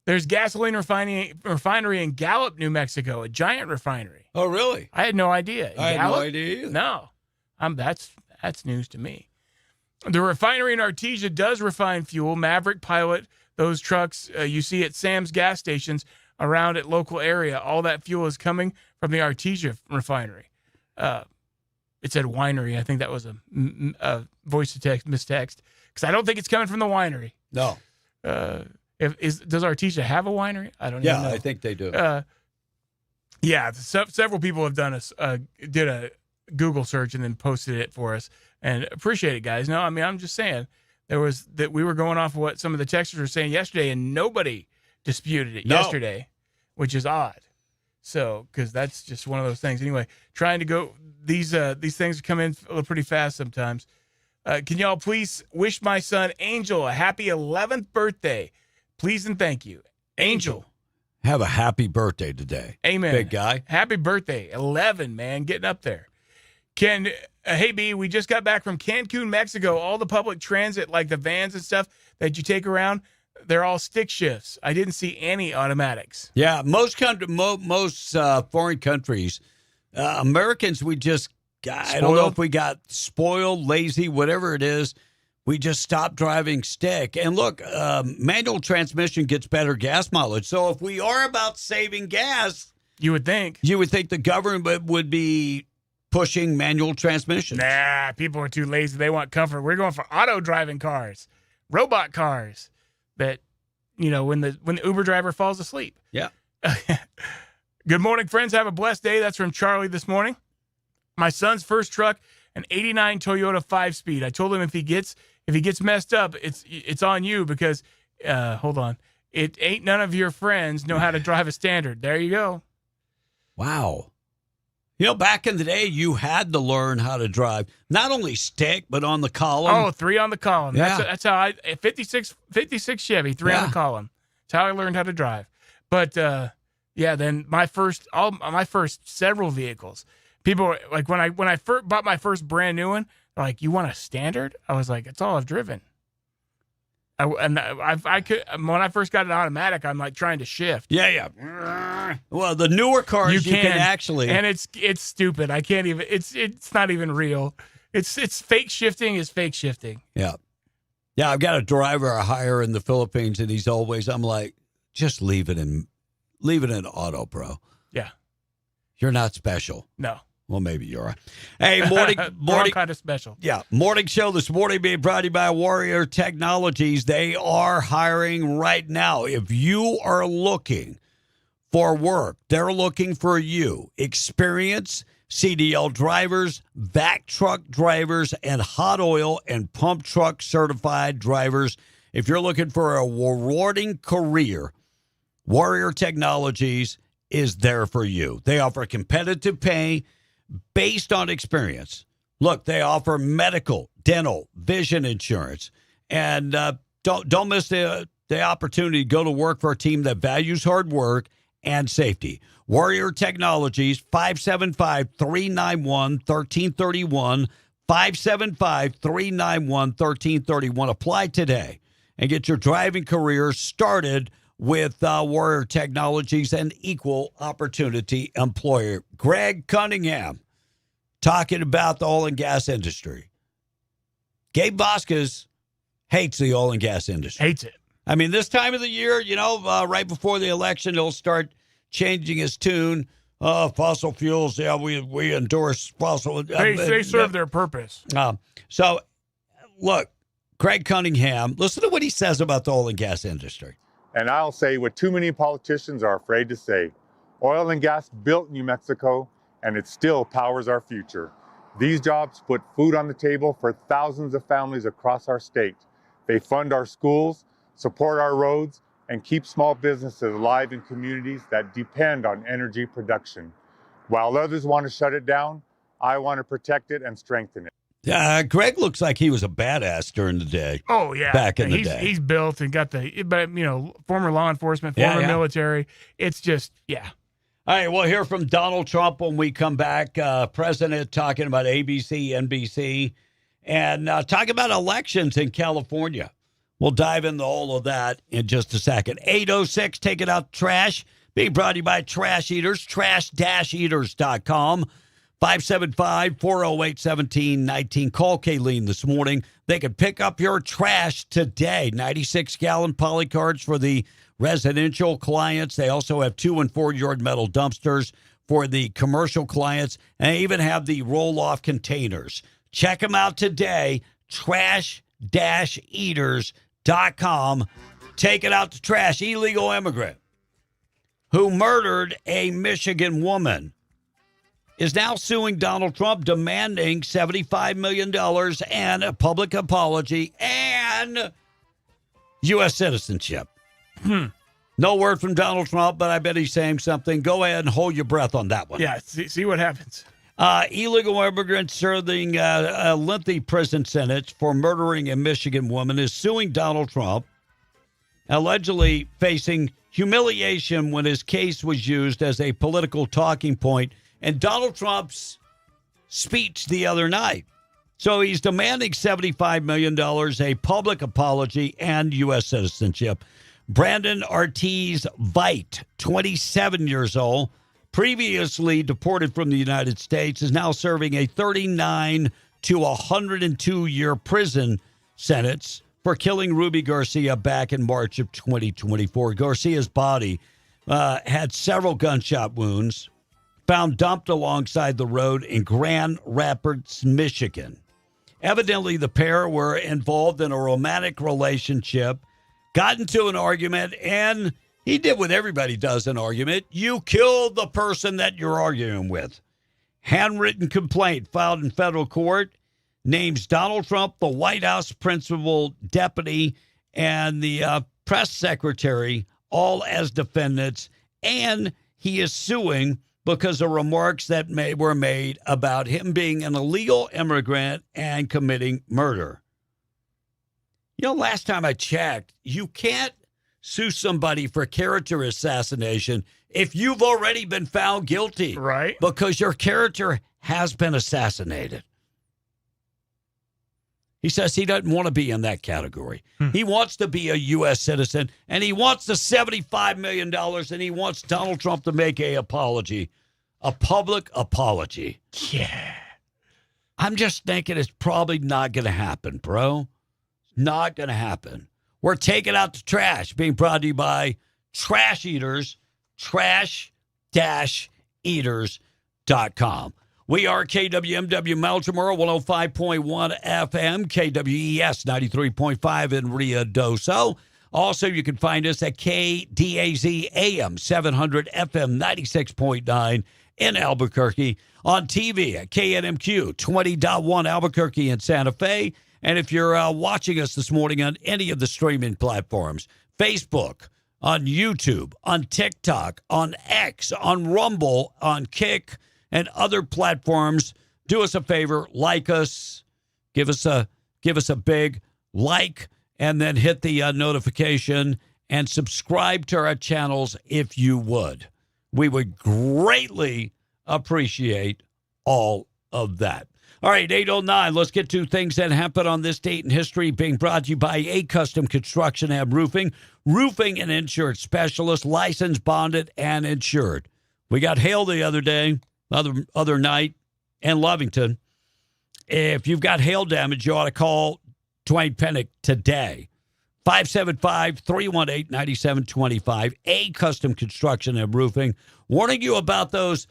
There's gasoline refinery in Gallup, New Mexico, a giant refinery. Oh, really? I had no idea. I had no idea either. No. That's news to me. The refinery in Artesia does refine fuel. Maverick, Pilot, those trucks you see at Sam's gas stations around at local area. All that fuel is coming from the Artesia refinery. It said winery. I think that was a voice to text mistext because I don't think it's coming from the winery. No. Does Artesia have a winery? I don't even know. Yeah, I think they do. Several people have done did a Google search and then posted it for us, and appreciate it, guys. No, I mean I'm just saying we were going off of what some of the texters were saying yesterday, and nobody disputed it yesterday, which is odd. So, because that's just one of those things. Anyway, trying to go these things come in pretty fast sometimes. Can y'all please wish my son Angel a happy 11th birthday? Please and thank you. Angel. Have a happy birthday today. Amen. Big guy. Happy birthday. 11, man. Getting up there. Hey, B, we just got back from Cancun, Mexico. All the public transit, like the vans and stuff that you take around, they're all stick shifts. I didn't see any automatics. Yeah, most foreign countries, Americans, I don't know if we got spoiled, lazy, whatever it is. We just stopped driving stick. And look, manual transmission gets better gas mileage. So if we are about saving gas, you would think the government would be pushing manual transmission. Nah, people are too lazy. They want comfort. We're going for auto driving cars, robot cars that, when the Uber driver falls asleep. Yeah. Good morning, friends. Have a blessed day. That's from Charlie this morning. My son's first truck, an '89 Toyota 5-speed. I told him if he gets messed up, it's on you because hold on. It ain't none of your friends know how to drive a standard. There you go. Wow. Back in the day, you had to learn how to drive, not only stick, but on the column. Oh, 3 on the column. Yeah. That's how 56 Chevy, 3 on the column. That's how I learned how to drive. But, then my first several vehicles, people were like, when I first bought my first brand new one, they're like, you want a standard? I was like, that's all I've driven. I could when I first got an automatic, I'm like trying to shift. Yeah. Well, the newer cars you can actually, and it's stupid. I can't even. It's not even real. It's fake shifting is fake shifting. Yeah. I've got a driver I hire in the Philippines, and he's always. I'm like, just leave it in auto, bro. Yeah. You're not special. No. Well, maybe you're right. Hey, morning kind of special. Yeah, morning show this morning being brought to you by Warrior Technologies. They are hiring right now. If you are looking for work, they're looking for you. Experience, CDL drivers, vac truck drivers, and hot oil and pump truck certified drivers. If you're looking for a rewarding career, Warrior Technologies is there for you. They offer competitive pay based on experience. Look, they offer medical, dental, vision insurance. And don't miss the opportunity to go to work for a team that values hard work and safety. Warrior Technologies, 575-391-1331, 575-391-1331. Apply today and get your driving career started with Warrior Technologies, an equal opportunity employer. Greg Cunningham talking about the oil and gas industry. Gabe Vasquez hates the oil and gas industry. Hates it. I mean, this time of the year, right before the election, he'll start changing his tune. Fossil fuels, yeah, we endorse fossil. They serve their purpose. So, look, Craig Cunningham. Listen to what he says about the oil and gas industry. And I'll say what too many politicians are afraid to say. Oil and gas built New Mexico, and it still powers our future. These jobs put food on the table for thousands of families across our state. They fund our schools, support our roads, and keep small businesses alive in communities that depend on energy production. While others want to shut it down, I want to protect it and strengthen it. Greg looks like he was a badass during the day. Oh, yeah. Back in the day. He's built and got former law enforcement, former military. It's just, yeah. All right, we'll hear from Donald Trump when we come back. President talking about ABC, NBC, and talking about elections in California. We'll dive into all of that in just a second. 8:06, take it out trash. Being brought to you by Trash Eaters, trash-eaters.com. 575-408-1719. Call Kayleen this morning. They can pick up your trash today. 96-gallon polycards for the residential clients. They also have 2- and 4-yard metal dumpsters for the commercial clients. And they even have the roll-off containers. Check them out today. Trash-eaters.com. Take it out to trash. Illegal immigrant who murdered a Michigan woman is now suing Donald Trump, demanding $75 million and a public apology and U.S. citizenship. No word from Donald Trump, but I bet he's saying something. Go ahead and hold your breath on that one. Yeah, see what happens. Illegal immigrant serving a lengthy prison sentence for murdering a Michigan woman is suing Donald Trump, allegedly facing humiliation when his case was used as a political talking point in Donald Trump's speech the other night. So he's demanding $75 million, a public apology, and U.S. citizenship. Brandon Ortiz Veit, 27 years old, previously deported from the United States, is now serving a 39 to 102-year prison sentence for killing Ruby Garcia back in March of 2024. Garcia's body had several gunshot wounds, found dumped alongside the road in Grand Rapids, Michigan. Evidently, the pair were involved in a romantic relationship, got into an argument, and he did what everybody does in an argument. You killed the person that you're arguing with. Handwritten complaint filed in federal court names Donald Trump, the White House principal deputy, and the press secretary all as defendants, and he is suing because of remarks that were made about him being an illegal immigrant and committing murder. You know, last time I checked, you can't sue somebody for character assassination if you've already been found guilty. Right. Because your character has been assassinated. He says he doesn't want to be in that category. He wants to be a U.S. citizen, and he wants the $75 million, and he wants Donald Trump to make a apology, a public apology. Yeah. I'm just thinking it's probably not going to happen, bro. Not going to happen. We're taking out the trash, being brought to you by Trash Eaters, trash-eaters.com. We are KWMW Melchimoro, 105.1 FM, KWES 93.5 in Ruidoso. Also, you can find us at KDAZ AM 700 FM 96.9 in Albuquerque. On TV at KNMQ 20.1 Albuquerque and Santa Fe. And if you're watching us this morning on any of the streaming platforms, Facebook, on YouTube, on TikTok, on X, on Rumble, on Kick, and other platforms, do us a favor, like us, give us a big like, and then hit the notification and subscribe to our channels if you would. We would greatly appreciate all of that. All right, 8:09. Let's get to things that happened on this date in history, being brought to you by A Custom Construction and Roofing. Roofing and insurance specialist, licensed, bonded, and insured. We got hail the other day, other night in Lovington. If you've got hail damage, you ought to call Dwayne Pennick today. 575-318-9725. A Custom Construction and Roofing. Warning you about those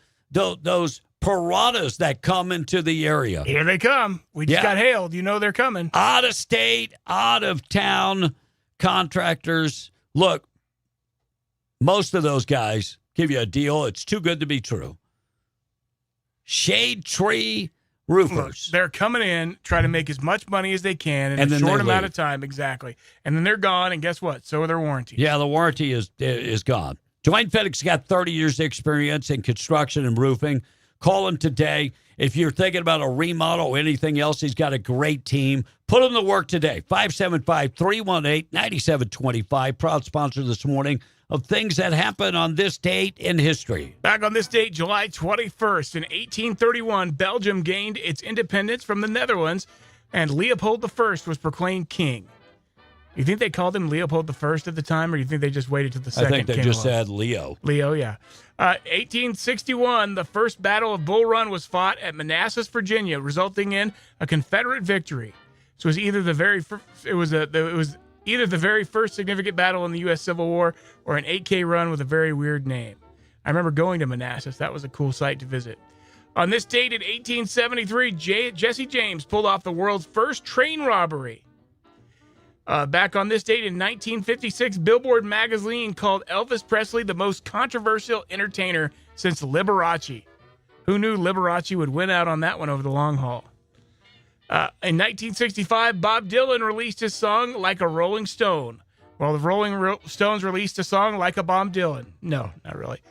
piranhas that come into the area. Here they come. We just got hailed. You know they're coming. Out of state, out of town contractors. Look, most of those guys give you a deal. It's too good to be true. Shade tree roofers. Look, they're coming in, trying to make as much money as they can in a short amount of time. Exactly. And then they're gone, and guess what? So are their warranties. Yeah, the warranty is gone. Dwayne Fedek's got 30 years experience in construction and roofing. Call him today. If you're thinking about a remodel or anything else, he's got a great team. Put him to work today. 575-318-9725. Proud sponsor this morning of things that happened on this date in history. Back on this date, July 21st, in 1831, Belgium gained its independence from the Netherlands, and Leopold I was proclaimed king. You think they called him Leopold I at the time, or do you think they just waited to the second? I think they just said Leo. Leo, yeah. 1861, the first Battle of Bull Run was fought at Manassas, Virginia, resulting in a Confederate victory. So it was either the very first significant battle in the U.S. Civil War or an 8K run with a very weird name. I remember going to Manassas. That was a cool site to visit. On this date in 1873, Jesse James pulled off the world's first train robbery. Back on this date in 1956, Billboard magazine called Elvis Presley the most controversial entertainer since Liberace. Who knew Liberace would win out on that one over the long haul? In 1965, Bob Dylan released his song Like a Rolling Stone, while the Rolling Stones released a song Like a Bob Dylan. No, not really.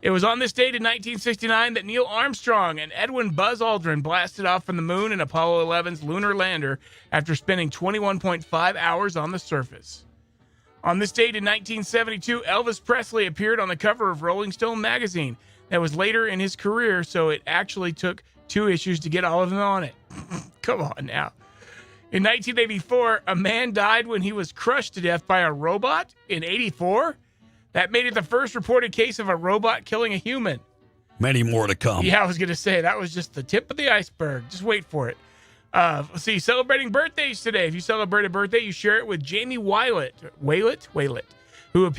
It was on this date in 1969 that Neil Armstrong and Edwin Buzz Aldrin blasted off from the moon in Apollo 11's lunar lander after spending 21.5 hours on the surface. On this date in 1972, Elvis Presley appeared on the cover of Rolling Stone magazine. That was later in his career, so it actually took 2 issues to get all of them on it. Come on now. In 1984, a man died when he was crushed to death by a robot in 1984. That made it the first reported case of a robot killing a human. Many more to come. Yeah, I was going to say, that was just the tip of the iceberg. Just wait for it. Let's see, celebrating birthdays today. If you celebrate a birthday, you share it with Jamie Waylett, who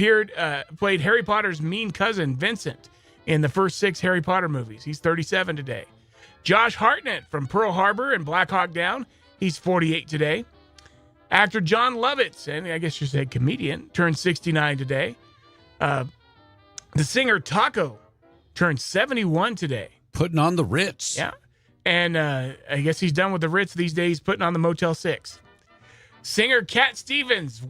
played Harry Potter's mean cousin, Vincent, in the first 6 Harry Potter movies. He's 37 today. Josh Hartnett from Pearl Harbor and Black Hawk Down. He's 48 today. Actor John Lovitz, and I guess you said comedian, turned 69 today. The singer Taco turned 71 today. Putting on the Ritz. Yeah. And I guess he's done with the Ritz these days, putting on the Motel 6. Singer Cat Stevens,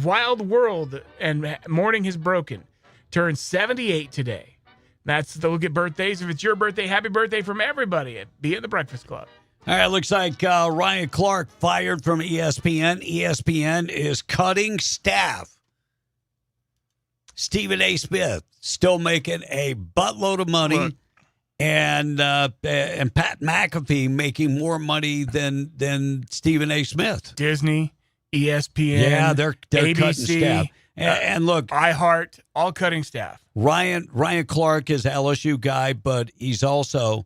Wild World and Morning Has Broken, turned 78 today. That's the look at birthdays. If it's your birthday, happy birthday from everybody at Be at the Breakfast Club. All right, looks like Ryan Clark fired from ESPN. ESPN is cutting staff. Stephen A. Smith still making a buttload of money. Look. And Pat McAfee making more money than Stephen A. Smith. Disney, ESPN, yeah, they're ABC, cutting staff. And look, iHeart, all cutting staff. Ryan Clark is an LSU guy, but he's also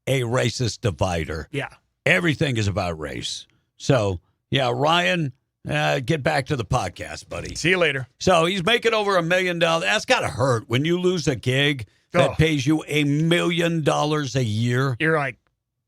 a racist divider. Yeah, everything is about race. So yeah, Ryan, get back to the podcast, buddy. See you later. So he's making over $1 million. That's got to hurt when you lose a gig that pays you $1 million a year. You're like,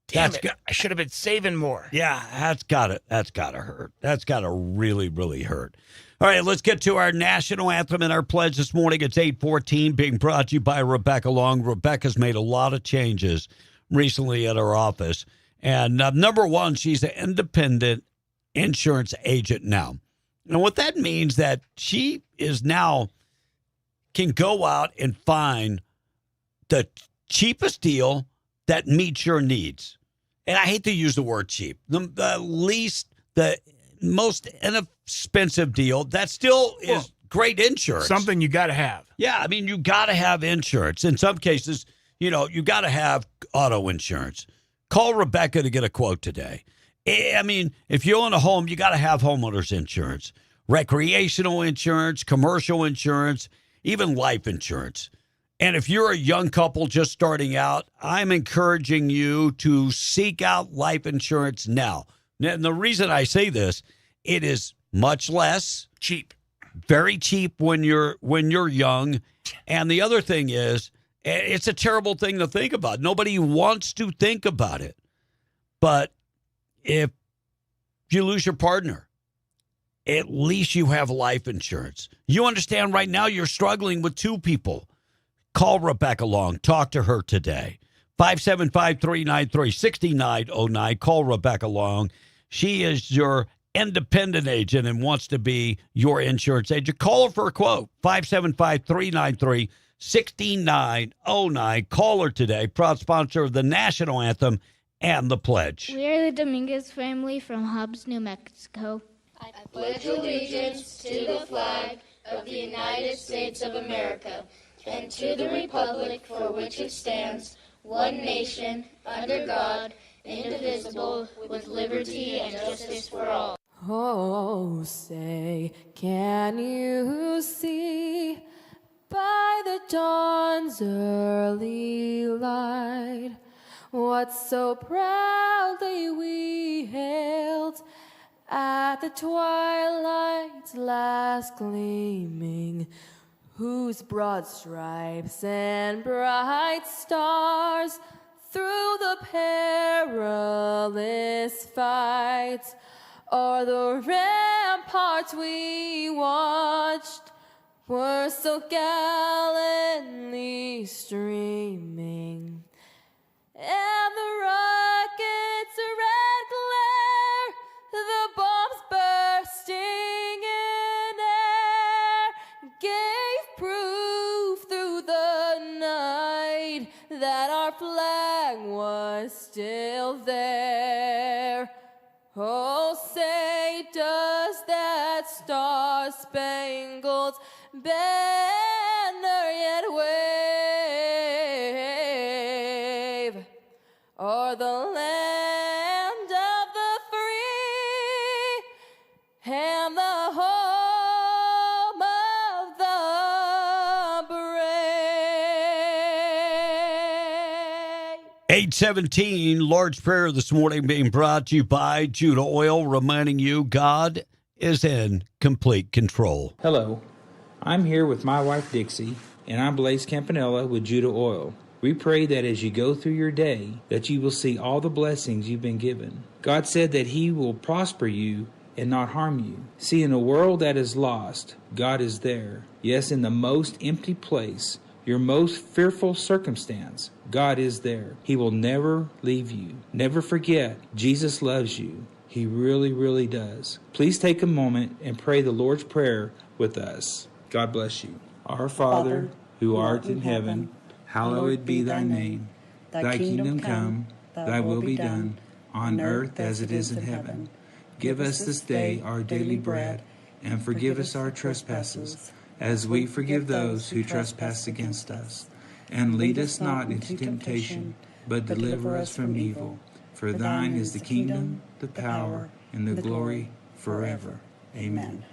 damn it, I should have been saving more. Yeah, that's got to hurt. That's got to really, really hurt. All right, let's get to our national anthem and our pledge this morning. It's 8:14, being brought to you by Rebecca Long. Rebecca's made a lot of changes recently at her office. And number one, she's an independent insurance agent now. And what that means that she is now can go out and find the cheapest deal that meets your needs. And I hate to use the word cheap. The most inexpensive deal that still is great insurance. Something you got to have. Yeah, I mean, you got to have insurance. In some cases, you got to have auto insurance. Call Rebecca to get a quote today. I mean, if you own a home, you got to have homeowners insurance, recreational insurance, commercial insurance, even life insurance. And if you're a young couple just starting out, I'm encouraging you to seek out life insurance now. And the reason I say this, it is much less cheap, very cheap when you're young. And the other thing is It's a terrible thing to think about. Nobody wants to think about it. But if you lose your partner, at least you have life insurance. You understand right now you're struggling with two people. Call Rebecca Long. Talk to her today. 575-393-6909. Call Rebecca Long. She is your independent agent and wants to be your insurance agent. Call her for a quote. 575-393-6909. Call her today. Proud sponsor of the National Anthem and the Pledge. We are the Dominguez family from Hobbs, New Mexico. I pledge allegiance to the flag of the United States of America and to the republic for which it stands, one nation, under God, indivisible, with liberty and justice for all. Oh, say, can you see by the dawn's early light what so proudly we hailed at the twilight's last gleaming, whose broad stripes and bright stars through the perilous fights o'er the ramparts we watched were so gallantly streaming, and the rocket's red glare, the bombs bursting in air, gave proof through the night that our flag was still there. Oh, say, does that star-spangled banner yet wave o'er the land of the free and the home of the brave? 817, Lord's Prayer this morning being brought to you by Judah Oil, reminding you God is in complete control. Hello, I'm here with my wife Dixie, and I'm Blaze Campanella with Judah Oil. We pray that as you go through your day, that you will see all the blessings you've been given. God said that He will prosper you and not harm you. See, in a world that is lost, God is there. Yes, in the most empty place, your most fearful circumstance, God is there. He will never leave you. Never forget, Jesus loves you. He really, really does. Please take a moment and pray the Lord's Prayer with us. God bless you. Our Father, who art in heaven, hallowed be thy name. Thy kingdom come, thy will be done, on earth as it is in heaven. Give us this day our daily bread, and forgive us our trespasses, as we forgive those who trespass against us. And lead us not into temptation, but deliver us from evil. For thine is the kingdom, the power, and the glory forever. Amen.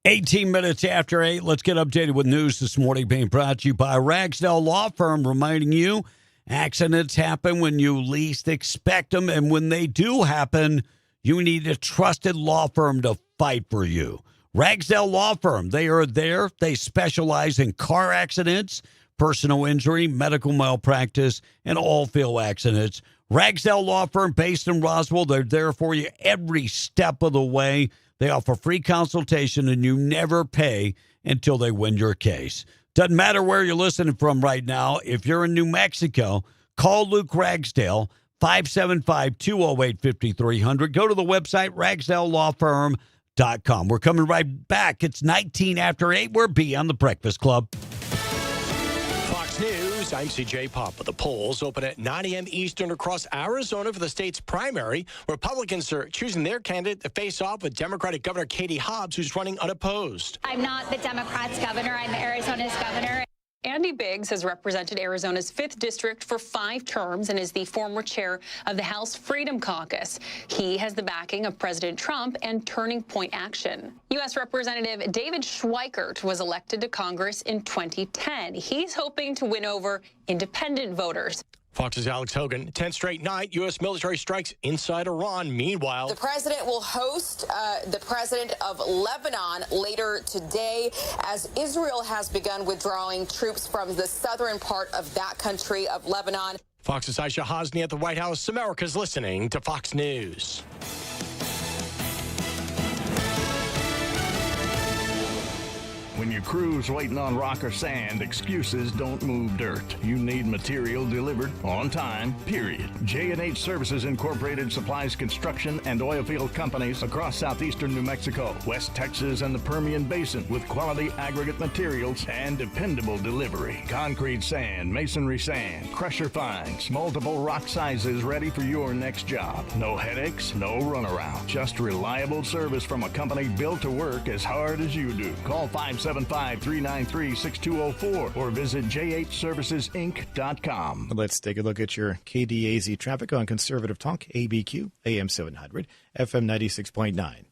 18 minutes after 8, let's get updated with news this morning being brought to you by Ragsdale Law Firm, reminding you accidents happen when you least expect them, and when they do happen, you need a trusted law firm to fight for you. Ragsdale Law Firm, they are there. They specialize in car accidents, personal injury, medical malpractice, and all field accidents. Ragsdale Law Firm, based in Roswell, they're there for you every step of the way. They offer free consultation, and you never pay until they win your case. Doesn't matter where you're listening from right now. If you're in New Mexico, call Luke Ragsdale, 575-208-5300. Go to the website, ragsdalelawfirm.com. We're coming right back. It's 19 after 8. We're B on the Breakfast Club. Fox News, I'm CJ Papa. The polls open at 9 a.m. Eastern across Arizona for the state's primary. Republicans are choosing their candidate to face off with Democratic Governor Katie Hobbs, who's running unopposed. I'm not the Democrats' governor. I'm Arizona's governor. Andy Biggs has represented Arizona's 5th District for 5 terms and is the former chair of the House Freedom Caucus. He has the backing of President Trump and Turning Point Action. U.S. Representative David Schweikert was elected to Congress in 2010. He's hoping to win over independent voters. Fox's Alex Hogan. 10th straight night, U.S. military strikes inside Iran. Meanwhile, the president will host the president of Lebanon later today as Israel has begun withdrawing troops from the southern part of that country of Lebanon. Fox's Aisha Hasni at the White House. America's listening to Fox News. When your crew's waiting on rock or sand, excuses don't move dirt. You need material delivered on time, period. J&H Services Incorporated supplies construction and oil field companies across southeastern New Mexico, West Texas, and the Permian Basin with quality aggregate materials and dependable delivery. Concrete sand, masonry sand, crusher fines, multiple rock sizes ready for your next job. No headaches, no runaround. Just reliable service from a company built to work as hard as you do. Call 575-393-6204 or visit jhservicesinc.com. Let's take a look at your KDAZ traffic on Conservative Talk, ABQ, AM 700, FM 96.9.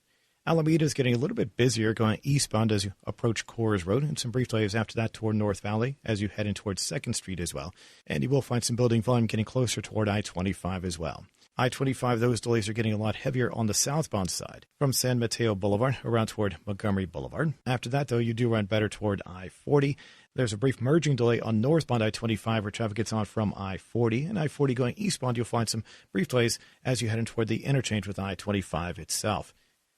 Alameda is getting a little bit busier going eastbound as you approach Coors Road, and some brief delays after that toward North Valley as you head in towards 2nd Street as well. And you will find some building volume getting closer toward I-25 as well. I-25, those delays are getting a lot heavier on the southbound side from San Mateo Boulevard around toward Montgomery Boulevard. After that, though, you do run better toward I-40. There's a brief merging delay on northbound I-25 where traffic gets on from I-40. And I-40 going eastbound, you'll find some brief delays as you head in toward the interchange with I-25 itself.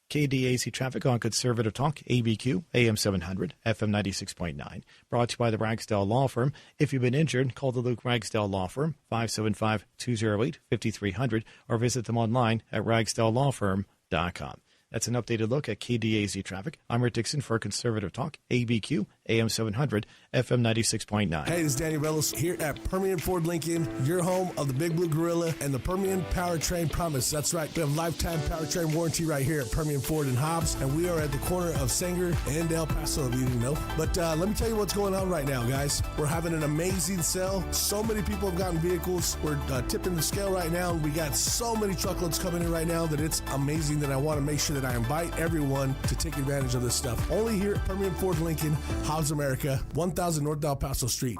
KDAZ traffic on Conservative Talk, ABQ, AM 700, FM 96.9. Brought to you by the Ragsdale Law Firm. If you've been injured, call the Luke Ragsdale Law Firm, 575-208-5300, or visit them online at ragsdalelawfirm.com. That's an updated look at KDAZ traffic. I'm Rick Dixon for Conservative Talk, ABQ, AM 700, FM 96.9. Hey, this is Danny Reynolds here at Permian Ford Lincoln, your home of the Big Blue Gorilla and the Permian Powertrain Promise. That's right. We have lifetime powertrain warranty right here at Permian Ford and Hobbs, and we are at the corner of Sanger and El Paso, if you didn't know. But let me tell you what's going on right now, guys. We're having an amazing sale. So many people have gotten vehicles. We're tipping the scale right now. We got so many truckloads coming in right now that it's amazing that I want to make sure that I invite everyone to take advantage of this stuff. Only here at Permian Ford Lincoln, Hobbs, America, 1000 North El Paso Street.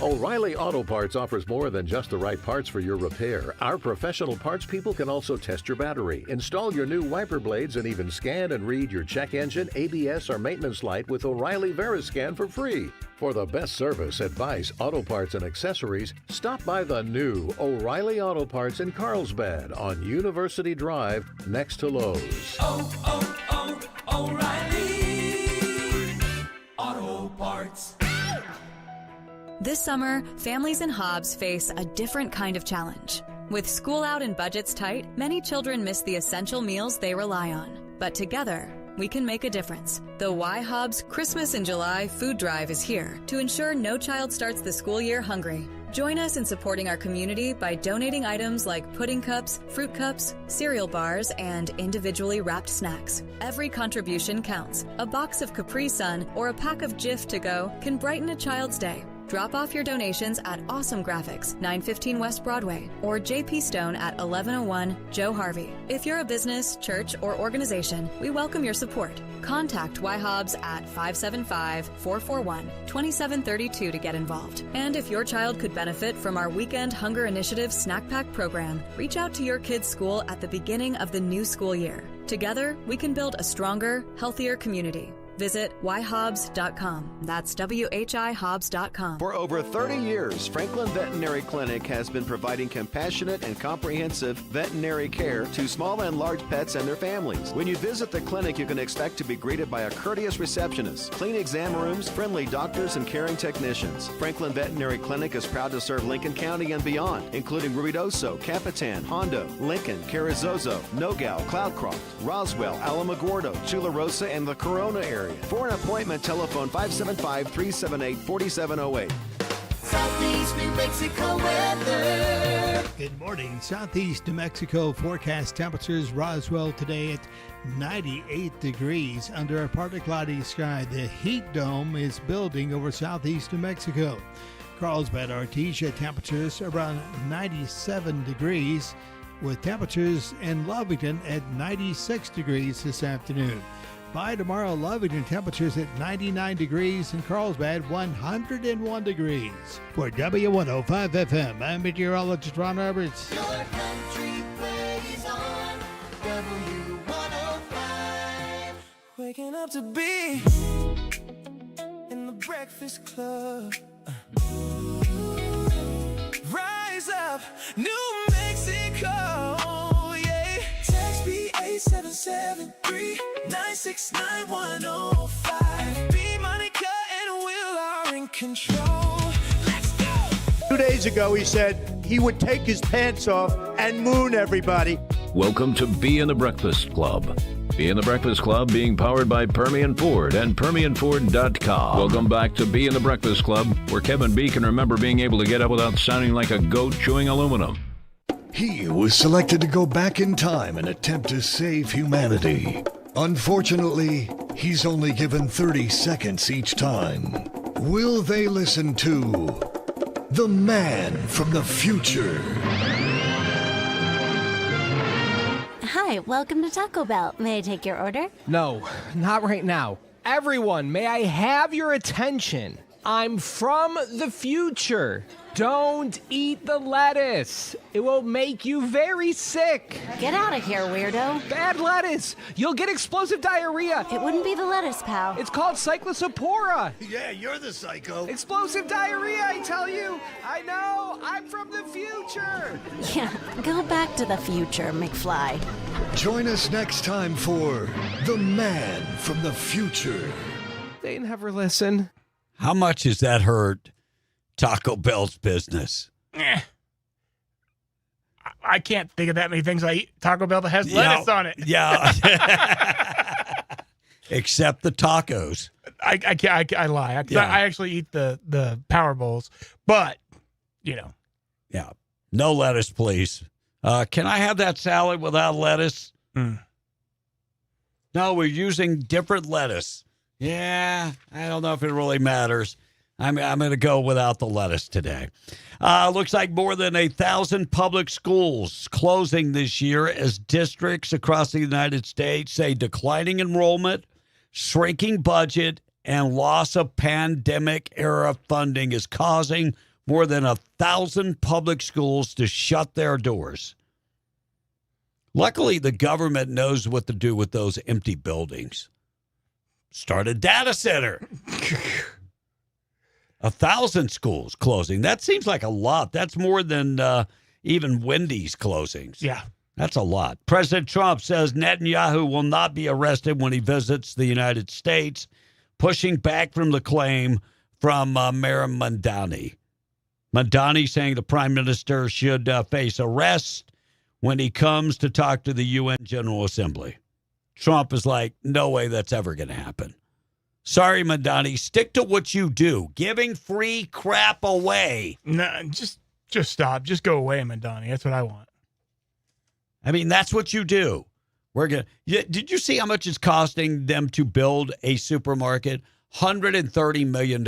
O'Reilly Auto Parts offers more than just the right parts for your repair. Our professional parts people can also test your battery, install your new wiper blades, and even scan and read your check engine, ABS, or maintenance light with O'Reilly VeriScan for free. For the best service, advice, auto parts, and accessories, stop by the new O'Reilly Auto Parts in Carlsbad on University Drive next to Lowe's. O'Reilly Auto Parts. This summer, families in Hobbs face a different kind of challenge. With school out and budgets tight, many children miss the essential meals they rely on. But together, we can make a difference. The Y Hobbs Christmas in July food drive is here to ensure no child starts the school year hungry. Join us in supporting our community by donating items like pudding cups, fruit cups, cereal bars, and individually wrapped snacks. Every contribution counts. A box of Capri Sun or a pack of Jif to go can brighten a child's day. Drop off your donations at Awesome Graphics, 915 West Broadway, or JP Stone at 1101 Joe Harvey. If you're a business, church, or organization, we welcome your support. Contact Y Hobbs at 575-441-2732 to get involved. And if your child could benefit from our Weekend Hunger Initiative Snack Pack program, reach out to your kid's school at the beginning of the new school year. Together, we can build a stronger, healthier community. Visit yhobbs.com. That's WHIHobbs.com. For over 30 years, Franklin Veterinary Clinic has been providing compassionate and comprehensive veterinary care to small and large pets and their families. When you visit the clinic, you can expect to be greeted by a courteous receptionist, clean exam rooms, friendly doctors, and caring technicians. Franklin Veterinary Clinic is proud to serve Lincoln County and beyond, including Ruidoso, Capitan, Hondo, Lincoln, Carrizozo, Nogales, Cloudcroft, Roswell, Alamogordo, Chula Rosa, and the Corona area. For an appointment, telephone 575-378-4708. Southeast New Mexico weather. Good morning. Southeast New Mexico forecast temperatures. Roswell today at 98 degrees under a partly cloudy sky. The heat dome is building over southeast New Mexico. Carlsbad, Artesia temperatures around 97 degrees with temperatures in Lovington at 96 degrees this afternoon. By tomorrow, loving and temperatures at 99 degrees in Carlsbad, 101 degrees. For W105 FM, I'm meteorologist Ron Roberts. Your country plays on W105. Waking up to be in the Breakfast Club. Rise up, New Mexico. Yeah. Text B8773-969-105. B Monica and Will are in control. Let's go. 2 days ago, he said he would take his pants off and moon everybody. Welcome to Be in the Breakfast Club. Be in the Breakfast Club being powered by Permian Ford and PermianFord.com. Welcome back to Be in the Breakfast Club, where Kevin B can remember being able to get up without sounding like a goat chewing aluminum. He was selected to go back in time and attempt to save humanity. Unfortunately, he's only given 30 seconds each time. Will they listen to the man from the future? Hi, welcome to Taco Bell. May I take your order? No, not right now. Everyone, may I have your attention? I'm from the future. Don't eat the lettuce. It will make you very sick. Get out of here, weirdo. Bad lettuce. You'll get explosive diarrhea. It wouldn't be the lettuce, pal. It's called Cyclospora. Yeah, you're the psycho. Explosive diarrhea, I tell you. I know. I'm from the future. Yeah, go back to the future, McFly. Join us next time for The Man from the Future. They never listen. How much has that hurt Taco Bell's business? I can't think of that many things I eat Taco Bell that has lettuce on it. Yeah. Except the tacos. I lie. Yeah. I actually eat the Power Bowls, but, you know. Yeah. No lettuce, please. Can I have that salad without lettuce? No, we're using different lettuce. Yeah, I don't know if it really matters. I'm going to go without the lettuce today. Looks like more than 1,000 public schools closing this year as districts across the United States say declining enrollment, shrinking budget, and loss of pandemic-era funding is causing more than 1,000 public schools to shut their doors. Luckily, the government knows what to do with those empty buildings. Start a data center. 1,000 schools closing. That seems like a lot. That's more than even Wendy's closings. Yeah. That's a lot. President Trump says Netanyahu will not be arrested when he visits the United States, pushing back from the claim from Mayor Mamdani. Mamdani saying the prime minister should face arrest when he comes to talk to the UN General Assembly. Trump is like, no way that's ever going to happen. Sorry, Mamdani, stick to what you do. Giving free crap away. No, just stop. Just go away, Mamdani. That's what I want. I mean, that's what you do. Did you see how much it's costing them to build a supermarket? $130 million.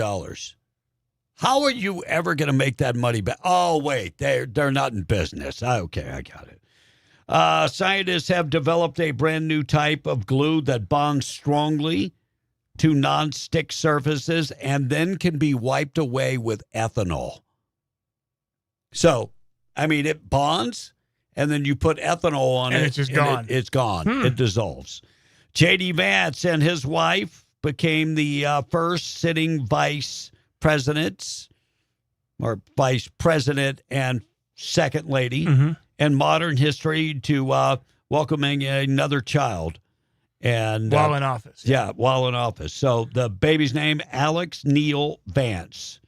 How are you ever going to make that money back? Oh, wait, they're not in business. Okay, I got it. Scientists have developed a brand new type of glue that bonds strongly to non-stick surfaces and then can be wiped away with ethanol. So, I mean, it bonds, and then you put ethanol on and it. It's just gone. It's gone. It dissolves. J.D. Vance and his wife became the first sitting vice presidents, or vice president and second lady in modern history to welcoming another child. And while in office. Yeah, while in office. So the baby's name, Alex Neil Vance.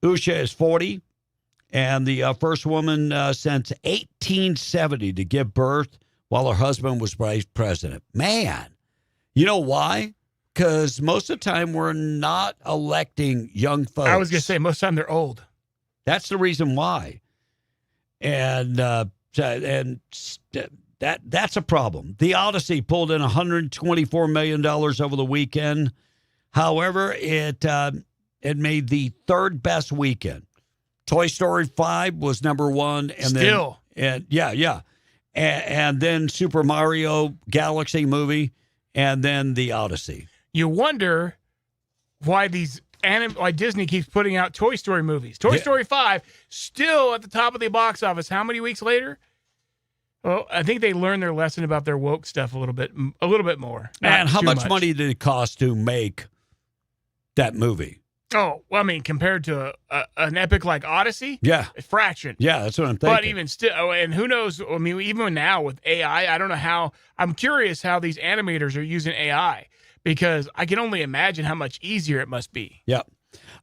Usha is 40, and the first woman since 1870 to give birth while her husband was vice president. Man, you know why? Because most of the time we're not electing young folks. I was going to say, most of the time they're old. That's the reason why. And that's a problem. The Odyssey pulled in $124 million over the weekend. However, it made the third best weekend. Toy Story 5 was number one. And Still. And then Super Mario Galaxy movie and then The Odyssey. You wonder why why Disney keeps putting out Toy Story movies. Toy Story 5 still at the top of the box office. How many weeks later? Well, I think they learned their lesson about their woke stuff a little bit more. And how much money did it cost to make that movie? Oh, well, I mean, compared to an epic like Odyssey, a fraction. Yeah, that's what I'm thinking. But even still, and who knows? I mean, even now with AI, I don't know how. I'm curious how these animators are using AI, because I can only imagine how much easier it must be. Yep.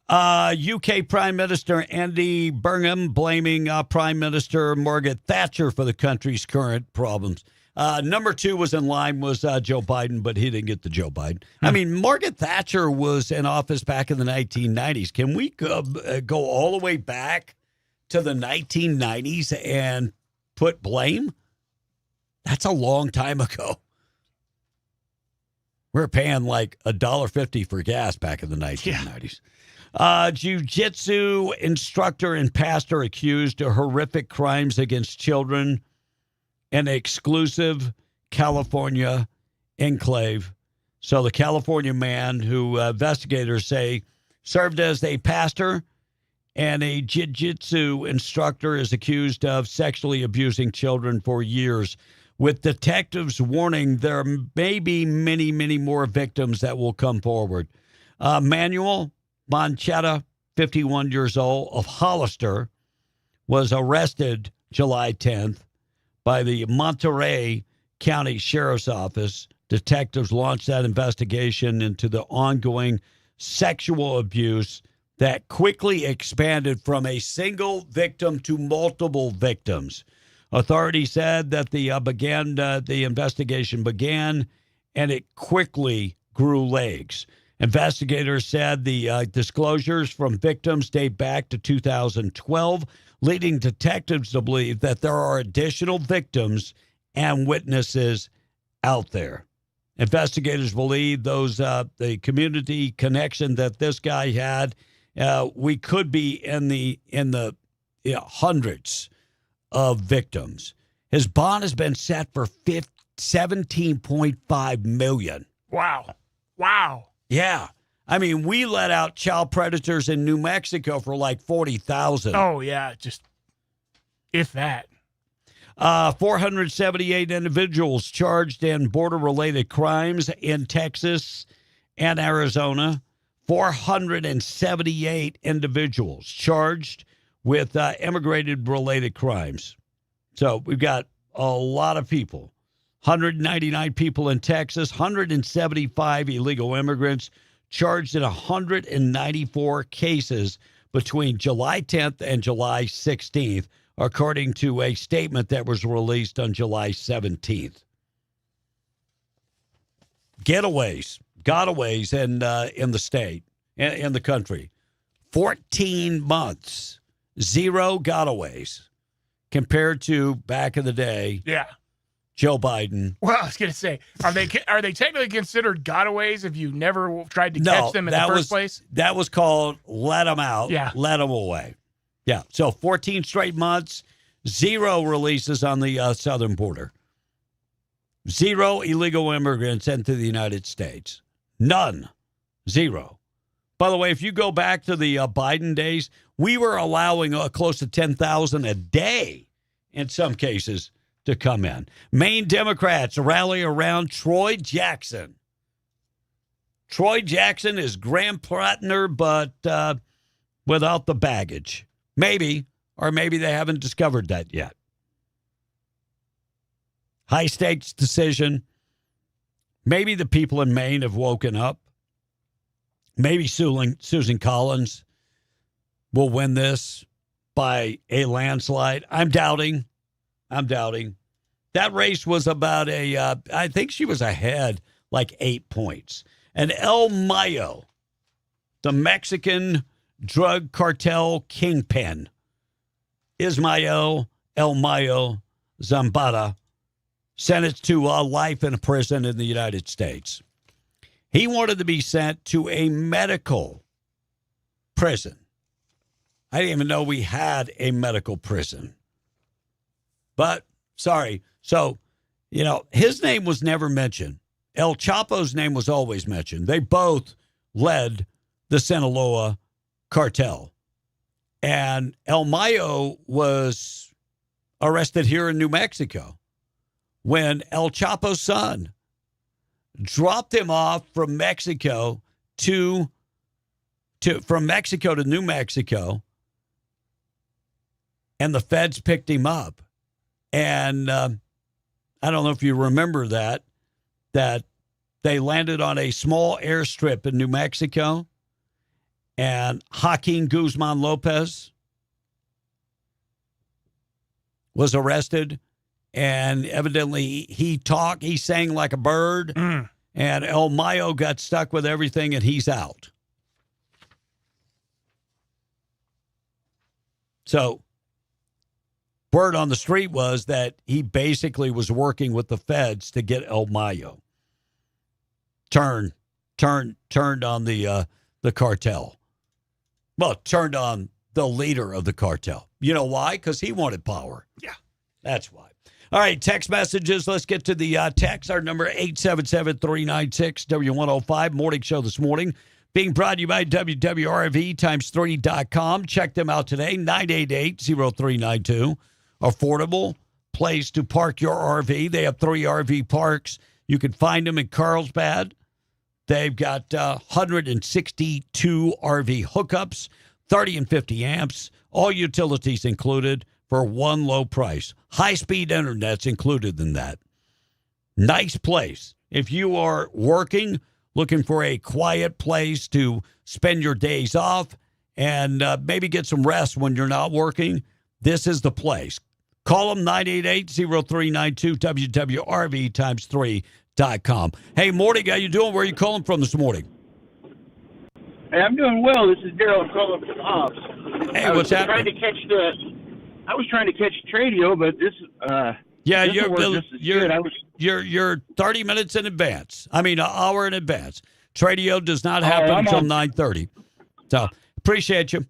UK Prime Minister Andy Burnham blaming Prime Minister Margaret Thatcher for the country's current problems. Number 2 was in line was Joe Biden, but he didn't get the Joe Biden. I mean, Margaret Thatcher was in office back in the 1990s. Can we go all the way back to the 1990s and put blame? That's a long time ago. We were paying like $1.50 for gas back in the 1990s. Jiu-jitsu instructor and pastor accused of horrific crimes against children in an exclusive California enclave. So the California man who investigators say served as a pastor and a jiu-jitsu instructor is accused of sexually abusing children for years, with detectives warning there may be many, many more victims that will come forward. Manuel Bonchetta, 51 years old, of Hollister, was arrested July 10th by the Monterey County Sheriff's Office. Detectives launched that investigation into the ongoing sexual abuse that quickly expanded from a single victim to multiple victims. Authorities said that the investigation began, and it quickly grew legs. Investigators said the disclosures from victims date back to 2012, leading detectives to believe that there are additional victims and witnesses out there. Investigators believe the community connection that this guy had, we could be in the hundreds of victims. His bond has been set for $17.5 million. Wow. Yeah. I mean, we let out child predators in New Mexico for like $40,000. Oh, yeah. Just, if that. 478 individuals charged in border-related crimes in Texas and Arizona. 478 individuals charged with immigrated-related crimes. So we've got a lot of people. 199 people in Texas, 175 illegal immigrants charged in 194 cases between July 10th and July 16th, according to a statement that was released on July 17th. Gotaways in the state, in the country. 14 months, 0 gotaways compared to back in the day. Yeah. Joe Biden. Well, I was going to say, are they technically considered gotaways if you never tried to catch them in the first place? That was called let them out, yeah. Let them away. Yeah, so 14 straight months, 0 releases on the southern border. 0 illegal immigrants into the United States. None. 0. By the way, if you go back to the Biden days, we were allowing close to 10,000 a day in some cases to come in. Maine Democrats rally around Troy Jackson. Troy Jackson is Graham Plattner, but without the baggage. Maybe, or maybe they haven't discovered that yet. High-stakes decision. Maybe the people in Maine have woken up. Maybe Susan Collins will win this by a landslide. I'm doubting. That race was about I think she was ahead like 8 points. And El Mayo, the Mexican drug cartel kingpin, Ismael El Mayo Zambada, sentenced to life in prison in the United States. He wanted to be sent to a medical prison. I didn't even know we had a medical prison. But, sorry. So, his name was never mentioned El Chapo's name was always mentioned. They both led the Sinaloa cartel. And El Mayo was arrested here in New Mexico when El Chapo's son dropped him off from Mexico to New Mexico, and the feds picked him up. And I don't know if you remember that they landed on a small airstrip in New Mexico, and Joaquin Guzman Lopez was arrested, and evidently he sang like a bird, and El Mayo got stuck with everything, and he's out. So word on the street was that he basically was working with the feds to get El Mayo turned on the cartel. Well, turned on the leader of the cartel. You know why? Because he wanted power. Yeah. That's why. All right, text messages. Let's get to the text. Our number 877-396-W105. Morning show this morning. Being brought to you by WWRV times3.com. Check them out today, 988-0392. Affordable place to park your RV. They have 3 RV parks. You can find them in Carlsbad. They've got 162 RV hookups, 30 and 50 amps, all utilities included for one low price. High-speed internet's included in that. Nice place. If you are working, looking for a quiet place to spend your days off and maybe get some rest when you're not working, this is the place. Call them 988-0392, WWRV times3.com. Hey, morning. How you doing? Where are you calling from this morning? Hey, I'm doing well. This is Daryl calling from Hobbs. Hey, what's happening? I was trying to catch Tradio, but this you're 30 minutes in advance. I mean, an hour in advance. Tradio does not happen until 9:30. So appreciate you.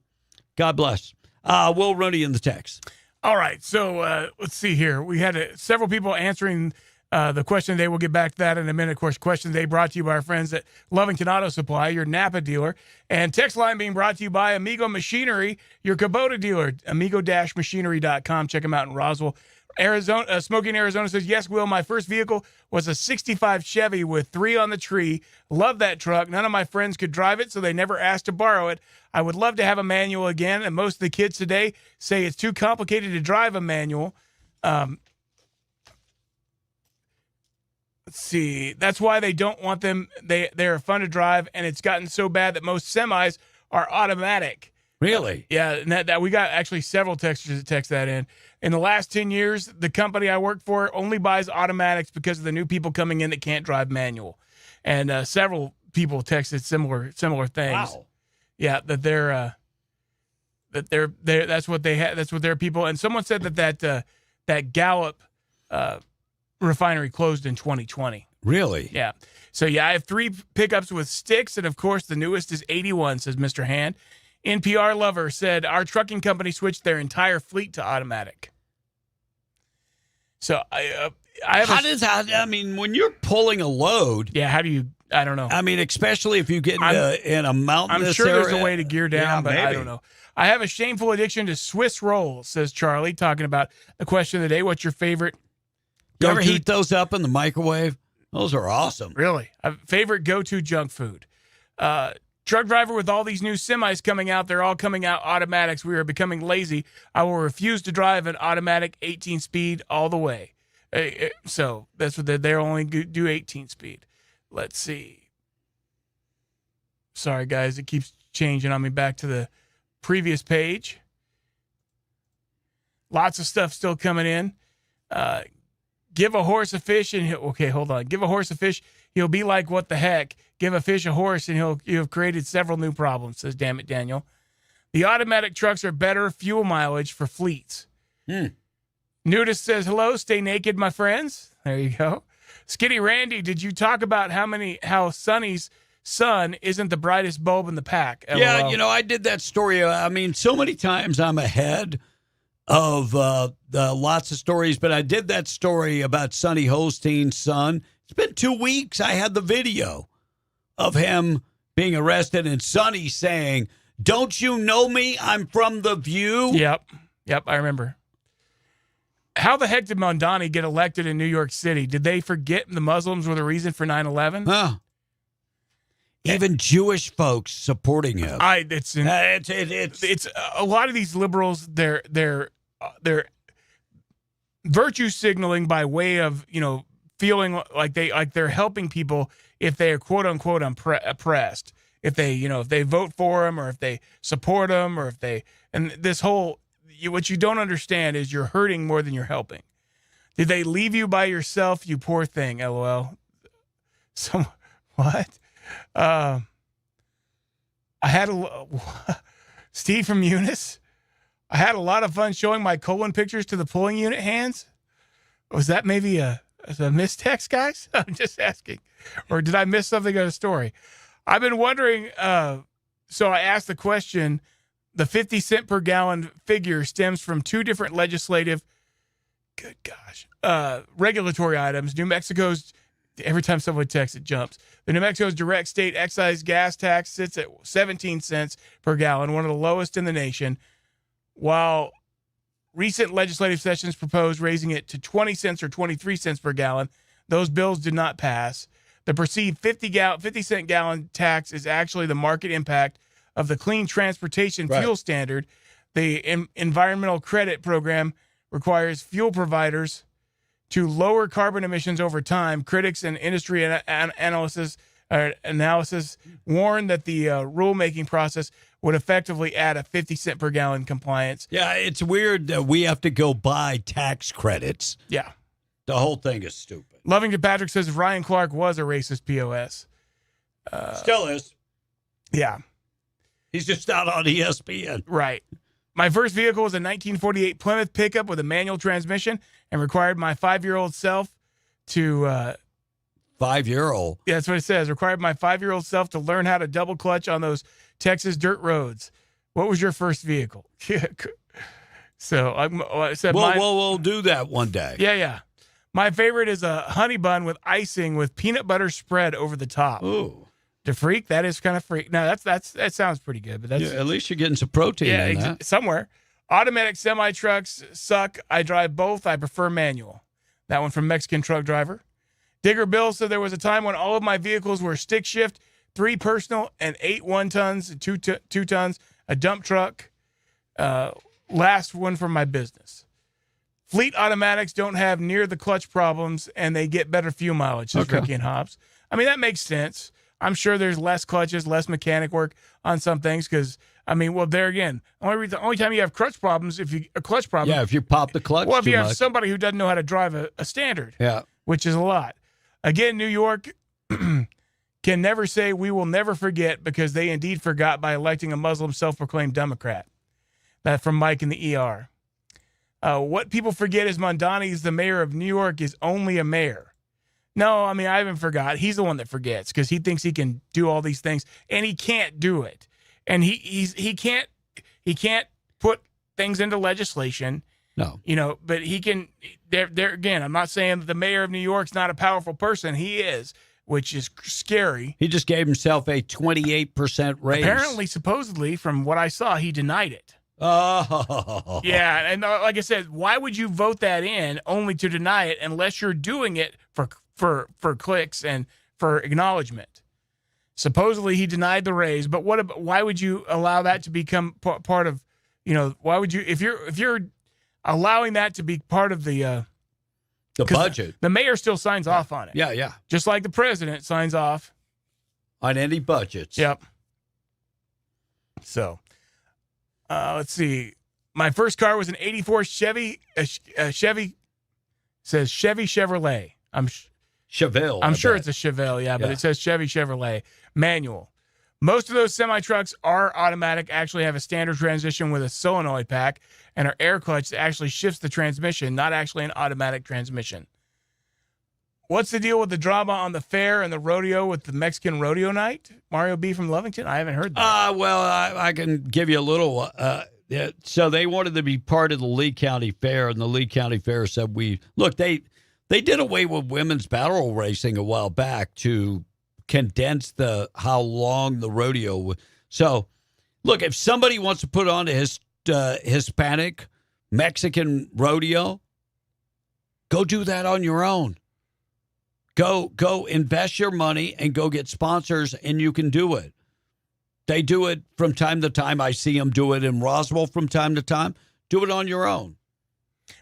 God bless. Will Rooney in the text. All right, so let's see here. We had several people answering the question today. We'll get back to that in a minute. Of course, question today brought to you by our friends at Lovington Auto Supply, your Napa dealer. And text line being brought to you by Amigo Machinery, your Kubota dealer, amigo-machinery.com. Check them out in Roswell, Arizona. Smoking Arizona says, yes, Will, my first vehicle was a 65 Chevy with 3 on the tree. Love that truck. None of my friends could drive it, so they never asked to borrow it. I would love to have a manual again, and most of the kids today say it's too complicated to drive a manual. Let's see. That's why they don't want them. They're fun to drive, and it's gotten so bad that most semis are automatic. Really? Yeah, and that we got actually several texters that text that in. In the last 10 years, the company I work for only buys automatics because of the new people coming in that can't drive manual. And several people texted similar things. Wow. Yeah, that they're that's what they have. That's what their people. And someone said that Gallup refinery closed in 2020. Really? Yeah. So yeah, I have 3 pickups with sticks, and of course the newest is 81. Says Mr. Hand. NPR lover said our trucking company switched their entire fleet to automatic. So I have. How does that? I mean, when you're pulling a load. Yeah. How do you? I don't know. I mean, especially if you get in a mountainous I'm sure area. there's a way to gear down, but maybe. I don't know. I have a shameful addiction to Swiss rolls, says Charlie, talking about the question of the day. What's your favorite? You ever heat those up in the microwave? Those are awesome. Really? Favorite go-to junk food. Truck driver, with all these new semis coming out, they're all coming out automatics. We are becoming lazy. I will refuse to drive an automatic 18-speed all the way. So that's what they're only do 18-speed. Let's see. Sorry, guys. It keeps changing on me back to the previous page. Lots of stuff still coming in. Give a horse a fish and hold on. Give a horse a fish, he'll be like, what the heck? Give a fish a horse and you have created several new problems, says Damn It Daniel. The automatic trucks are better fuel mileage for fleets. Nudist says, hello, stay naked, my friends. There you go. Skinny Randy, did you talk about how Sonny's sun isn't the brightest bulb in the pack? Yeah, I did that story. I mean, so many times I'm ahead of lots of stories, but I did that story about Sonny Holstein's son. It's been 2 weeks. I had the video of him being arrested and Sonny saying, "Don't you know me? I'm from The View." Yep, I remember. How the heck did Mondani get elected in New York City? Did they forget the Muslims were the reason for 9/11? Huh. Even Jewish folks supporting him. It's a lot of these liberals. They're virtue signaling by way of feeling like they're helping people if they are quote unquote oppressed. If they vote for them or if they support them or what you don't understand is you're hurting more than you're helping. Did they leave you by yourself, you poor thing? LOL. What? I had Steve from Eunice. I had a lot of fun showing my colon pictures to the polling unit hands. Was that maybe a mistext, guys? I'm just asking. Or did I miss something in the story? I've been wondering. So I asked the question. The 50 cent per gallon figure stems from two different legislative, regulatory items. New Mexico's, every time someone texts, it jumps. The New Mexico's direct state excise gas tax sits at 17 cents per gallon, one of the lowest in the nation, while recent legislative sessions proposed raising it to 20 cents or 23 cents per gallon. Those bills did not pass. The perceived 50 cent gallon tax is actually the market impact of the Clean Transportation Fuel Standard. The Environmental Credit Program requires fuel providers to lower carbon emissions over time. Critics and industry analysis warn that the rulemaking process would effectively add a 50 cent per gallon compliance. Yeah, it's weird that we have to go buy tax credits. Yeah. The whole thing is stupid. Lovington Patrick says Ryan Clark was a racist POS. Still is. Yeah. He's just not on ESPN. Right. My first vehicle was a 1948 Plymouth pickup with a manual transmission and required my 5-year-old self to... 5-year-old? Yeah, that's what it says. Required my 5-year-old self to learn how to double clutch on those Texas dirt roads. What was your first vehicle? So I said we'll do that one day. Yeah. My favorite is a honey bun with icing with peanut butter spread over the top. Ooh. The freak, that is kind of freak. No, that sounds pretty good, but that's at least you're getting some protein in that. Somewhere. Automatic semi trucks suck. I drive both. I prefer manual. That one from Mexican truck driver. Digger Bill said there was a time when all of my vehicles were stick shift, 3 personal and 8 1-tons, 2 tons, a dump truck. Last one from my business. Fleet automatics don't have near the clutch problems and they get better fuel mileage, says Ricky and Hobbs. I mean, that makes sense. I'm sure there's less clutches, less mechanic work on some things because, there again, only time you have clutch problems if you if you pop the clutch. Well, if you have somebody who doesn't know how to drive a standard, which is a lot. Again, New York can never say we will never forget because they indeed forgot by electing a Muslim self-proclaimed Democrat. That from Mike in the ER. What people forget is Mondani is the mayor of New York is only a mayor. No, I haven't forgot. He's the one that forgets because he thinks he can do all these things and he can't do it. And he can't put things into legislation. No. But he can there again, I'm not saying that the mayor of New York's not a powerful person. He is, which is scary. He just gave himself a 28% raise. Apparently, supposedly, from what I saw, he denied it. Oh. Yeah, and like I said, why would you vote that in only to deny it unless you're doing it for clicks and for acknowledgement? Supposedly he denied the raise, but why would you allow that to become part of, why would you, if you're allowing that to be part of the budget, the mayor still signs off on it. Yeah. Just like the president signs off on any budgets. Yep. So, let's see. My first car was an 84 Chevy, Chevy says Chevy Chevrolet. Chevelle. I'm sure it's a Chevelle, but it says Chevy Chevrolet manual. Most of those semi-trucks are automatic, actually have a standard transmission with a solenoid pack and are air clutch that actually shifts the transmission, not actually an automatic transmission. What's the deal with the drama on the fair and the rodeo with the Mexican rodeo night? Mario B. from Lovington? I haven't heard that. I can give you a little. So they wanted to be part of the Lee County Fair, and the Lee County Fair said, they They did away with women's barrel racing a while back to condense how long the rodeo was. So, look, if somebody wants to put on a Hispanic Mexican rodeo, go do that on your own. Go invest your money and go get sponsors, and you can do it. They do it from time to time. I see them do it in Roswell from time to time. Do it on your own.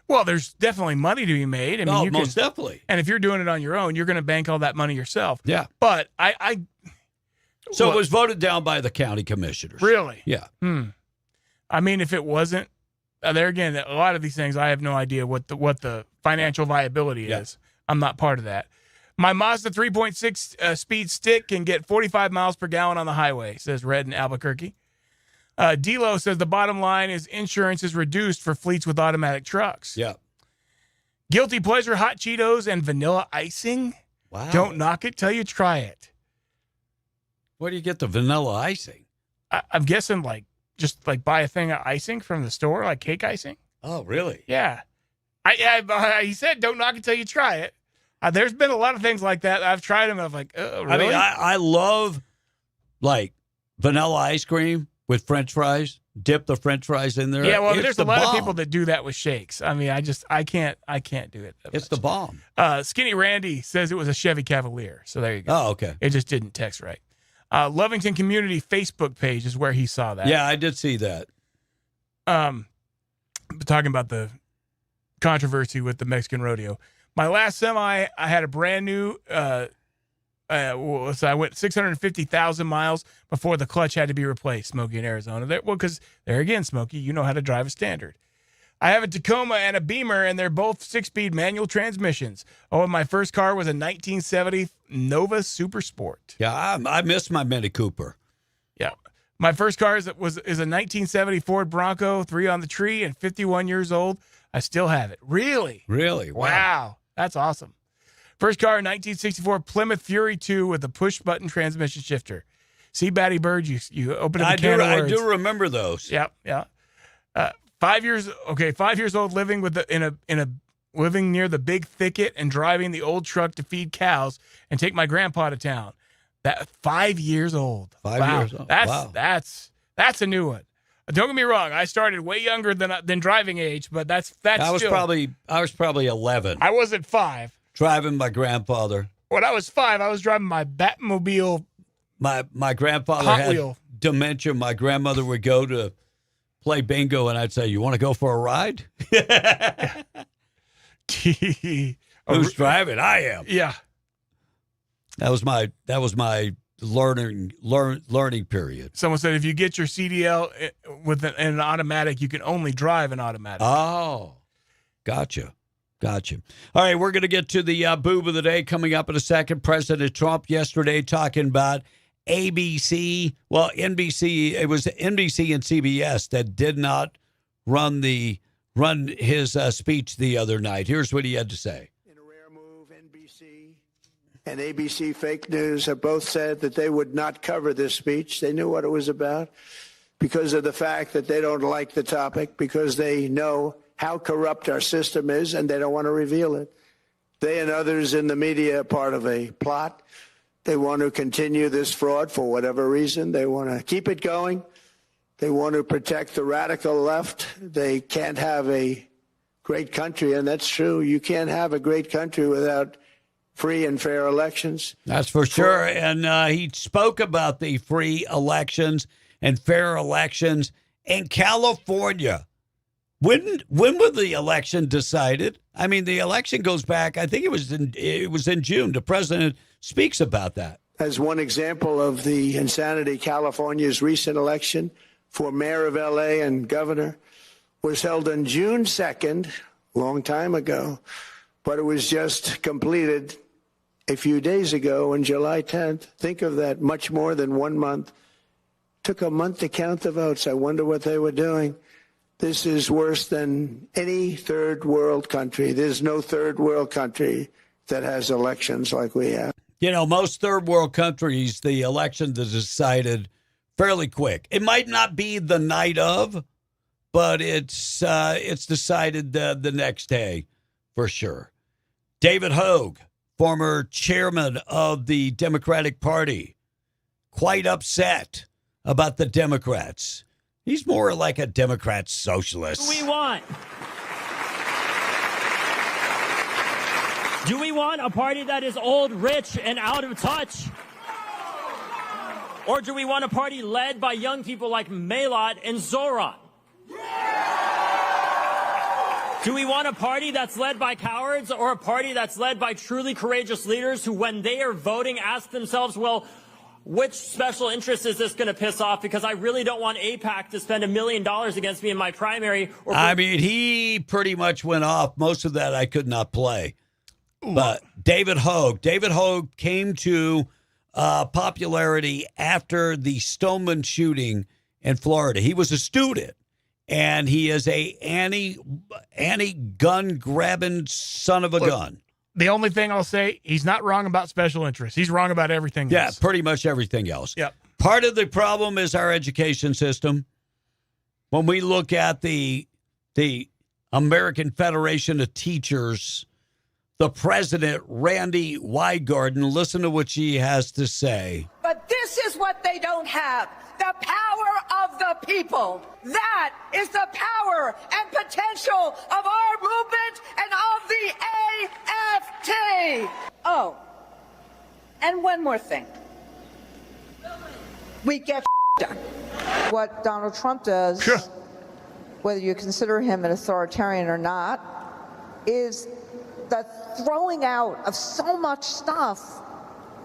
Well, there's definitely money to be made. I mean, most definitely. And if you're doing it on your own, you're going to bank all that money yourself. Yeah. But So it was voted down by the county commissioners. Really? Yeah. I mean, if it wasn't, there again, a lot of these things, I have no idea what the financial viability is. I'm not part of that. My Mazda 3.6 speed stick can get 45 miles per gallon on the highway, says Red in Albuquerque. D'Lo says the bottom line is insurance is reduced for fleets with automatic trucks. Yeah. Guilty pleasure, hot Cheetos and vanilla icing. Wow. Don't knock it till you try it. Where do you get the vanilla icing? I'm guessing just buy a thing of icing from the store, like cake icing. Oh, really? Yeah. He said don't knock it till you try it. There's been a lot of things like that. I've tried them. And I'm like, oh, really? I mean, I love vanilla ice cream with French fries. Dip the French fries in there. Yeah, well, there's a lot of people that do that with shakes. I mean, I can't do it. It's the bomb. Skinny Randy says it was a Chevy Cavalier. So there you go. Oh, okay. It just didn't text right. Lovington Community Facebook page is where he saw that. Yeah, I did see that. Talking about the controversy with the Mexican rodeo. My last semi, I had a brand new. So I went 650,000 miles before the clutch had to be replaced. Smokey in Arizona. Because there again, Smokey, you know how to drive a standard. I have a Tacoma and a Beamer, and they're both 6-speed manual transmissions. Oh, and my first car was a 1970 Nova Super Sport. Yeah, I miss my Mini Cooper. Yeah. My first car is a 1970 Ford Bronco, 3 on the tree, and 51 years old. I still have it. Really? Really? Wow. That's awesome. First car, 1964 Plymouth Fury 2 with a push-button transmission shifter. See, Batty Bird, you open up a can of words. I do remember those. Yeah. 5 years old, living living near the big thicket and driving the old truck to feed cows and take my grandpa to town. That 5 years old. 5 years old. That's a new one. Don't get me wrong. I started way younger than driving age, but that's I was probably 11. I wasn't 5. Driving my grandfather. When I was 5, I was driving my Batmobile. My grandfather Hot had wheel. dementia. My grandmother would go to play bingo, and I'd say, "You want to go for a ride?" Who's driving? I am. Yeah. That was my learning period. Someone said if you get your CDL with an automatic, you can only drive an automatic. Oh, gotcha. All right, we're going to get to the boob of the day coming up in a second. President Trump yesterday talking about ABC. Well, NBC. It was NBC and CBS that did not run his speech the other night. Here's what he had to say. In a rare move, NBC and ABC Fake News have both said that they would not cover this speech. They knew what it was about because of the fact that they don't like the topic, because they know how corrupt our system is, and they don't want to reveal it. They and others in the media are part of a plot. They want to continue this fraud for whatever reason. They want to keep it going. They want to protect the radical left. They can't have a great country, and that's true. You can't have a great country without free and fair elections. That's for sure. And he spoke about the free elections and fair elections in California. When was the election decided? I mean, the election goes back. I think it was in June. The president speaks about that. As one example of the insanity, California's recent election for mayor of L.A. and governor was held on June 2nd, a long time ago, but it was just completed a few days ago on July 10th. Think of that, much more than 1 month. Took a month to count the votes. I wonder what they were doing. This is worse than any third world country. There's no third world country that has elections like we have. You know, most third world countries, the election is decided fairly quick. It might not be the night of, but it's decided the next day for sure. David Hogue, former chairman of the Democratic Party, quite upset about the Democrats. He's more like a Democrat socialist. What do we want? Do we want a party that is old, rich, and out of touch? Or do we want a party led by young people like Maylot and Zora? Do we want a party that's led by cowards or a party that's led by truly courageous leaders who, when they are voting, ask themselves, well, which special interest is this going to piss off? Because I really don't want AIPAC to spend $1 million against me in my primary. I mean, he pretty much went off. Most of that I could not play. But David Hogue came to popularity after the Stoneman shooting in Florida. He was a student, and he is a anti-gun grabbing son of a gun. The only thing I'll say, he's not wrong about special interests. He's wrong about everything else. Yeah, pretty much everything else. Yep. Part of the problem is our education system. When we look at the American Federation of Teachers, the president, Randy Weingarten, listen to what she has to say. But this is what they don't have. The power of the people. That is the power and potential of our movement and of the AFT. Oh, and one more thing. We get done. What Donald Trump does, whether you consider him an authoritarian or not, is the throwing out of so much stuff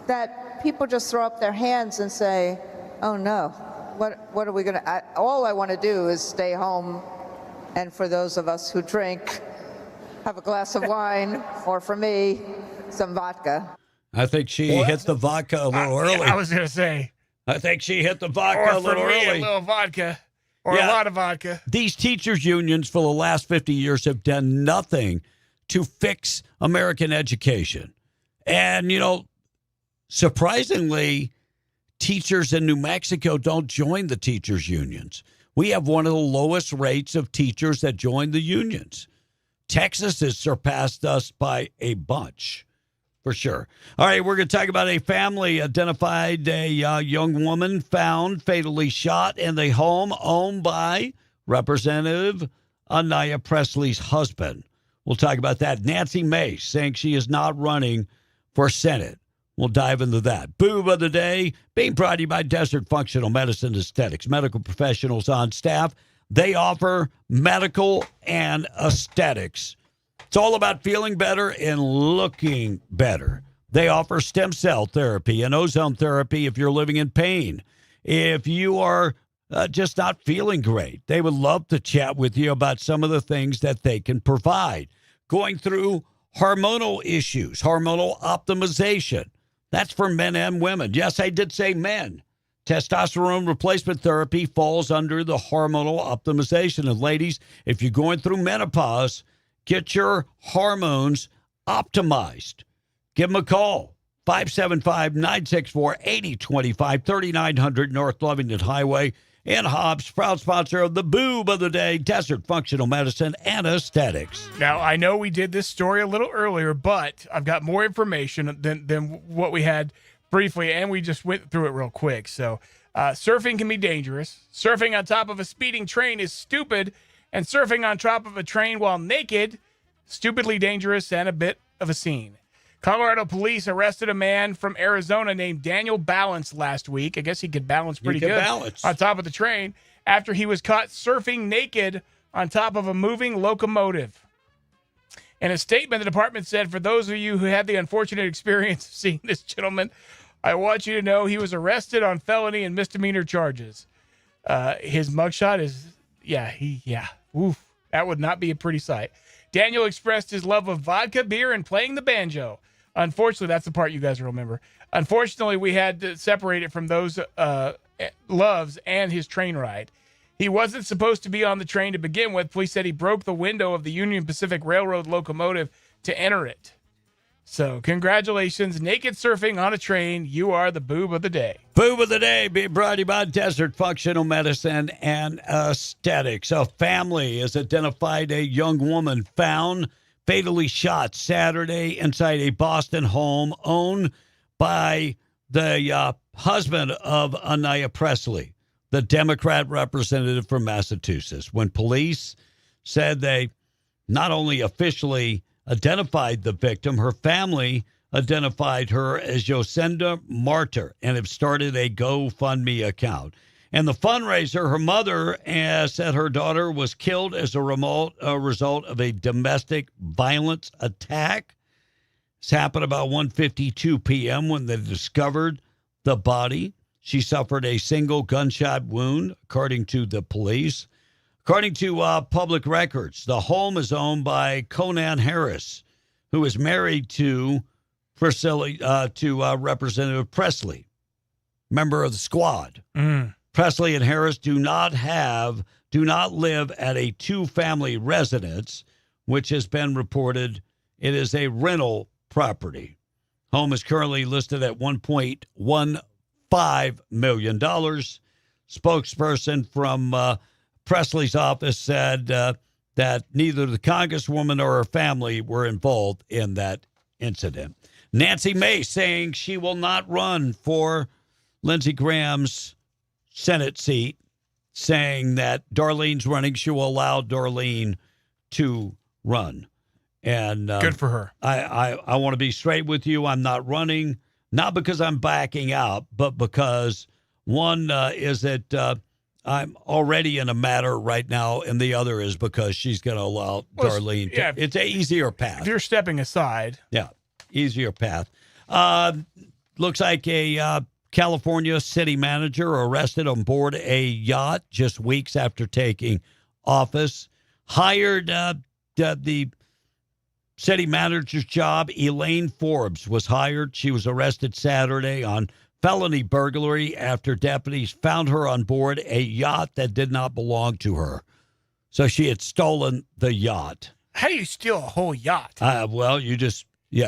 that people just throw up their hands and say, oh no, what are we going to, all I want to do is stay home, and for those of us who drink, have a glass of wine, or for me, some vodka. I think she hit the vodka a little early. I was going to say. I think she hit the vodka a little early. A little vodka, or a lot of vodka. These teachers' unions for the last 50 years have done nothing to fix American education. And, you know, surprisingly, teachers in New Mexico don't join the teachers' unions. We have one of the lowest rates of teachers that join the unions. Texas has surpassed us by a bunch, for sure. All right, we're going to talk about a family identified a young woman found fatally shot in the home owned by Representative Anaya Presley's husband. We'll talk about that. Nancy Mace saying she is not running for Senate. We'll dive into that. Boob of the day being brought to you by Desert Functional Medicine Aesthetics. Medical professionals on staff. They offer medical and aesthetics. It's all about feeling better and looking better. They offer stem cell therapy and ozone therapy if you're living in pain. If you are just not feeling great, they would love to chat with you about some of the things that they can provide. Going through hormonal issues, hormonal optimization. That's for men and women. Yes, I did say men. Testosterone replacement therapy falls under the hormonal optimization. And ladies, if you're going through menopause, get your hormones optimized. Give them a call. 575-964-8025, 3900 North Lovington Highway in Hobbs, proud sponsor of the Boob of the Day, Desert Functional Medicine and Aesthetics. Now, I know we did this story a little earlier, but I've got more information than what we had briefly, and we just went through it real quick. So, surfing can be dangerous. Surfing on top of a speeding train is stupid, and surfing on top of a train while naked, stupidly dangerous and a bit of a scene. Colorado police arrested a man from Arizona named Daniel Balance last week. I guess he could balance pretty good on top of the train after he was caught surfing naked on top of a moving locomotive. In a statement, the department said, for those of you who had the unfortunate experience of seeing this gentleman, I want you to know he was arrested on felony and misdemeanor charges. His mugshot is, oof, that would not be a pretty sight. Daniel expressed his love of vodka, beer, and playing the banjo. Unfortunately, that's the part you guys remember. Unfortunately, we had to separate it from those loves and his train ride. He wasn't supposed to be on the train to begin with. Police said he broke the window of the Union Pacific Railroad locomotive to enter it. So, congratulations. Naked surfing on a train. You are the boob of the day. Boob of the day being brought to you by Desert Functional Medicine and Aesthetics. A family has identified a young woman found fatally shot Saturday inside a Boston home owned by the husband of Anaya Presley, the Democrat representative from Massachusetts. When police said they not only officially identified the victim, her family identified her as Yosinda Martyr and have started a GoFundMe account. And the fundraiser, her mother said her daughter was killed as a result of a domestic violence attack. This happened about 1:52 p.m. when they discovered the body. She suffered a single gunshot wound, according to the police. According to public records, the home is owned by Conan Harris, who is married to Representative Presley, member of the squad. Presley and Harris do not live at a two-family residence, which has been reported. It is a rental property. Home is currently listed at $1.15 million. Spokesperson from Presley's office said that neither the Congresswoman or her family were involved in that incident. Nancy Mace saying she will not run for Lindsey Graham's Senate seat, saying that Darlene's running. She will allow Darlene to run. And good for her. I want to be straight with you. I'm not running, not because I'm backing out, but because one is that I'm already in a matter right now, and the other is because she's going to allow Darlene. It's an easier path. If you're stepping aside. Yeah, easier path. Looks like a California city manager arrested on board a yacht just weeks after taking office. Hired the city manager's job. Elaine Forbes was hired. She was arrested Saturday on felony burglary after deputies found her on board a yacht that did not belong to her. So she had stolen the yacht. How do you steal a whole yacht? Well, you just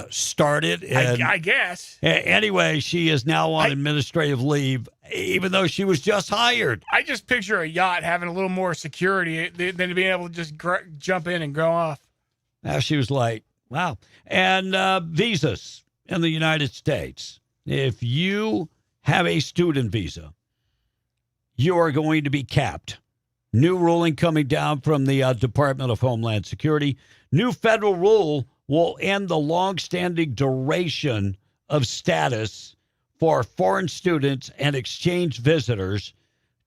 start it. And I guess. Anyway, she is now on administrative leave, even though she was just hired. I just picture a yacht having a little more security than being able to just jump in and go off. Now she was like, wow. And visas in the United States. If you have a student visa, you are going to be capped. New ruling coming down from the Department of Homeland Security. New federal rule will end the longstanding duration of status for foreign students and exchange visitors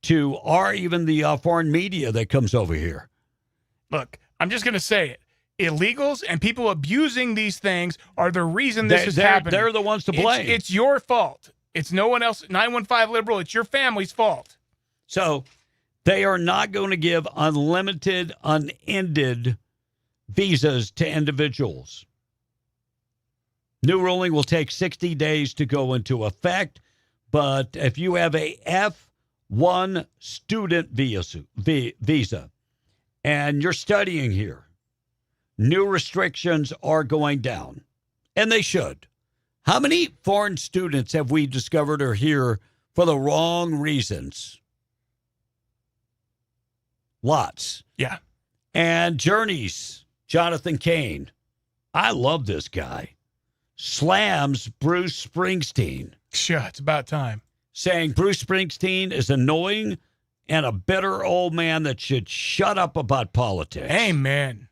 to, or even the foreign media that comes over here. Look, I'm just going to say it. Illegals and people abusing these things are the reason this is happening. They're the ones to blame. It's your fault. It's no one else. 915 Liberal, it's your family's fault. So they are not going to give unlimited, unended visas to individuals. New ruling will take 60 days to go into effect, but if you have a F1 student visa and you're studying here, new restrictions are going down, and they should. How many foreign students have we discovered are here for the wrong reasons? Lots. Yeah. And Journey's Jonathan Cain. I love this guy. Slams Bruce Springsteen. Sure, it's about time. Saying Bruce Springsteen is annoying and a bitter old man that should shut up about politics. Amen.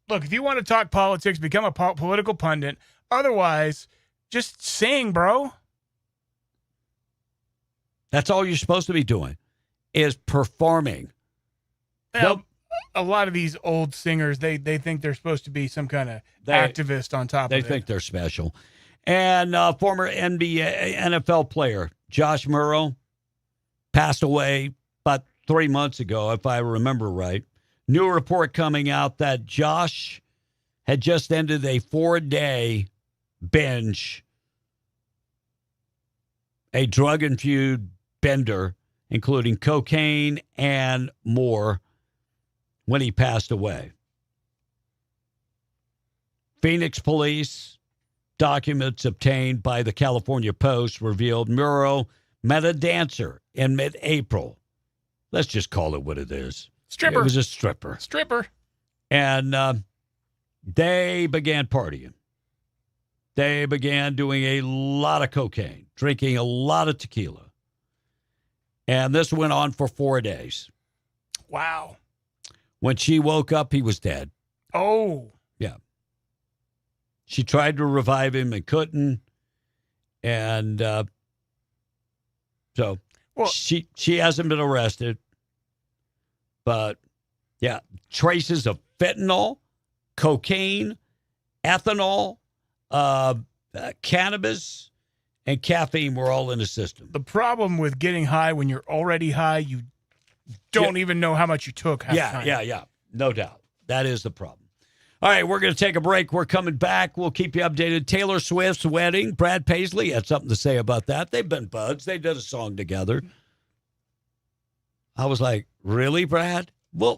Look, if you want to talk politics, become a political pundit. Otherwise, just sing, bro. That's all you're supposed to be doing, is performing. Well, a lot of these old singers, they think they're supposed to be some kind of activist on top of it. They think they're special. And former NFL player Josh Murrow passed away about 3 months ago, if I remember right. New report coming out that Josh had just ended a 4-day binge, a drug-infused bender, including cocaine and more, when he passed away. Phoenix police documents obtained by the California Post revealed Murrow met a dancer in mid-April. Let's just call it what it is. Stripper. It was a stripper. Stripper. And they began partying. They began doing a lot of cocaine, drinking a lot of tequila. And this went on for 4 days. Wow. When she woke up, he was dead. Oh. Yeah. She tried to revive him and couldn't. And so she hasn't been arrested. But, yeah, traces of fentanyl, cocaine, ethanol, cannabis, and caffeine were all in the system. The problem with getting high when you're already high, you don't even know how much you took. Yeah. No doubt. That is the problem. All right, we're going to take a break. We're coming back. We'll keep you updated. Taylor Swift's wedding. Brad Paisley had something to say about that. They've been buds. They did a song together. I was like, really, Brad? We'll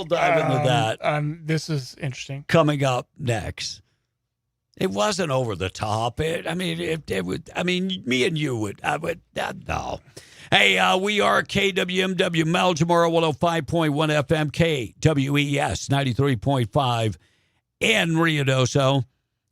dive into that. This is interesting. Coming up next. It wasn't over the top. Me and you would. No. Hey, we are KWMW Malgemora 105.1 FM, KWES 93.5 in Ruidoso.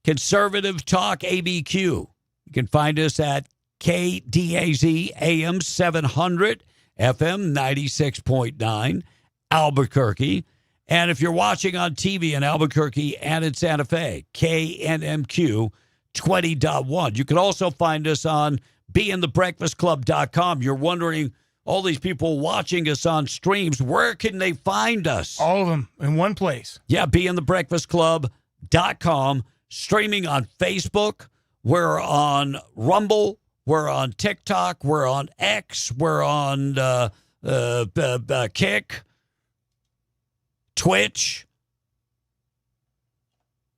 Conservative Talk ABQ. You can find us at KDAZ AM 700 FM 96.9 Albuquerque. And if you're watching on TV in Albuquerque and in Santa Fe, KNMQ 20.1. You can also find us on beinthebreakfastclub.com. You're wondering, all these people watching us on streams, where can they find us? All of them in one place. Yeah, beinthebreakfastclub.com. Streaming on Facebook. We're on Rumble. We're on TikTok. We're on X. We're on Kick. Twitch,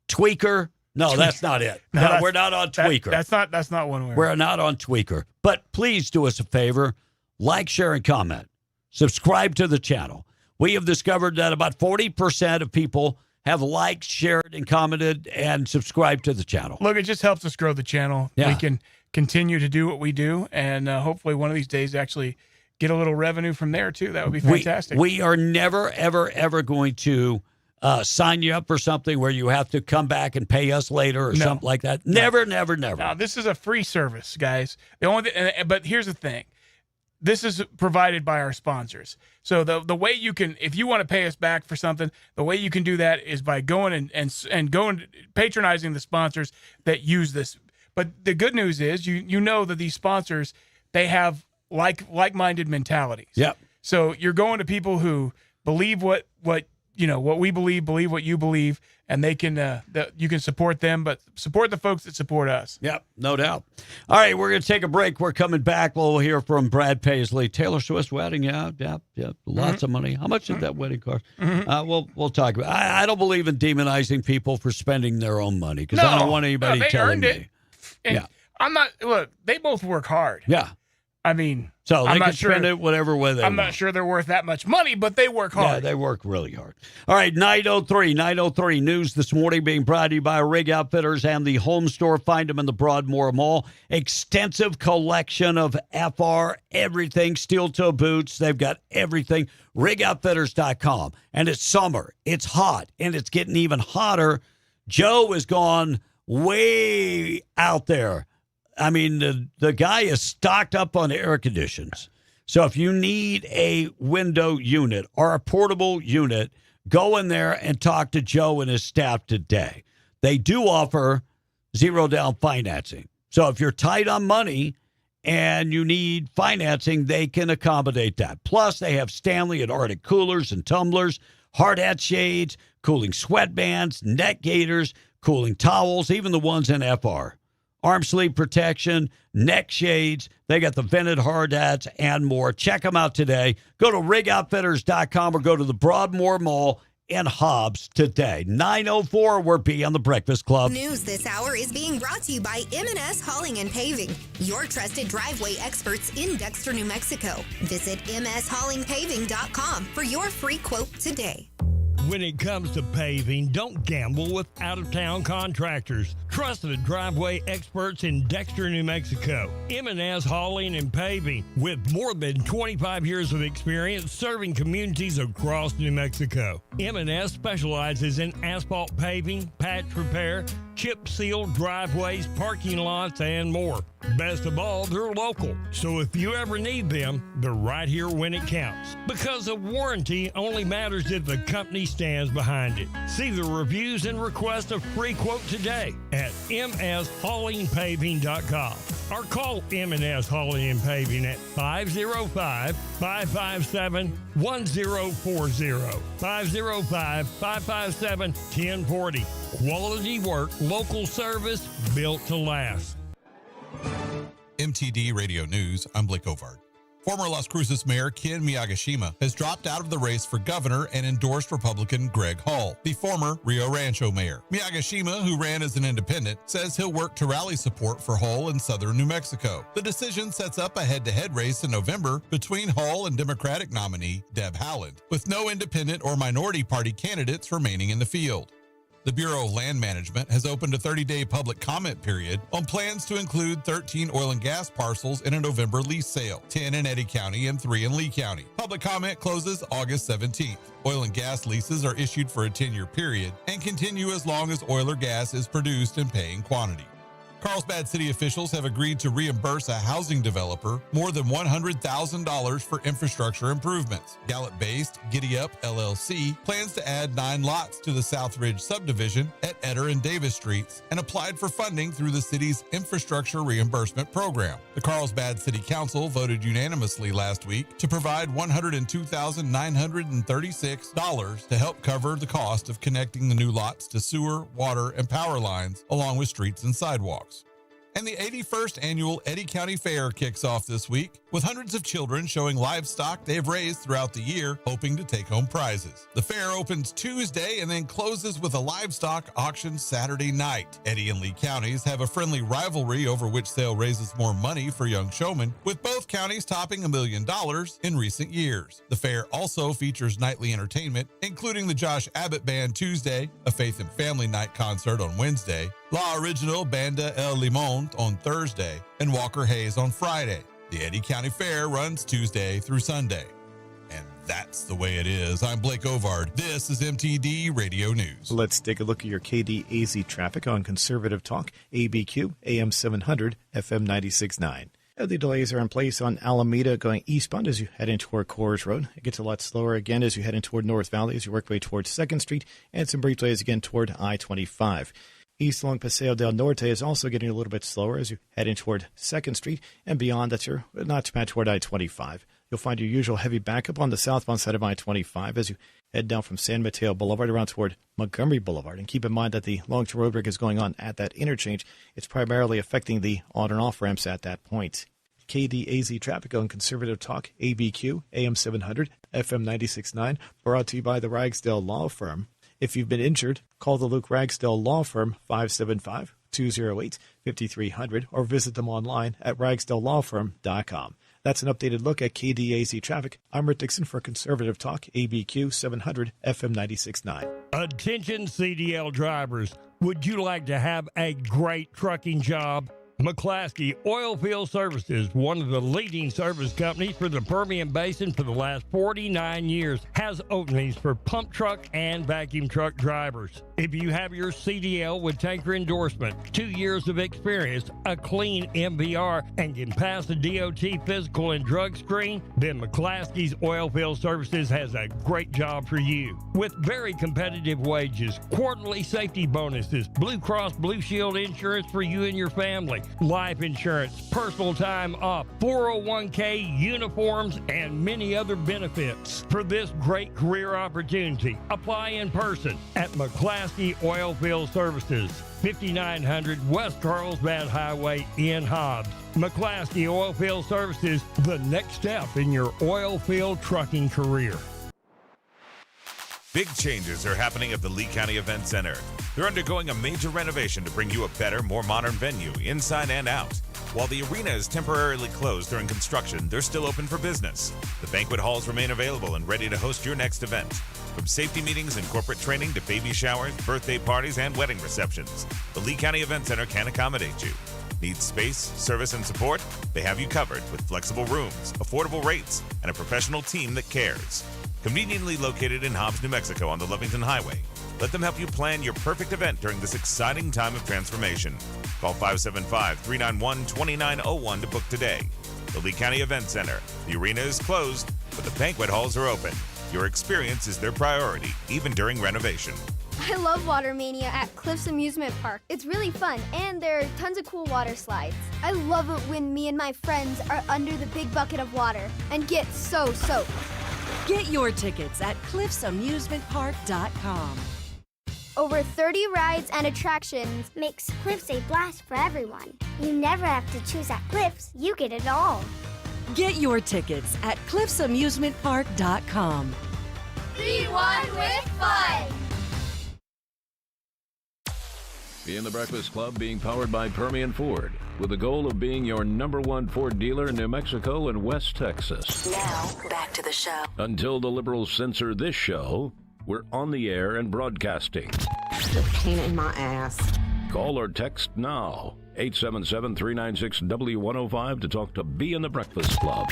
Tweaker. No, that's not it. No, we're not on Tweaker. That's not one we're not on Tweaker. But please do us a favor. Like, share, and comment. Subscribe to the channel. We have discovered that about 40% of people have liked, shared, and commented and subscribed to the channel. Look, it just helps us grow the channel. Yeah. We can continue to do what we do, and hopefully one of these days actually get a little revenue from there, too. That would be fantastic. We are never, ever, ever going to sign you up for something where you have to come back and pay us later or something like that. Never. No, this is a free service, guys. But here's the thing. This is provided by our sponsors. So the way you can, if you want to pay us back for something, the way you can do that is by going and going patronizing the sponsors that use this. But the good news is you know that these sponsors, they have like-minded mentalities. Yep. So you're going to people who believe what we believe what you believe, and they can you can support them, but support the folks that support us. Yep, no doubt. All right, we're going to take a break. We're coming back. We'll hear from Brad Paisley. Taylor Swift's wedding, yeah. Lots of money. How much did that wedding cost? We'll talk about it. I don't believe in demonizing people for spending their own money because I don't want anybody telling me. And I'm not. Look, they both work hard. Yeah. I mean, so they can spend it whatever way they want. I'm not sure they're worth that much money, but they work hard. Yeah, they work really hard. All right, 903 news this morning being brought to you by Rig Outfitters and the Home Store. Find them in the Broadmoor Mall. Extensive collection of FR, everything, steel toe boots. They've got everything. RigOutfitters.com. And it's summer. It's hot, and it's getting even hotter. Joe has gone way out there. I mean, the guy is stocked up on air conditions. So if you need a window unit or a portable unit, go in there and talk to Joe and his staff today. They do offer zero down financing. So if you're tight on money and you need financing, they can accommodate that. Plus, they have Stanley and Arctic coolers and tumblers, hard hat shades, cooling sweatbands, neck gaiters, cooling towels, even the ones in FR. Arm sleeve protection, neck shades. They got the vented hard hats and more. Check them out today. Go to rigoutfitters.com or go to the Broadmoor Mall in Hobbs today. 9:04, we're Beyond the Breakfast Club. News this hour is being brought to you by M&S Hauling and Paving, your trusted driveway experts in Dexter, New Mexico. Visit mshaulingpaving.com for your free quote today. When it comes to paving, don't gamble with out-of-town contractors. Trusted driveway experts in Dexter, New Mexico. M&S Hauling and Paving, with more than 25 years of experience serving communities across New Mexico. M&S specializes in asphalt paving, patch repair, chip seal driveways, parking lots, and more. Best of all, they're local. So if you ever need them, they're right here when it counts. Because a warranty only matters if the company stands behind it. See the reviews and request a free quote today at mshaulingpaving.com or call M&S Hauling and Paving at 505-557-1040. 505-557-1040. Quality work, local service, built to last. MTD Radio News, I'm Blake Ovard. Former Las Cruces Mayor Ken Miyagishima has dropped out of the race for governor and endorsed Republican Greg Hall, the former Rio Rancho mayor. Miyagishima, who ran as an independent, says he'll work to rally support for Hall in southern New Mexico. The decision sets up a head-to-head race in November between Hall and Democratic nominee Deb Haaland, with no independent or minority party candidates remaining in the field. The Bureau of Land Management has opened a 30-day public comment period on plans to include 13 oil and gas parcels in a November lease sale, 10 in Eddy County and 3 in Lee County. Public comment closes August 17th. Oil and gas leases are issued for a 10-year period and continue as long as oil or gas is produced in paying quantity. Carlsbad city officials have agreed to reimburse a housing developer more than $100,000 for infrastructure improvements. Gallup-based Giddy Up LLC plans to add 9 lots to the South Ridge subdivision at Eder and Davis Streets and applied for funding through the city's infrastructure reimbursement program. The Carlsbad City Council voted unanimously last week to provide $102,936 to help cover the cost of connecting the new lots to sewer, water, and power lines, along with streets and sidewalks. And the 81st annual Eddy County Fair kicks off this week with hundreds of children showing livestock they've raised throughout the year, hoping to take home prizes. The fair opens Tuesday and then closes with a livestock auction Saturday night. Eddy and Lee counties have a friendly rivalry over which sale raises more money for young showmen, with both counties topping $1 million in recent years. The fair also features nightly entertainment, including the Josh Abbott Band Tuesday, a Faith and Family Night concert on Wednesday, La Original Banda El Limon on Thursday, and Walker Hayes on Friday. The Eddy County Fair runs Tuesday through Sunday. And that's the way it is. I'm Blake Ovard. This is MTD Radio News. Let's take a look at your KDAZ traffic on Conservative Talk, ABQ, AM 700, FM 96.9. The delays are in place on Alameda going eastbound as you head in toward Coors Road. It gets a lot slower again as you head in toward North Valley as you work way towards 2nd Street, and some brief delays again toward I-25. East along Paseo del Norte is also getting a little bit slower as you head in toward 2nd Street and beyond. That's your not too bad toward I-25. You'll find your usual heavy backup on the southbound side of I-25 as you head down from San Mateo Boulevard around toward Montgomery Boulevard. And keep in mind that the long-term road break is going on at that interchange. It's primarily affecting the on and off ramps at that point. KDAZ traffic on Conservative Talk, ABQ, AM 700, FM 96.9, brought to you by the Ragsdale Law Firm. If you've been injured, call the Luke Ragsdale Law Firm 575-208-5300 or visit them online at ragsdalelawfirm.com. That's an updated look at KDAZ traffic. I'm Rick Dixon for Conservative Talk, ABQ 700, FM 96.9. Attention CDL drivers, would you like to have a great trucking job? McClaskey Oilfield Services, one of the leading service companies for the Permian Basin for the last 49 years, has openings for pump truck and vacuum truck drivers. If you have your CDL with tanker endorsement, 2 years of experience, a clean MVR, and can pass the DOT physical and drug screen, then McClaskey's Oilfield Services has a great job for you. With very competitive wages, quarterly safety bonuses, Blue Cross Blue Shield insurance for you and your family, life insurance, personal time off, 401k, uniforms, and many other benefits. For this great career opportunity, apply in person at McClaskey Oilfield Services, 5900 West Carlsbad Highway in Hobbs. McClaskey Oilfield Services, the next step in your oilfield trucking career. Big changes are happening at the Lee County Event Center. They're undergoing a major renovation to bring you a better, more modern venue, inside and out. While the arena is temporarily closed during construction, they're still open for business. The banquet halls remain available and ready to host your next event. From safety meetings and corporate training to baby showers, birthday parties, and wedding receptions, the Lee County Event Center can accommodate you. Need space, service, and support? They have you covered with flexible rooms, affordable rates, and a professional team that cares. conveniently located in Hobbs, New Mexico on the Lovington Highway. Let them help you plan your perfect event during this exciting time of transformation. Call 575-391-2901 to book today. The Lee County Event Center. The arena is closed, but the banquet halls are open. Your experience is their priority, even during renovation. I love Water Mania at Cliffs Amusement Park. It's really fun, and there are tons of cool water slides. I love it when me and my friends are under the big bucket of water and get so soaked. Get your tickets at cliffsamusementpark.com. Over 30 rides and attractions makes Cliffs a blast for everyone. You never have to choose at Cliffs, you get it all. Get your tickets at cliffsamusementpark.com. Be one with fun! Be in the Breakfast Club being powered by Permian Ford, with the goal of being your #1 Ford dealer in New Mexico and West Texas. Now, back to the show. Until the liberals censor this show, we're on the air and broadcasting. The pain in my ass. Call or text now, 877-396-W105 to talk to Be in the Breakfast Club.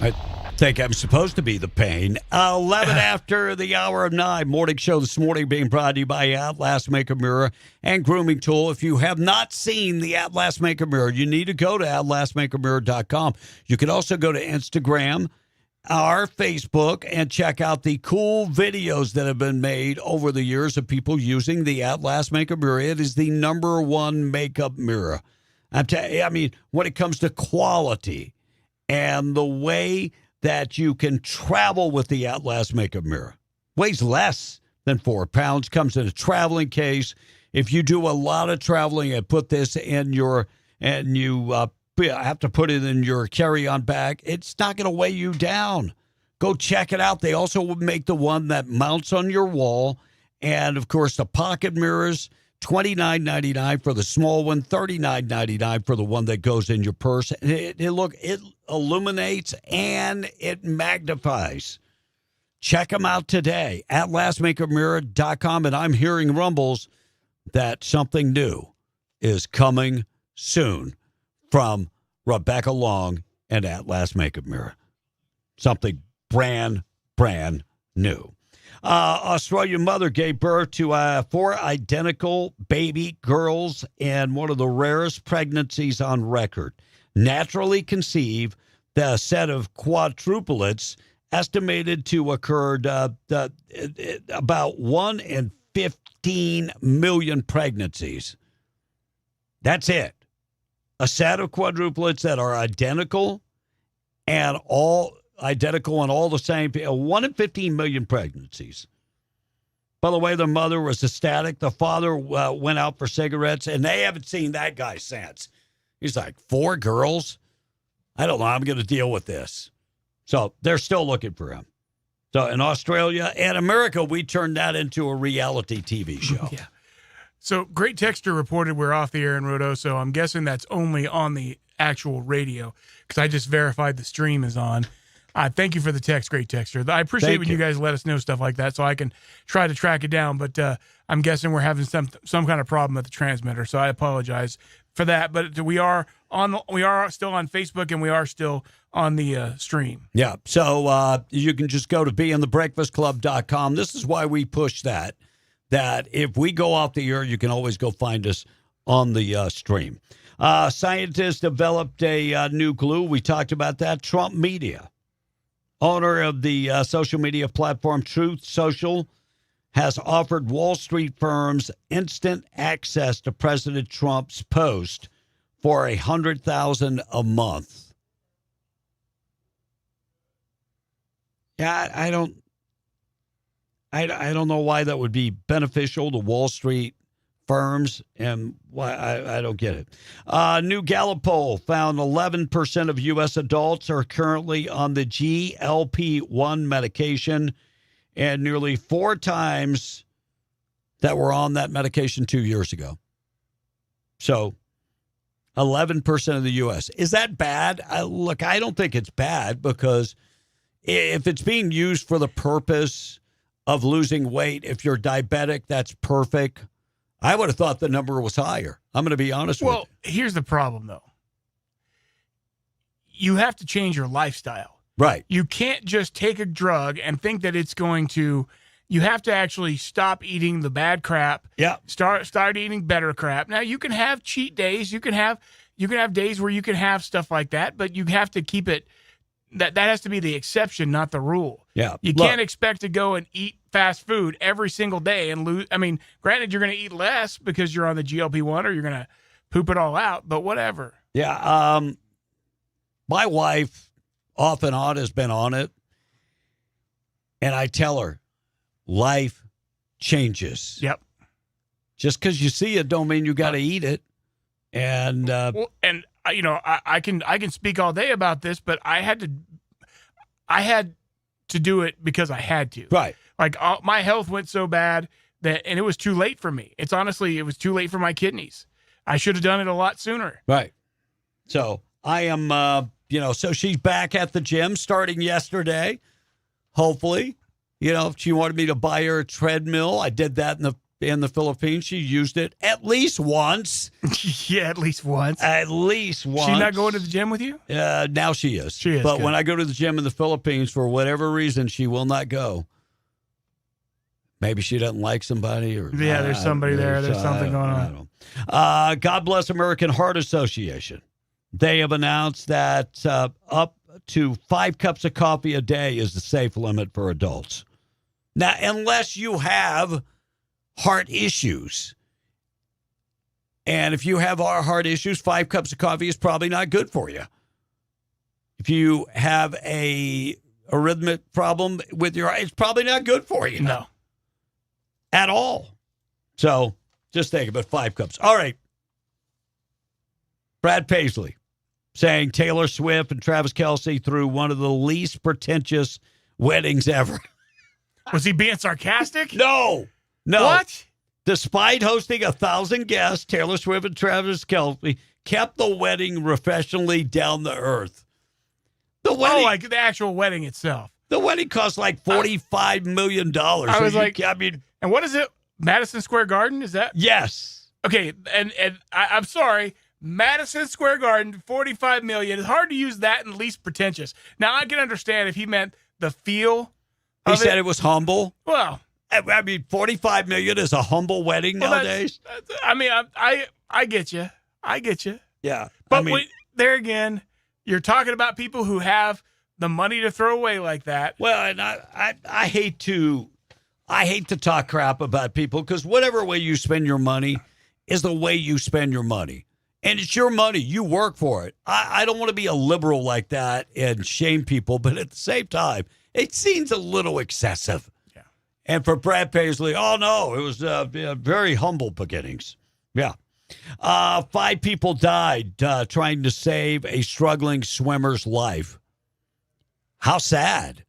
I think I'm supposed to be the pain. 11 after the hour of 9. Morning show this morning being brought to you by Outlast Makeup Mirror and Grooming Tool. If you have not seen the Outlast Makeup Mirror, you need to go to outlastmakeupmirror.com. You can also go to Instagram, our Facebook, and check out the cool videos that have been made over the years of people using the Outlast Makeup Mirror. It is the #1 makeup mirror. I mean, when it comes to quality and the way that you can travel with the Outlast Makeup Mirror. Weighs less than 4 pounds, comes in a traveling case. If you do a lot of traveling and put this in your, and you have to put it in your carry-on bag, it's not going to weigh you down. Go check it out. They also make the one that mounts on your wall. And, of course, the pocket mirrors, $29.99 for the small one, $39.99 for the one that goes in your purse. It illuminates and it magnifies. Check them out today at lastmakeupmirror.com. And I'm hearing rumbles that something new is coming soon from Rebecca Long and Atlas Makeup Mirror. Something brand new. Australian mother gave birth to 4 identical baby girls in one of the rarest pregnancies on record. Naturally conceived, the set of quadruplets estimated to occur about 1 in 15 million pregnancies. That's it. A set of quadruplets that are identical and all the same. 1 in 15 million pregnancies. By the way, the mother was ecstatic. The father went out for cigarettes, and they haven't seen that guy since. He's like, 4 girls? I don't know. I'm going to deal with this. So they're still looking for him. So in Australia and America, we turned that into a reality TV show. Yeah. So Great Texter reported we're off the air in Rodo, so I'm guessing that's only on the actual radio because I just verified the stream is on. Thank you for the text, Great Texter. I appreciate when you guys let us know stuff like that so I can try to track it down, but I'm guessing we're having some kind of problem at the transmitter, so I apologize for that. But we are still on Facebook and we are still on the stream. Yeah, so you can just go to beinthebreakfastclub.com. This is why we push that if we go off the air, you can always go find us on the stream. Scientists developed a new glue. We talked about that. Trump Media, owner of the social media platform Truth Social, has offered Wall Street firms instant access to President Trump's post for $100,000 a month. Yeah, I don't know why that would be beneficial to Wall Street firms, and why I don't get it. New Gallup poll found 11% of U.S. adults are currently on the GLP-1 medication, and nearly 4 times that were on that medication 2 years ago. So 11% of the U.S. Is that bad? Look, I don't think it's bad, because if it's being used for the purpose of losing weight, if you're diabetic, that's perfect. I would have thought the number was higher. I'm going to be honest with you. Well, here's the problem, though. You have to change your lifestyle. Right. You can't just take a drug and think that it's going to. You have to actually stop eating the bad crap. Yeah. Start eating better crap. Now you can have cheat days. You can have days where you can have stuff like that, but you have to keep it. That has to be the exception, not the rule. Yeah. You can't expect to go and eat fast food every single day and lose. I mean, granted, you're going to eat less because you're on the GLP-1 or you're going to poop it all out, but whatever. Yeah. My wife off and on has been on it. And I tell her, life changes. Yep. Just because you see it don't mean you got to eat it. And I can speak all day about this, but I had to do it because I had to. Right. Like my health went so bad and it was too late for me. It was too late for my kidneys. I should have done it a lot sooner. Right. So I am, so she's back at the gym starting yesterday. Hopefully, she wanted me to buy her a treadmill. I did that in the Philippines. She used it at least once. Yeah, at least once. At least once. She not going to the gym with you? Now she is. She is. But good. when I go to the gym in the Philippines, for whatever reason, she will not go. Maybe she doesn't like somebody, or there's somebody there. There's something going on. God Bless American Heart Association. They have announced that up to 5 cups of coffee a day is the safe limit for adults. Now, unless you have heart issues. And if you have heart issues, 5 cups of coffee is probably not good for you. If you have a arrhythmic problem with your heart, it's probably not good for you. No. At all. So just think about 5 cups. All right. Brad Paisley saying Taylor Swift and Travis Kelce threw one of the least pretentious weddings ever. Was he being sarcastic? No. What? Despite hosting 1,000 guests, Taylor Swift and Travis Kelce kept the wedding professionally down to earth. The wedding, like the actual wedding itself. The wedding cost like $45 million. I was and what is it? Madison Square Garden? Is that? Yes. Okay, and I'm sorry, Madison Square Garden, $45 million. It's hard to use that in least pretentious. Now I can understand if he meant the feel. He said it was humble. Well, I mean, $45 million is a humble wedding nowadays. I get you. I get you. Yeah. But there again, you're talking about people who have the money to throw away like that. Well, and I hate to talk crap about people because whatever way you spend your money is the way you spend your money. And it's your money. You work for it. I don't want to be a liberal like that and shame people, but at the same time, it seems a little excessive. Yeah. And for Brad Paisley, oh, no, it was very humble beginnings. Yeah. 5 people died trying to save a struggling swimmer's life. How sad.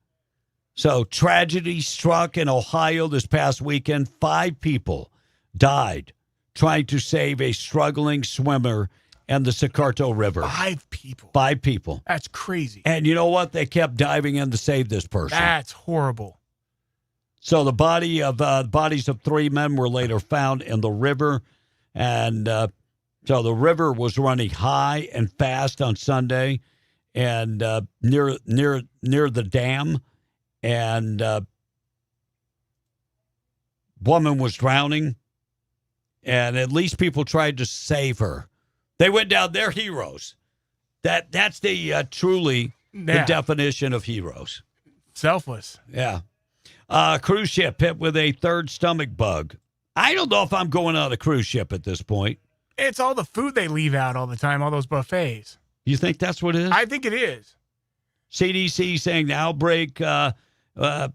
So tragedy struck in Ohio this past weekend. 5 people died trying to save a struggling swimmer in the Socorro River. 5 people. 5 people. That's crazy. And you know what? They kept diving in to save this person. That's horrible. So the bodies of 3 men were later found in the river. And so the river was running high and fast on Sunday and near the dam. And woman was drowning. And at least people tried to save her. They went down. They're heroes. That's the truly the definition of heroes. Selfless. Yeah. Cruise ship hit with a 3rd stomach bug. I don't know if I'm going on a cruise ship at this point. It's all the food they leave out all the time, all those buffets. You think that's what it is? I think it is. CDC saying the outbreak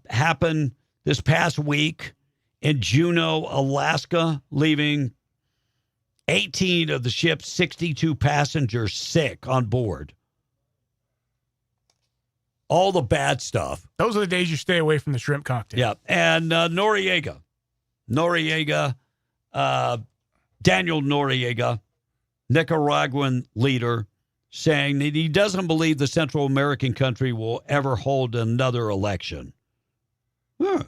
happened this past week in Juneau, Alaska, leaving 18 of the ship's 62 passengers sick on board. All the bad stuff. Those are the days you stay away from the shrimp cocktail. Yeah. And Noriega, Daniel Noriega, Nicaraguan leader, saying that he doesn't believe the Central American country will ever hold another election. Huh.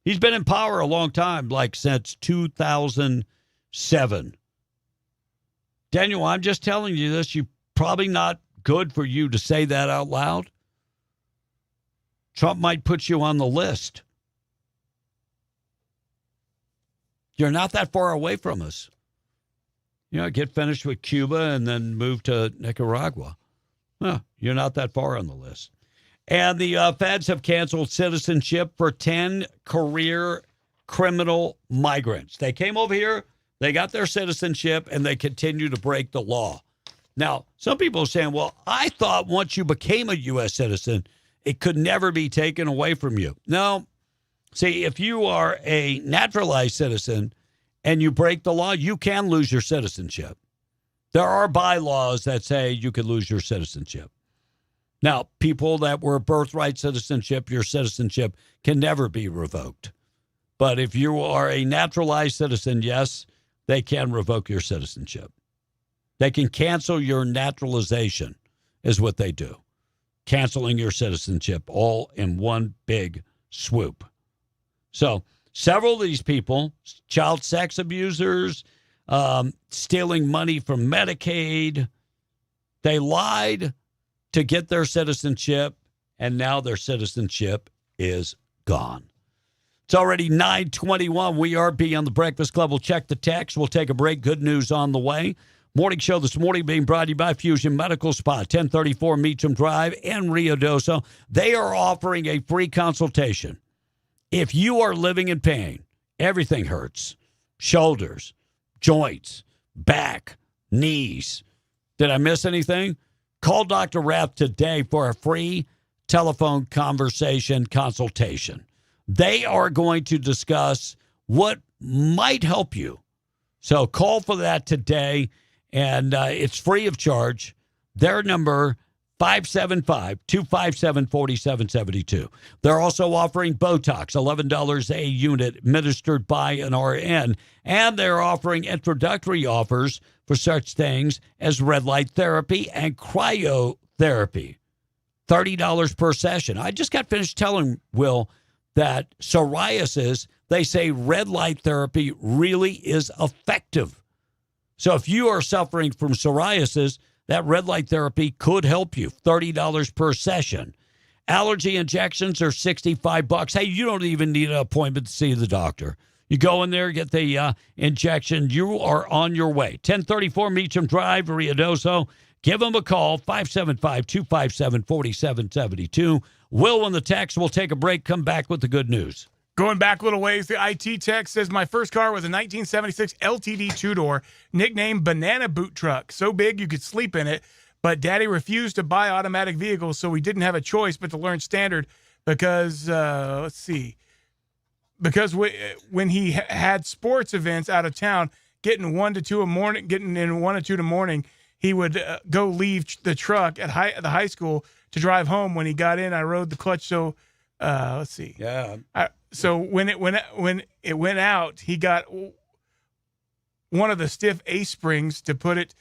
He's been in power a long time, like since 2007. Daniel, I'm just telling you this. You're probably not good for you to say that out loud, Trump might put you on the list. You're not that far away from us. Get finished with Cuba and then move to Nicaragua. You're not that far on the list. And the feds have canceled citizenship for 10 career criminal migrants. They came over here, they got their citizenship, and they continue to break the law. Now, some people are saying, well, I thought once you became a U.S. citizen, it could never be taken away from you. No. See, if you are a naturalized citizen and you break the law, you can lose your citizenship. There are bylaws that say you could lose your citizenship. Now, people that were birthright citizenship, your citizenship can never be revoked. But if you are a naturalized citizen, yes, they can revoke your citizenship. They can cancel your naturalization is what they do. Canceling your citizenship all in one big swoop. So several of these people, child sex abusers, stealing money from Medicaid, they lied to get their citizenship, and now their citizenship is gone. It's already 9:21. We are Beyond the Breakfast Club. We'll check the text. We'll take a break. Good news on the way. Morning show this morning being brought to you by Fusion Medical Spa, 1034 Meacham Drive in Rio Doso. They are offering a free consultation. If you are living in pain, everything hurts, shoulders, joints, back, knees. Did I miss anything? Call Dr. Rath today for a free telephone conversation consultation. They are going to discuss what might help you. So call for that today, and it's free of charge. Their number, 575-257-4772. They're also offering Botox, $11 a unit, administered by an RN. And they're offering introductory offers for such things as red light therapy and cryotherapy. $30 per session. I just got finished telling Will that psoriasis, they say red light therapy really is effective. So if you are suffering from psoriasis, that red light therapy could help you. $30 per session. Allergy injections are $65. Hey, you don't even need an appointment to see the doctor. You go in there, get the injection. You are on your way. 1034 Meacham Drive, Rio Doso. Give them a call, 575-257-4772. Will on the text. We'll take a break, come back with the good news. Going back a little ways, the IT text says, my first car was a 1976 LTD two-door, nicknamed Banana Boot Truck. So big you could sleep in it, but Daddy refused to buy automatic vehicles, so we didn't have a choice but to learn standard because, when he had sports events out of town, getting in 1 to 2 in the morning, he would go leave the truck at the high school to drive home. When he got in, I rode the clutch. So, Yeah. So when it went out, he got one of the stiff ace springs to put it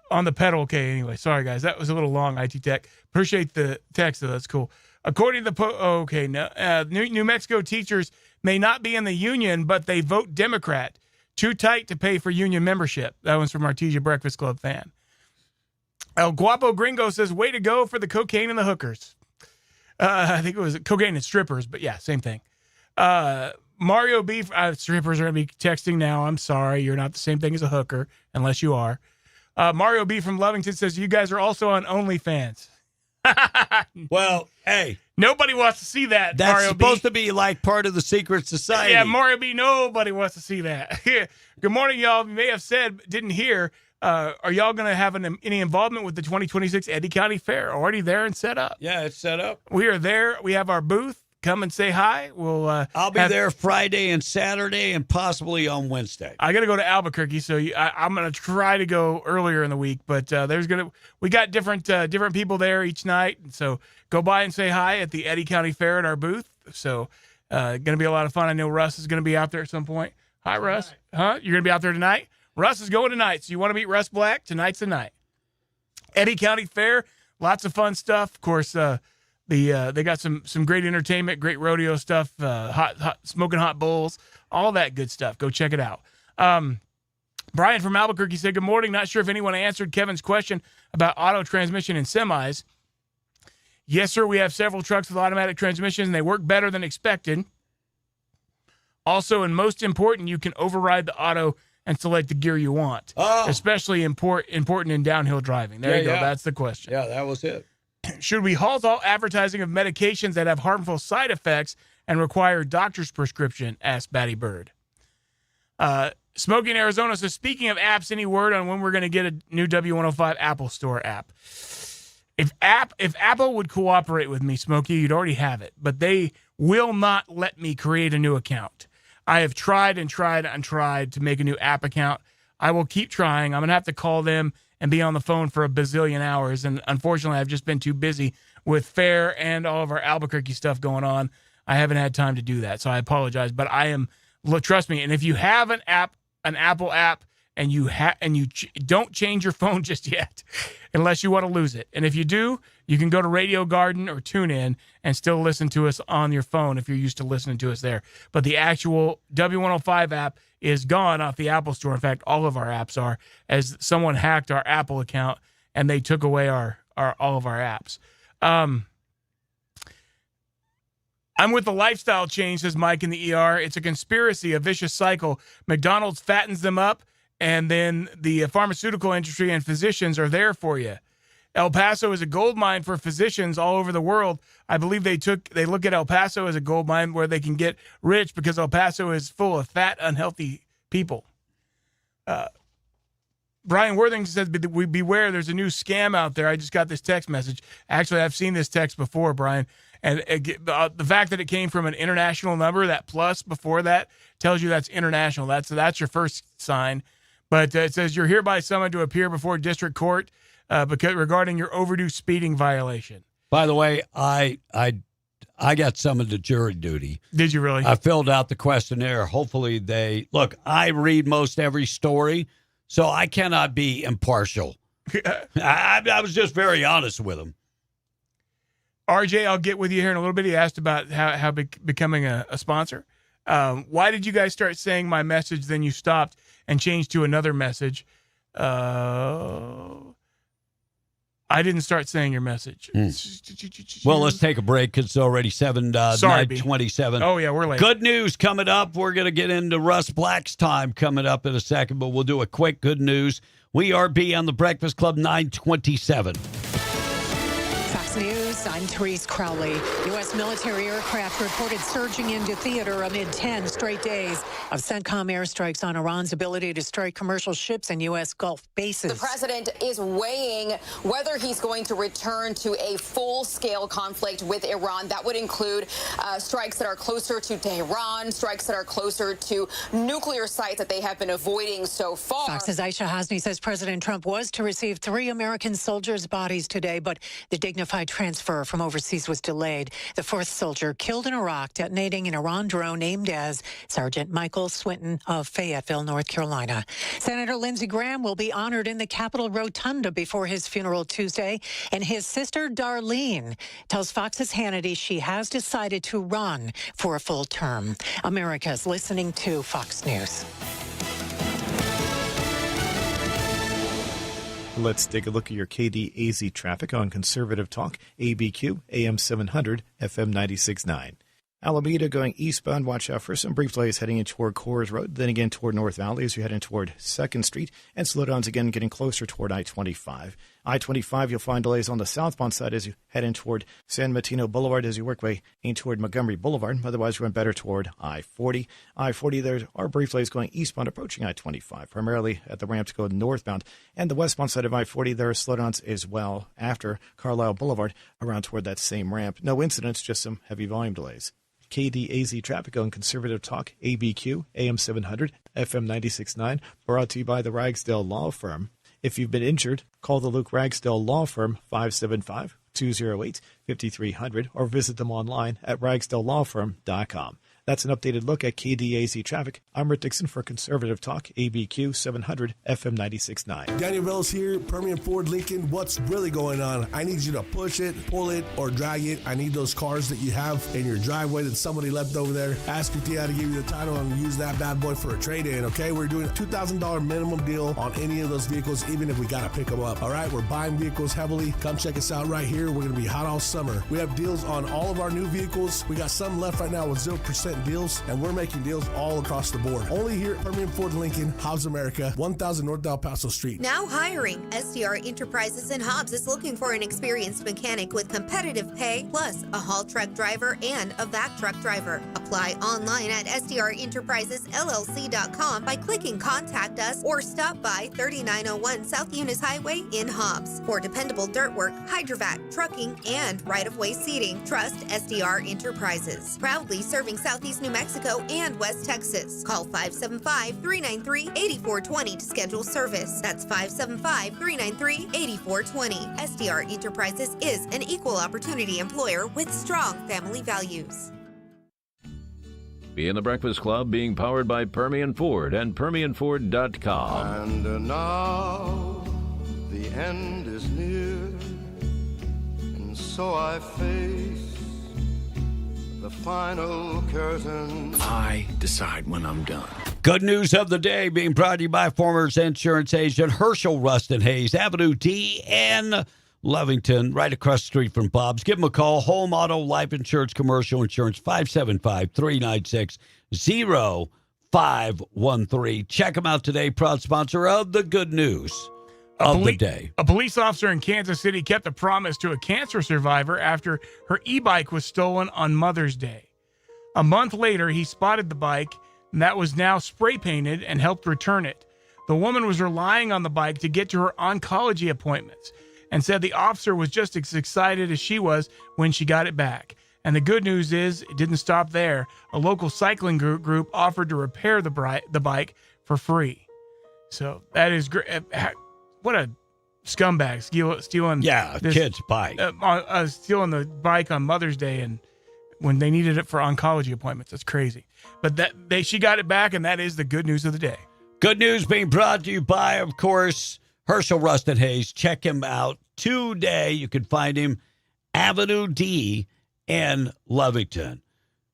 on the pedal. Okay, anyway, sorry guys, that was a little long. IT Tech, appreciate the text, though. That's cool. According to New Mexico teachers may not be in the union, but they vote Democrat. Too tight to pay for union membership. That one's from Artesia Breakfast Club fan. El Guapo Gringo says, way to go for the cocaine and the hookers. I think it was cocaine and strippers, but yeah, same thing. Mario B. Strippers are going to be texting now. I'm sorry. You're not the same thing as a hooker, unless you are. Mario B. from Lovington says, you guys are also on OnlyFans. Well, hey. Nobody wants to see that, That's Mario supposed B. to be like part of the secret society. Yeah, Mario B. Nobody wants to see that. Good morning, y'all. You may have said, didn't hear. Are y'all going to have any involvement with the 2026 Eddy County Fair? Already there and set up. Yeah, it's set up. We are there. We have our booth. Come and say hi. We'll. I'll be there Friday and Saturday, and possibly on Wednesday. I got to go to Albuquerque, so I'm going to try to go earlier in the week. But we got different people there each night, and so go by and say hi at the Eddy County Fair at our booth. So going to be a lot of fun. I know Russ is going to be out there at some point. Hi, Russ. Huh? You're going to be out there tonight? Russ is going tonight, so you want to meet Russ Black? Tonight's the night. Eddy County Fair, lots of fun stuff. Of course, they got some great entertainment, great rodeo stuff, hot smoking hot bulls, all that good stuff. Go check it out. Brian from Albuquerque said, good morning. Not sure if anyone answered Kevin's question about auto transmission in semis. Yes, sir, we have several trucks with automatic transmissions, and they work better than expected. Also, and most important, you can override the auto and select the gear you want, especially important in downhill driving. There you go. That's the question. Yeah, that was it. Should we halt all advertising of medications that have harmful side effects and require doctor's prescription? Asked Batty Bird. Smokey in Arizona says, speaking of apps, any word on when we're going to get a new W105 Apple Store app? If Apple would cooperate with me, Smokey, you'd already have it. But they will not let me create a new account. I have tried and tried and tried to make a new app account. I will keep trying. I'm going to have to call them and be on the phone for a bazillion hours. And unfortunately, I've just been too busy with Fair and all of our Albuquerque stuff going on. I haven't had time to do that. So I apologize. But I am, trust me, and if you have an Apple app, and you don't change your phone just yet unless you want to lose it. And if you do, you can go to Radio Garden or TuneIn and still listen to us on your phone if you're used to listening to us there. But the actual W105 app is gone off the Apple Store. In fact, all of our apps are, as someone hacked our Apple account and they took away all of our apps. I'm with the lifestyle change, says Mike in the ER. It's a conspiracy, a vicious cycle. McDonald's fattens them up, and then the pharmaceutical industry and physicians are there for you. El Paso is a gold mine for physicians all over the world. I believe they look at El Paso as a gold mine where they can get rich because El Paso is full of fat, unhealthy people. Brian Worthing says, beware, there's a new scam out there. I just got this text message. Actually, I've seen this text before, Brian. And the fact that it came from an international number, that plus before that, tells you that's international. That's your first sign. But it says you're hereby summoned to appear before district court regarding your overdue speeding violation. By the way, I got summoned to jury duty. Did you really? I filled out the questionnaire. Hopefully I read most every story, so I cannot be impartial. I was just very honest with them. RJ, I'll get with you here in a little bit. He asked about how becoming a sponsor. Why did you guys start saying my message, then you stopped and changed to another message? I didn't start saying your message. Well, let's take a break because it's already 9:27. Oh, yeah, we're late. Good news coming up. We're going to get into Russ Black's time coming up in a second, but we'll do a quick good news. We are on the Breakfast Club, 9:27. Fox News, I'm Therese Crowley. U.S. military aircraft reported surging into theater amid 10 straight days of CENTCOM airstrikes on Iran's ability to strike commercial ships and U.S. Gulf bases. The president is weighing whether he's going to return to a full-scale conflict with Iran. That would include strikes that are closer to Tehran, strikes that are closer to nuclear sites that they have been avoiding so far. Fox's Aisha Hasni says President Trump was to receive 3 American soldiers' bodies today, but the dignified transfer from overseas was delayed. The 4th soldier killed in Iraq, detonating an Iran drone named as Sergeant Michael Swinton of Fayetteville, North Carolina. Senator Lindsey Graham will be honored in the Capitol Rotunda before his funeral Tuesday, and his sister Darlene tells Fox's Hannity she has decided to run for a full term. America's listening to Fox News. Let's take a look at your KDAZ traffic on Conservative Talk, ABQ, AM 700, FM 96.9. Alameda going eastbound, watch out for some brief delays heading in toward Coors Road, then again toward North Valley as you head in toward 2nd Street, and slowdowns again getting closer toward I-25. I-25, you'll find delays on the southbound side as you head in toward San Mateo Boulevard as you work way in toward Montgomery Boulevard. Otherwise, you went better toward I-40. I-40, there are brief delays going eastbound approaching I-25, primarily at the ramp to go northbound. And the westbound side of I-40, there are slowdowns as well after Carlisle Boulevard around toward that same ramp. No incidents, just some heavy volume delays. KDAZ traffic on Conservative Talk, ABQ, AM 700, FM 96.9, brought to you by the Ragsdale Law Firm. If you've been injured, call the Luke Ragsdale Law Firm, 575-208-5300, or visit them online at ragsdalelawfirm.com. That's an updated look at KDAZ traffic. I'm Rick Dixon for Conservative Talk, ABQ 700 FM 96.9. Daniel Rose here, Permian Ford Lincoln. What's really going on? I need you to push it, pull it, or drag it. I need those cars that you have in your driveway that somebody left over there. Ask your dad to give you the title and use that bad boy for a trade-in, okay? We're doing a $2,000 minimum deal on any of those vehicles, even if we got to pick them up, all right? We're buying vehicles heavily. Come check us out right here. We're going to be hot all summer. We have deals on all of our new vehicles. We got some left right now with 0% deals, and we're making deals all across the board. Only here at Permian Ford Lincoln, Hobbs America, 1000 North El Paso Street. Now hiring. SDR Enterprises in Hobbs is looking for an experienced mechanic with competitive pay, plus a haul truck driver and a vac truck driver. Apply online at SDREnterprisesLLC.com by clicking Contact Us or stop by 3901 South Eunice Highway in Hobbs. For dependable dirt work, hydrovac, trucking, and right-of-way seating, trust SDR Enterprises. Proudly serving Southeast New Mexico and West Texas. Call 575-393-8420 to schedule service. That's 575-393-8420. SDR Enterprises is an equal opportunity employer with strong family values. Be in the Breakfast Club, being powered by Permian Ford and PermianFord.com. And now the end is near, and so I face the final curtain. I decide when I'm done. Good news of the day being brought to you by Farmers Insurance agent Herschel Rustin Hayes, Avenue D in Lovington, right across the street from Bob's. Give them a call. Home, auto, life insurance, commercial insurance, 575-396-0513. Check them out today. Proud sponsor of the good news of the day. A police officer in Kansas City kept a promise to a cancer survivor after her e-bike was stolen on Mother's Day. A month later, he spotted the bike and that was now spray painted and helped return it. The woman was relying on the bike to get to her oncology appointments and said the officer was just as excited as she was when she got it back. And the good news is it didn't stop there. A local cycling group offered to repair the bike for free. So that is great. What a scumbag stealing this kid's bike. Stealing the bike on Mother's Day and when they needed it for oncology appointments. That's crazy. But she got it back, and that is the good news of the day. Good news being brought to you by, of course, Herschel Rustin Hayes. Check him out today. You can find him Avenue D in Lovington.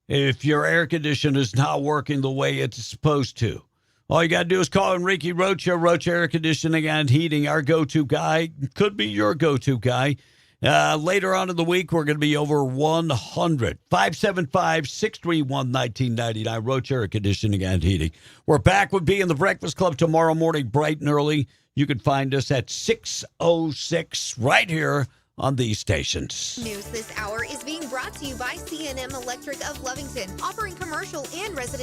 If your air conditioner is not working the way it's supposed to, all you got to do is call Enrique Rocha, Rocha Air Conditioning and Heating, our go-to guy. Could be your go-to guy. Later on in the week, we're going to be over 100. 575-631-1999, Rocha Air Conditioning and Heating. We're back with B in the Breakfast Club tomorrow morning, bright and early. You can find us at 6:06 right here on these stations. News this hour is being brought to you by C&M Electric of Lovington, offering commercial and residential